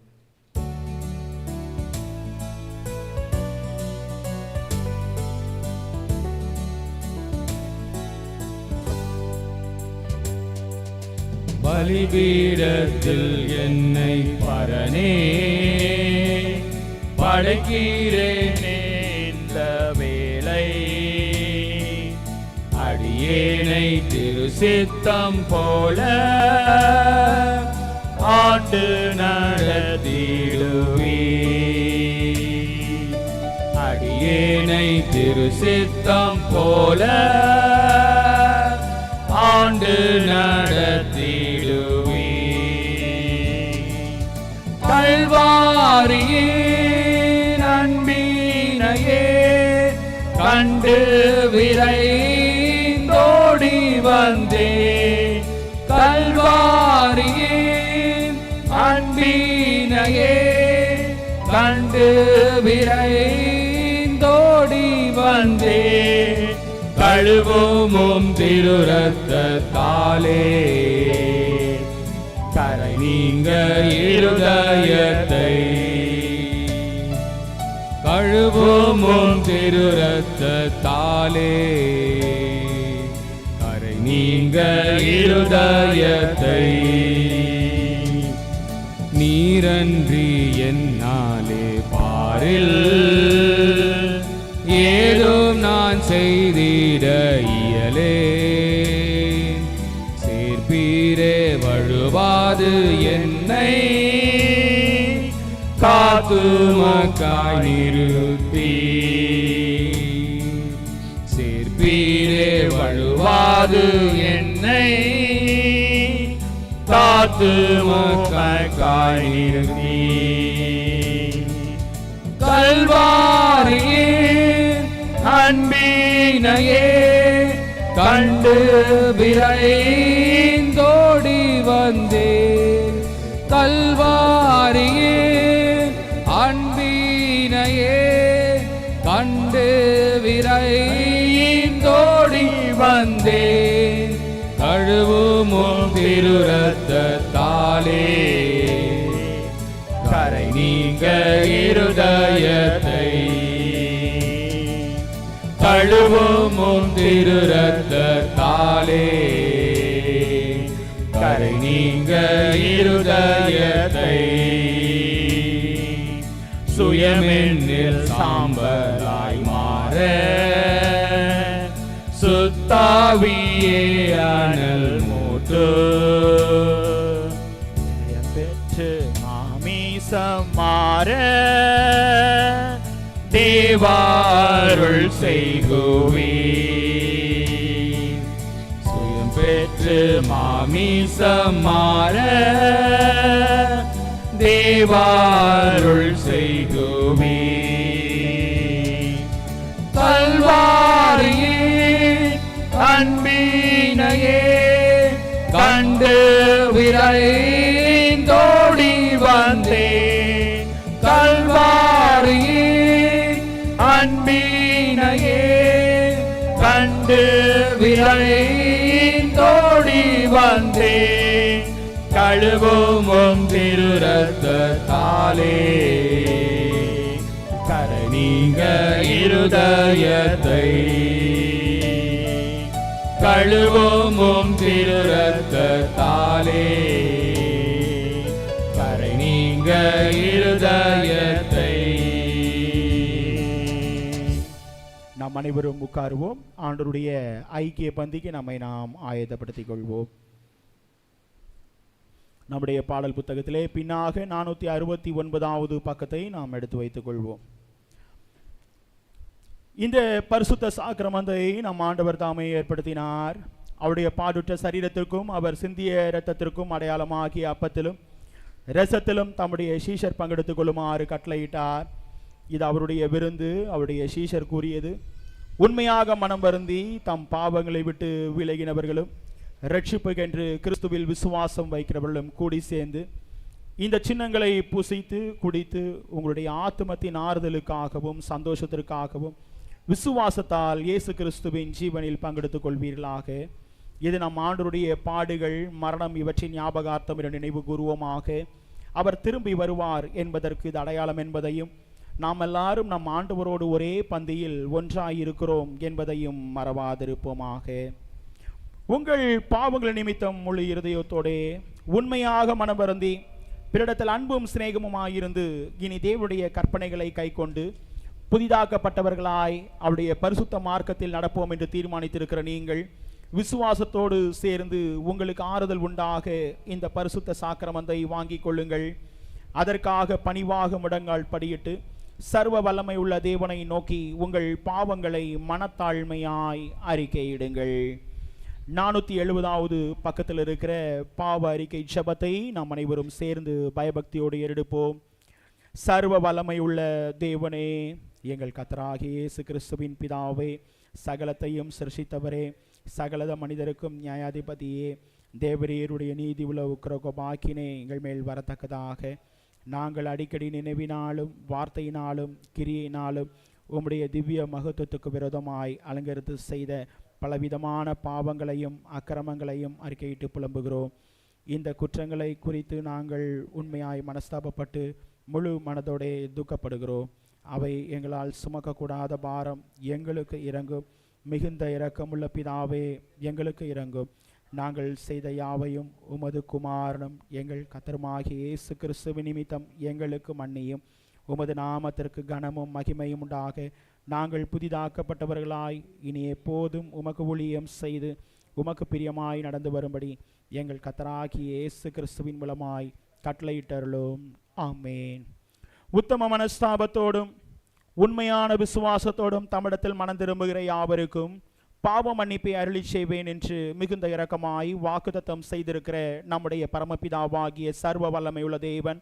பலிபீடத்தில் என்னை பரனே படைக்கிறேனே இந்த வேலை, அடியேனை திருசித்தம் போல ஆண்டு நடத்திடுவே, அடியேனை திருசித்தம் போல ஆண்டு நடத்திடுவே. கல்வாரியின் அன்பினையே கண்டு விரைந்தோடி வந்தே, கல்வாரியின் அன்பினையே கண்டு விரைந்தோடி வந்தே, கழுவும் திருரத்தத்தாலே கரை நீங்க இருதயத்தை, கழுவும் திருரத்தத்தாலே கரை நீங்க இருதயத்தை, நீரன்றி என்னாலே பாரில் ஏதும் நான் செய்திட இயலே, சேர்ப்பீரே வழுவாது என்னை காத்துமக்காய் நிறுத்தி, சேர்ப்பீரே வழுவாது என்னை காத்துமக்காய் நிறுத்தி, கல்வாரியின் அன்பினையே கண்டு விரைந்தோடி வந்தே, கல்வாரியின் அன்பினையே கண்டு விரைந்தோடி வந்தே, கழுவும் திருரத்தத்தாலே கரை நீங்க இருதயத்தை, கழுவும் திருரத்தத்தாலே கரை நீங்க இருதயத்தை, சுயமென்னில் சாம்பலாய் மாற சுத்தாவியே அனல் மூட்டு, பெற்று மாமிசம் மாற தேவாருள் செய்குவே, சுயம் பெற்று மாமிசம் மாற தேவாருள் செய்குவே, கல்வாரியின் அன்பினையே கண்டு விரைந்தோடி வந்தே, கல்வாரியின் அன்பினையே கண்டு விரைந்தோடி வந்தே, கழுவும் உம் திரு ரத்தத்தாலே கரை நீங்க இருதயத்தை கழுவும் உம் திரு ரத்தத்தாலே கரை நீங்க இருதயத்தை. நாம் அனைவரும் உட்காருவோம். ஆண்டவருடைய ஐக்கிய பந்திக்கு நம்மை நாம் ஆயத்தப்படுத்திக் கொள்வோம். நம்முடைய பாடல் புத்தகத்திலே பின்னாக 469வது பக்கத்தை நாம் எடுத்து வைத்துக் கொள்வோம். இந்த பரிசுத்த சாக்கிரமத்தை நம் ஆண்டவர் தாமே ஏற்படுத்தினார். அவருடைய பாடுற்ற சரீரத்திற்கும் அவர் சிந்திய இரத்தத்திற்கும் அடையாளமாகிய அப்பத்திலும் இரசத்திலும் தம்முடைய சீஷர் பங்கெடுத்துக் கொள்ளுமாறு கட்டளையிட்டார். இது அவருடைய விருந்து. அவருடைய சீஷர் கூறியது, உண்மையாக மனம் வருந்தி தம் பாவங்களை விட்டு விலகினவர்களும் ரட்சிப்புக்கென்று கிறிஸ்துவில் விசுவாசம் வைக்கிறவர்களும் கூடி சேர்ந்து இந்த சின்னங்களை புசித்து குடித்து உங்களுடைய ஆத்துமத்தின் ஆறுதலுக்காகவும் சந்தோஷத்திற்காகவும் விசுவாசத்தால் இயேசு கிறிஸ்துவின் ஜீவனில் பங்கெடுத்துக் கொள்வீர்களாக. இது நம் ஆண்டவருடைய பாடுகள் மரணம் இவற்றின் ஞாபகார்த்தம் என்ற நினைவு கூறுவோமாக. அவர் திரும்பி வருவார் என்பதற்கு இது அடையாளம் என்பதையும் நாம் எல்லாரும் நம் ஆண்டவரோடு ஒரே பந்தியில் ஒன்றாயிருக்கிறோம் என்பதையும் மறவாதிருப்போமாக. உங்கள் பாவங்கள் நிமித்தம் முழு இருதயத்தோடே உண்மையாக மனம் வருந்தி பிறரிடத்தில் அன்பும் சிநேகமுமாயிருந்து இனி தேவனுடைய கற்பனைகளை கைக்கொண்டு புதிதாக்கப்பட்டவர்களாய் அவருடைய பரிசுத்த மார்க்கத்தில் நடப்போம் என்று தீர்மானித்திருக்கிற நீங்கள் விசுவாசத்தோடு சேர்ந்து உங்களுக்கு ஆறுதல் உண்டாக இந்த பரிசுத்த சாக்கிரமத்தை வாங்கிக் கொள்ளுங்கள். அதற்காக பணிவாக முடங்கால் படியிட்டு சர்வ வல்லமை உள்ள தேவனை நோக்கி உங்கள் பாவங்களை மனத்தாழ்மையாய் அறிக்கையிடுங்கள். 470வது பக்கத்தில் இருக்கிற பாவ அறிக்கை ஜெபத்தை நாம் அனைவரும் சேர்ந்து பயபக்தியோடு எடுப்போம். சர்வ வல்லமை உள்ள தேவனே, எங்கள் கர்த்தராகிய இயேசு கிறிஸ்துவின் பிதாவே, சகலத்தையும் சிருஷ்டித்தவரே, சகலத மனிதருக்கும் நியாயாதிபதியே, தேவரீருடைய நீதி உள்ள உக்கிரகோபாக்கினே எங்கள் மேல் வரத்தக்கதாக நாங்கள் அடிக்கடி நினைவினாலும் வார்த்தையினாலும் கிரியையினாலும் உம்முடைய திவ்ய மகத்துவத்துக்கு விரோதமாய் அலங்கரித்து செய்த பலவிதமான பாவங்களையும் அக்கிரமங்களையும் அறிக்கையிட்டு புலம்புகிறோம். இந்த குற்றங்களை குறித்து நாங்கள் உண்மையாய் மனஸ்தாபப்பட்டு முழு மனதோடே துக்கப்படுகிறோம். அவை எங்களால் சுமக்கக்கூடாத பாரம். எங்களுக்கு இறங்கும். மிகுந்த இரக்கமுள்ள பிதாவே, எங்களுக்கு இறங்கும். நாங்கள் செய்த யாவையும் உமது குமாரனும் எங்கள் கர்த்தருமாகிய இயேசு கிறிஸ்துவின் நிமித்தம் எங்களுக்கு மன்னியும். உமது நாமத்திற்கு கனமும் மகிமையும் உண்டாக நாங்கள் புதிதாக்கப்பட்டவர்களாய் இனி எப்போதும் உமக்கு ஊழியம் செய்து உமக்கு பிரியமாய் நடந்து வரும்படி எங்கள் கர்த்தராகிய இயேசு கிறிஸ்துவின் மூலமாய் கட்டளையிட்டருளும். ஆமேன். உத்தம மனஸ்தாபத்தோடும் உண்மையான விசுவாசத்தோடும் தம்மிடத்தில் மனம் திரும்புகிற யாவருக்கும் பாவ மன்னிப்பை அருளி செய்வேன் என்று மிகுந்த இரக்கமாய் வாக்குத்தத்தம் செய்திருக்கிற நம்முடைய பரமபிதாவாகிய சர்வ வல்லமையுள்ள தேவன்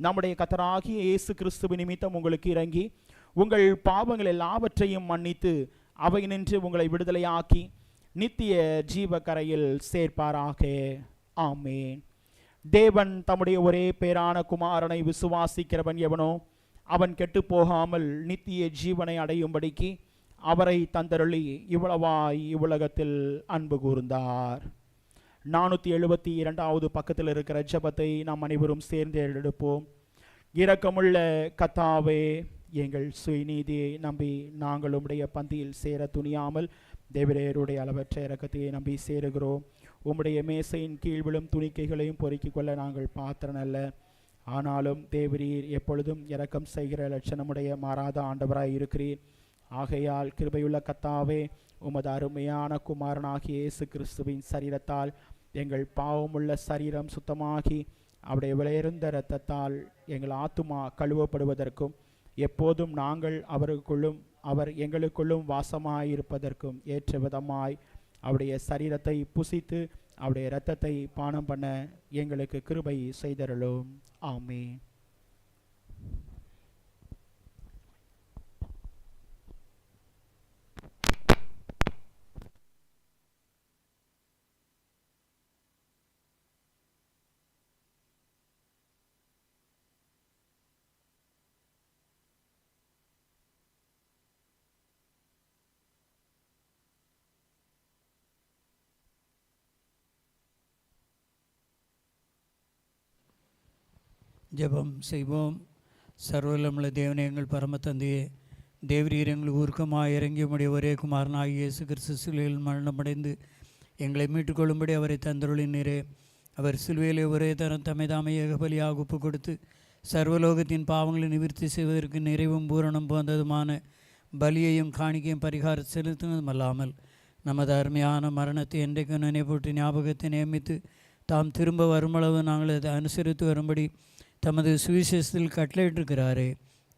நம்முடைய கர்த்தராகிய இயேசு கிறிஸ்துவின் நிமித்தம் உங்களுக்கு இறங்கி உங்கள் பாவங்கள் எல்லாவற்றையும் மன்னித்து அவை நின்று உங்களை விடுதலையாக்கி நித்திய ஜீவக்கரையில் சேர்ப்பாராக. ஆமேன். தேவன் தம்முடைய ஒரே பேரான குமாரனை விசுவாசிக்கிறவன் எவனோ அவன் கெட்டு போகாமல் நித்திய ஜீவனை அடையும்படிக்கு அவரை தந்தருளி இவ்வளவாய் இவ்வுலகத்தில் அன்பு கூர்ந்தார். 472வது பக்கத்தில் இருக்கிற ஜெபத்தை நாம் அனைவரும் சேர்ந்து எடுப்போம். இரக்கமுள்ள கர்த்தாவே, எங்கள் சுயநீதியை நம்பி நாங்கள் உம்முடைய பந்தியில் சேர துணியாமல் தேவரேருடைய அளவற்ற இரக்கத்தையை நம்பி சேருகிறோம். உம்முடைய மேசையின் கீழ் விழும் துணிக்கைகளையும் பொறுக்கிக் கொள்ள நாங்கள் பாத்திரன் அல்ல. ஆனாலும் தேவரீர் எப்பொழுதும் இரக்கம் செய்கிற லட்சணமுடைய மாறாத ஆண்டவராய் இருக்கிறீர். ஆகையால் கிருபையுள்ள கர்த்தாவே, உமது அருமையான குமாரனாகிய இயேசு கிறிஸ்துவின் சரீரத்தால் எங்கள் பாவமுள்ள சரீரம் சுத்தமாகி அவருடைய விலையுறந்த இரத்தத்தால் எங்கள் ஆத்துமா கழுவப்படுவதற்கும் எப்போதும் நாங்கள் அவருக்குள்ளும் அவர் எங்களுக்குள்ளும் வாசமாயிருப்பதற்கும் ஏற்ற விதமாய் அவருடைய சரீரத்தை புசித்து அவருடைய இரத்தத்தை பானம் பண்ண எங்களுக்கு கிருபை செய்தருளும். ஆமென். ஜெபம் செய்வோம். சர்வவல்லமுள்ள தேவனே, எங்கள் பரம தந்தையே, தேவரீர் எங்களுக்கு ஊர்க்கமாக இறங்கி உம்முடைய ஒரே குமாரனாகிய இயேசு கிறிஸ்து சிலுவையில் மரணமடைந்து எங்களை மீட்டுக்கொள்ளும்படி அவரை தந்தருளினீரே. அவர் சிலுவையிலே ஒரே தரம் தம்மைதாமே ஏகபலியாக ஒப்பு கொடுத்து சர்வலோகத்தின் பாவங்களை நிவர்த்தி செய்வதற்கு நிறைவும் பூரணம் போன்றதுமான பலியையும் காணிக்கையும் பரிகாரம் செலுத்தினதும் அல்லாமல் நமது அருமையான மரணத்தை என்றைக்கு நினைப்பூட்டி ஞாபகத்தை நியமித்து தாம் திரும்ப வருமளவு நாங்கள் அதை அனுசரித்து வரும்படி தமது சுவிசேஷத்தில் கட்டளையிட்டிருக்கிறாரே.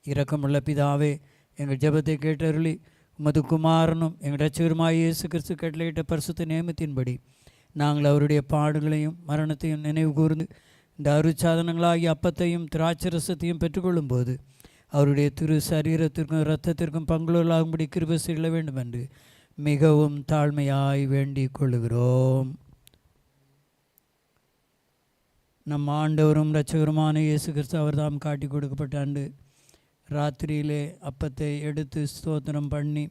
இரக்கமுள்ள பிதாவே, எங்கள் ஜெபத்தை கேட்டருளி உமது குமாரனும் எங்கள் இரட்சகருமாகிய இயேசு கிறிஸ்து கட்டளையிட்ட பரிசுத்த நியமத்தின்படி நாங்கள் அவருடைய பாடுகளையும் மரணத்தையும் நினைவு கூர்ந்து இந்த அருட்சாதனங்களாகிய அப்பத்தையும் திராட்சரசத்தையும் பெற்றுக்கொள்ளும்போது அவருடைய திரு சரீரத்திற்கும் இரத்தத்திற்கும் பங்குள்ளாகும்படி கிருபை செய்ய வேண்டும் என்று மிகவும் தாழ்மையாய் வேண்டிக் கொள்ளுகிறோம். நம் ஆண்டவரும் இரட்சகருமான இயேசு கிறிஸ்து அவர் தாம் காட்டி கொடுக்கப்பட்ட அன்று ராத்திரியிலே அப்பத்தை எடுத்து ஸ்தோத்திரம் பண்ணி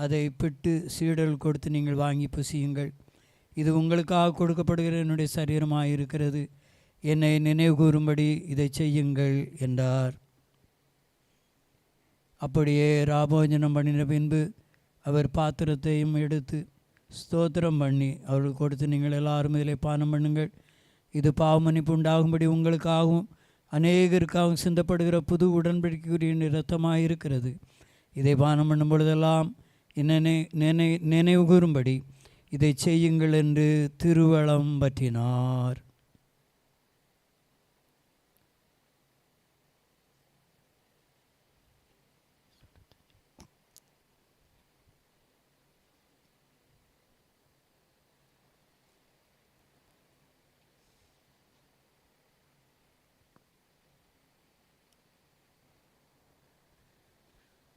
அதை பிட்டு சீடர்கள் கொடுத்து நீங்கள் வாங்கி புசியுங்கள், இது உங்களுக்காக கொடுக்கப்படுகிற என்னுடைய சரீரமாக இருக்கிறது, என்னை நினைவு கூறும்படி இதை செய்யுங்கள் என்றார். அப்படியே ராபோஜனம் பண்ணின பின்பு அவர் பாத்திரத்தையும் எடுத்து ஸ்தோத்திரம் பண்ணி அவர்கள் கொடுத்து, நீங்கள் எல்லாரும் இதிலே பானம் பண்ணுங்கள், இது பாவமன்னிப்பு உண்டாகும்படி உங்களுக்காகவும் அநேகருக்காகவும் சிந்தப்படுகிற புது உடன்படிக்கைக்குரிய இரத்தமாக இருக்கிறது, இதை பானம் பண்ணும் பொழுதெல்லாம் நினைவு கூறும்படி இதை செய்யுங்கள் என்று திருவளம் பற்றினார்.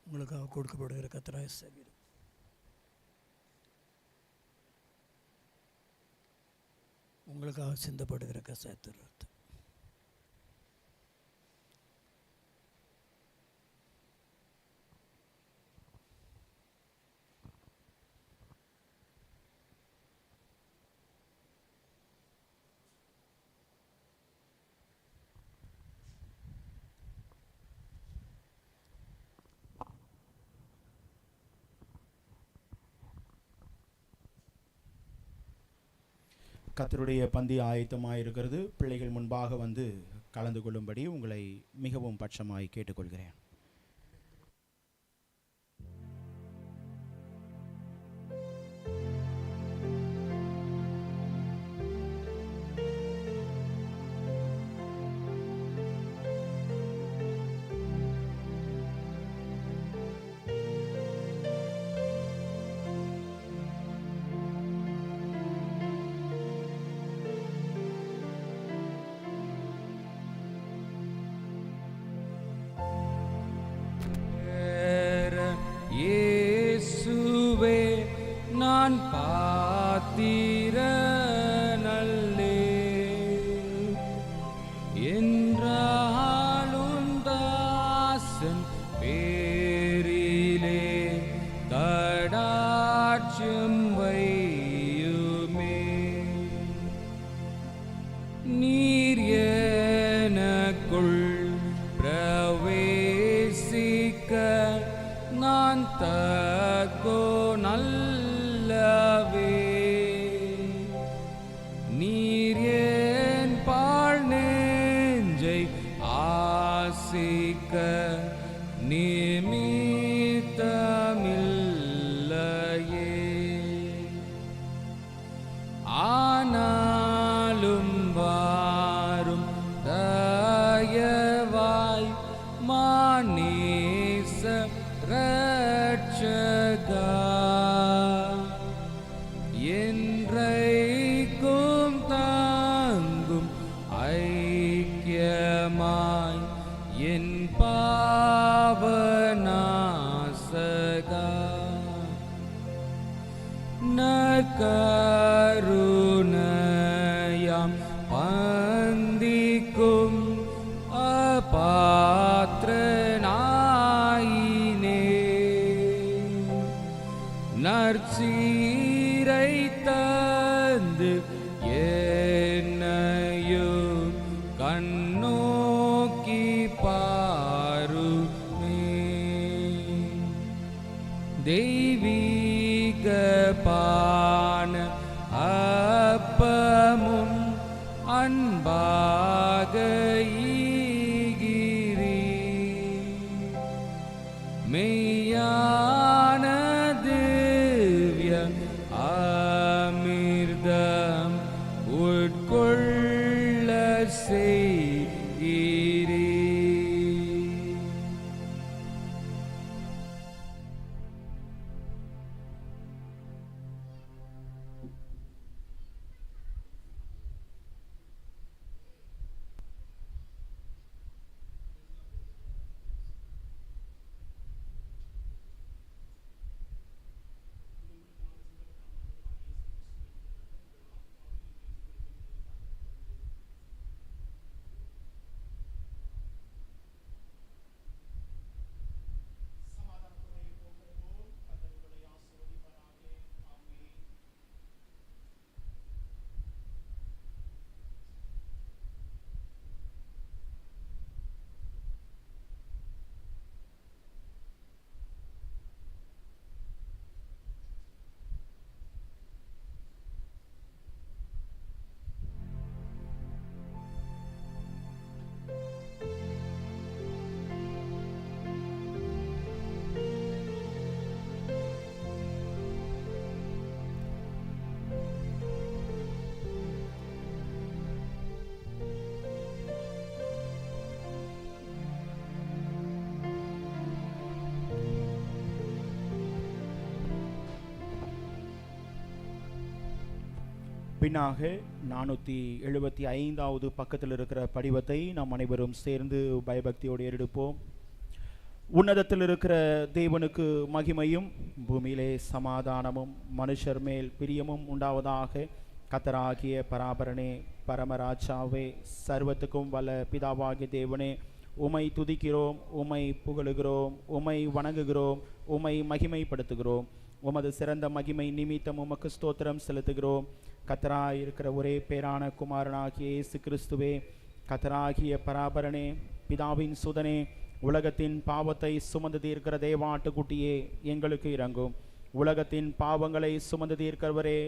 உங்களுக்காக கொடுக்கப்படுகிற கர்த்தராகிய சரீரம் உங்களுக்காக சிந்தப்படுகிற கர்த்தராகிய ரத்தம். கர்த்தருடைய பந்தி ஆயத்தமாக இருக்கிறது. பிள்ளைகள் முன்பாக வந்து கலந்து கொள்ளும்படி உங்களை மிகவும் பட்சமாய் கேட்டுக்கொள்கிறேன். நான் பாத்திர நல்லே என்றாலும் தாசன் பேரிலே கடாட்சம் வையுமே. நீர் எனக்குள் பிரவேசிக்க நான் தக்கோ நல்லவே. நீர் என் பாழ் நெஞ்சை ஆசிக்க நிமித்தமில்லையே. ஆனாலும் வாரும் தயவாய் மானேச ரட்சகா, என்றைக்கும் தாங்கும் ஐக்கியமாய் என் பாவநாசகா. நற்கருணையாம் பந்திக்கும் அபாத்திரனாயினே. நற்சீரை தந்து என்னையும் கண்ணோக்கி அப்பமும் அன்பாக ஈகிறீ மெய்யான திவ்ய அமிர்தம் உட்கொள்ள செய்கிறீ. பின்னாக 475வது பக்கத்தில் இருக்கிற படிவத்தை நாம் அனைவரும் சேர்ந்து பயபக்தியோடு ஏறெடுப்போம். உன்னதத்தில் இருக்கிற தேவனுக்கு மகிமையும் பூமியிலே சமாதானமும் மனுஷர் மேல் பிரியமும் உண்டாவதாக. கர்த்தராகிய பராபரனே, பரமராஜாவே, சர்வத்துக்கும் வல்ல பிதாவாகிய தேவனே, உமை துதிக்கிறோம், உமை புகழுகிறோம், உமை வணங்குகிறோம், உமை மகிமைப்படுத்துகிறோம். உமது சிறந்த மகிமை நிமித்தம் உமக்கு ஸ்தோத்திரம் செலுத்துகிறோம். கர்த்தராய் இருக்கிற ஒரே பேரான குமாரனாகிய இயேசு கிறிஸ்துவே, கர்த்தராகிய பராபரனே, பிதாவின் சுதனே, உலகத்தின் பாவத்தை சுமந்து தீர்க்கிற தேவாட்டுக்குட்டியே, எங்களுக்கு இறங்கும். உலகத்தின் பாவங்களை சுமந்து தீர்க்கிறவரே,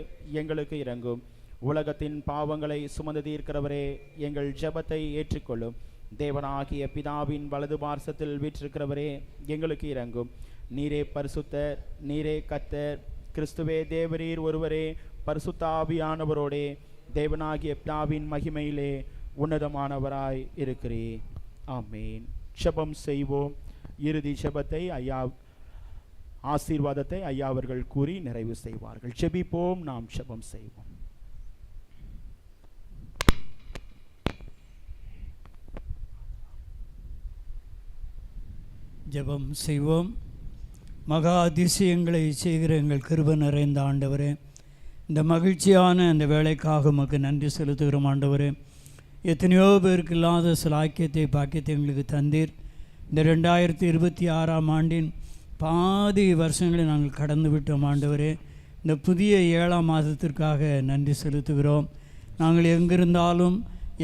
எங்களுக்கு இறங்கும். உலகத்தின் பாவங்களை சுமந்து தீர்க்கிறவரே, எங்கள் ஜெபத்தை ஏற்றுக்கொள்ளும். தேவனாகிய பிதாவின் வலது பார்சத்தில் வீற்றிருக்கிறவரே, எங்களுக்கு இறங்கும். நீரே பரிசுத்தர், நீரே கர்த்தர், கிறிஸ்துவே தேவரீர் ஒருவரே, பரிசுத்த ஆவியானவரோடே தேவனாகிய பிதாவின் மகிமையிலே உன்னதமானவராய் இருக்கிறீர். ஆமேன். ஜெபம் செய்வோம். இறுதி ஜெபத்தை ஆசீர்வாதத்தை ஐயா அவர்கள் கூறி நிறைவு செய்வார்கள். ஜெபிப்போம். நாம் ஜெபம் செய்வோம். ஜெபம் செய்வோம். மகா அதிசயங்களை செய்கிற எங்கள் கிருபை நிறைந்த ஆண்டவரே, இந்த மகிழ்ச்சியான இந்த வேலைக்காக உமக்கு நன்றி செலுத்துகிறோம் ஆண்டவரே. எத்தனையோ பேருக்கு இல்லாத சில பாக்கியத்தை எங்களுக்கு தந்தீர். இந்த 2026ஆம் ஆண்டின் பாதி வருஷங்களை நாங்கள் கடந்து விட்டோம் ஆண்டவரே. இந்த புதிய 7ஆம் மாதத்திற்காக நன்றி செலுத்துகிறோம். நாங்கள் எங்கிருந்தாலும்,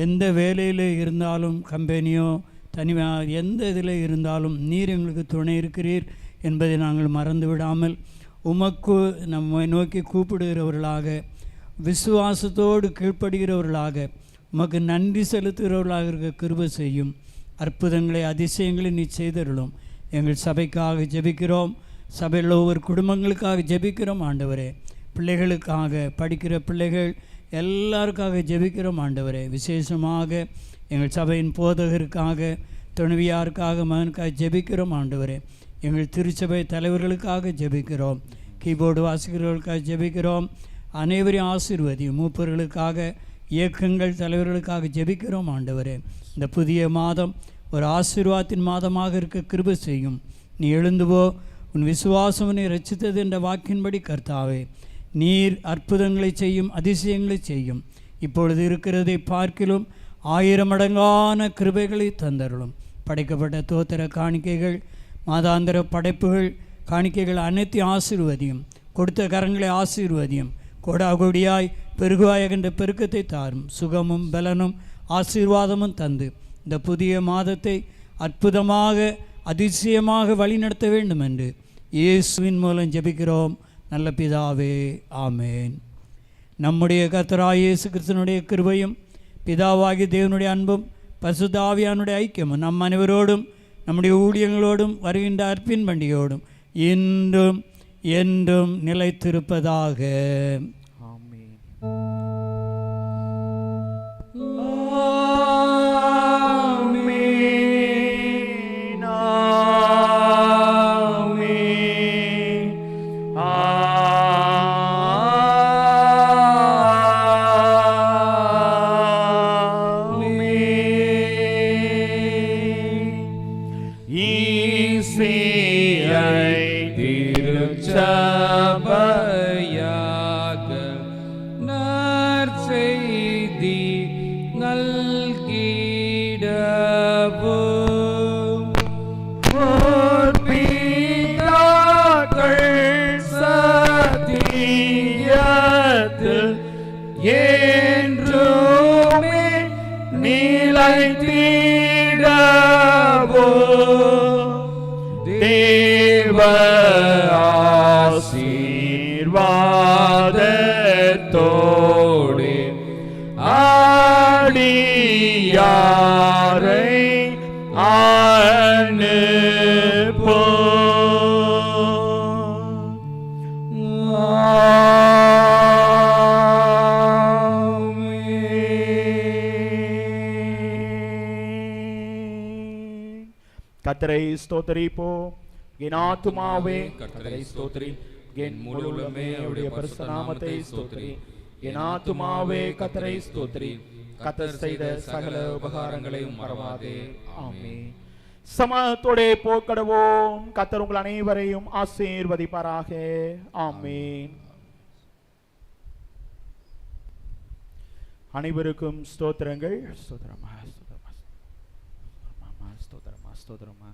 எந்த வேலையில் இருந்தாலும், கம்பெனியோ தனியாக எந்த இதில் இருந்தாலும் நீர் எங்களுக்கு துணை இருக்கிறீர் என்பதை நாங்கள் மறந்து விடாமல் உமக்கு நம்மை நோக்கி கூப்பிடுகிறவர்களாக, விசுவாசத்தோடு கீழ்ப்படுகிறவர்களாக, உமக்கு நன்றி செலுத்துகிறவர்களாக இருக்க கிருபை செய்யும். அற்புதங்களை அதிசயங்களை நீ செய்தருளும். எங்கள் சபைக்காக ஜெபிக்கிறோம். சபையில் ஒவ்வொரு குடும்பங்களுக்காக ஜெபிக்கிறோம் ஆண்டவரே. பிள்ளைகளுக்காக, படிக்கிற பிள்ளைகள் எல்லாருக்காக ஜெபிக்கிறோம் ஆண்டவரே. விசேஷமாக எங்கள் சபையின் போதகருக்காக, துணைவியாருக்காக, மகனுக்காக ஜெபிக்கிறோம் ஆண்டவரே. எங்கள் திருச்சபை தலைவர்களுக்காக ஜெபிக்கிறோம். கீபோர்டு வாசிக்கிறவர்களுக்காக ஜெபிக்கிறோம். அனைவரையும் ஆசீர்வதியும். மூப்பர்களுக்காக, இயக்கங்கள் தலைவர்களுக்காக ஜெபிக்கிறோம் ஆண்டவரே. இந்த புதிய மாதம் ஒரு ஆசீர்வாதத்தின் மாதமாக இருக்க கிருபை செய்யும். நீ எழுந்துவோ, உன் விசுவாசம் நீ ரட்சித்தது என்ற வாக்கின்படி கர்த்தாவே, நீர் அற்புதங்களை செய்யும், அதிசயங்களை செய்யும். இப்பொழுது இருக்கிறதை பார்க்கிலும் 1000 மடங்கான கிருபைகளை தந்தருளும். படைக்கப்பட்ட தோத்திர காணிக்கைகள், மாதாந்திர படைப்புகள், காணிக்கைகள் அனைத்தையும் ஆசீர்வதியும். கொடுத்த கரங்களை ஆசீர்வதியும். கொடாகொடியாய் பெருகுவாயகின்ற பெருக்கத்தை தாரும். சுகமும் பலனும் ஆசீர்வாதமும் தந்து இந்த புதிய மாதத்தை அற்புதமாக, அதிசயமாக வழிநடத்த வேண்டும் என்று இயேசுவின் மூலம் ஜெபிக்கிறோம் நல்ல பிதாவே. ஆமேன். நம்முடைய கர்த்தராகிய இயேசு கிறிஸ்துவினுடைய கிருபையும் பிதாவாகிய தேவனுடைய அன்பும் பரிசுத்த ஆவியானுடைய ஐக்கியமும் நம் அனைவரோடும் நம்முடைய ஊழியங்களோடும் வருகின்ற அர்ப்பின் பண்டிகையோடும் இன்றும் என்றும் நிலைத்திருப்பதாக. ஆமென். திருச்சபையாக நற்செய்தி நல்கிடவும் முற்பிதாக்கள் சத்தியத்தில் என்றுமே நிலைத்திடவும் தேவ ஆசீர்வாதத்தோடு ஆடியாரை கர்த்தரை ஸ்தோத்திரிப்போம். என் ஆத்துமாவே கர்த்தரை ஸ்தோத்திரி, என் முழு உள்ளமே அவருடைய பரிசுத்த நாமத்தை ஸ்தோத்திரி. என் ஆத்துமாவே கர்த்தரை ஸ்தோத்திரி, கர்த்தர் செய்த சகல உபகாரங்களையும் மறவாதே. ஆமென். சமத்தோடே போக்கடவோம். கர்த்தர் உங்கள் அனைவரையும் ஆசீர்வதிப்பாராக. ஆமென். அனைவருக்கும் ஸ்தோத்திரங்கள். ஸ்தோத்திரமா ஸ்தோத்திரமா ஸ்தோத்திரமா ஸ்தோத்திரமா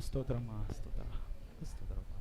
ஸ்தோத்திரமா ஸ்தோத்திரமா ஸ்தோத்திரமா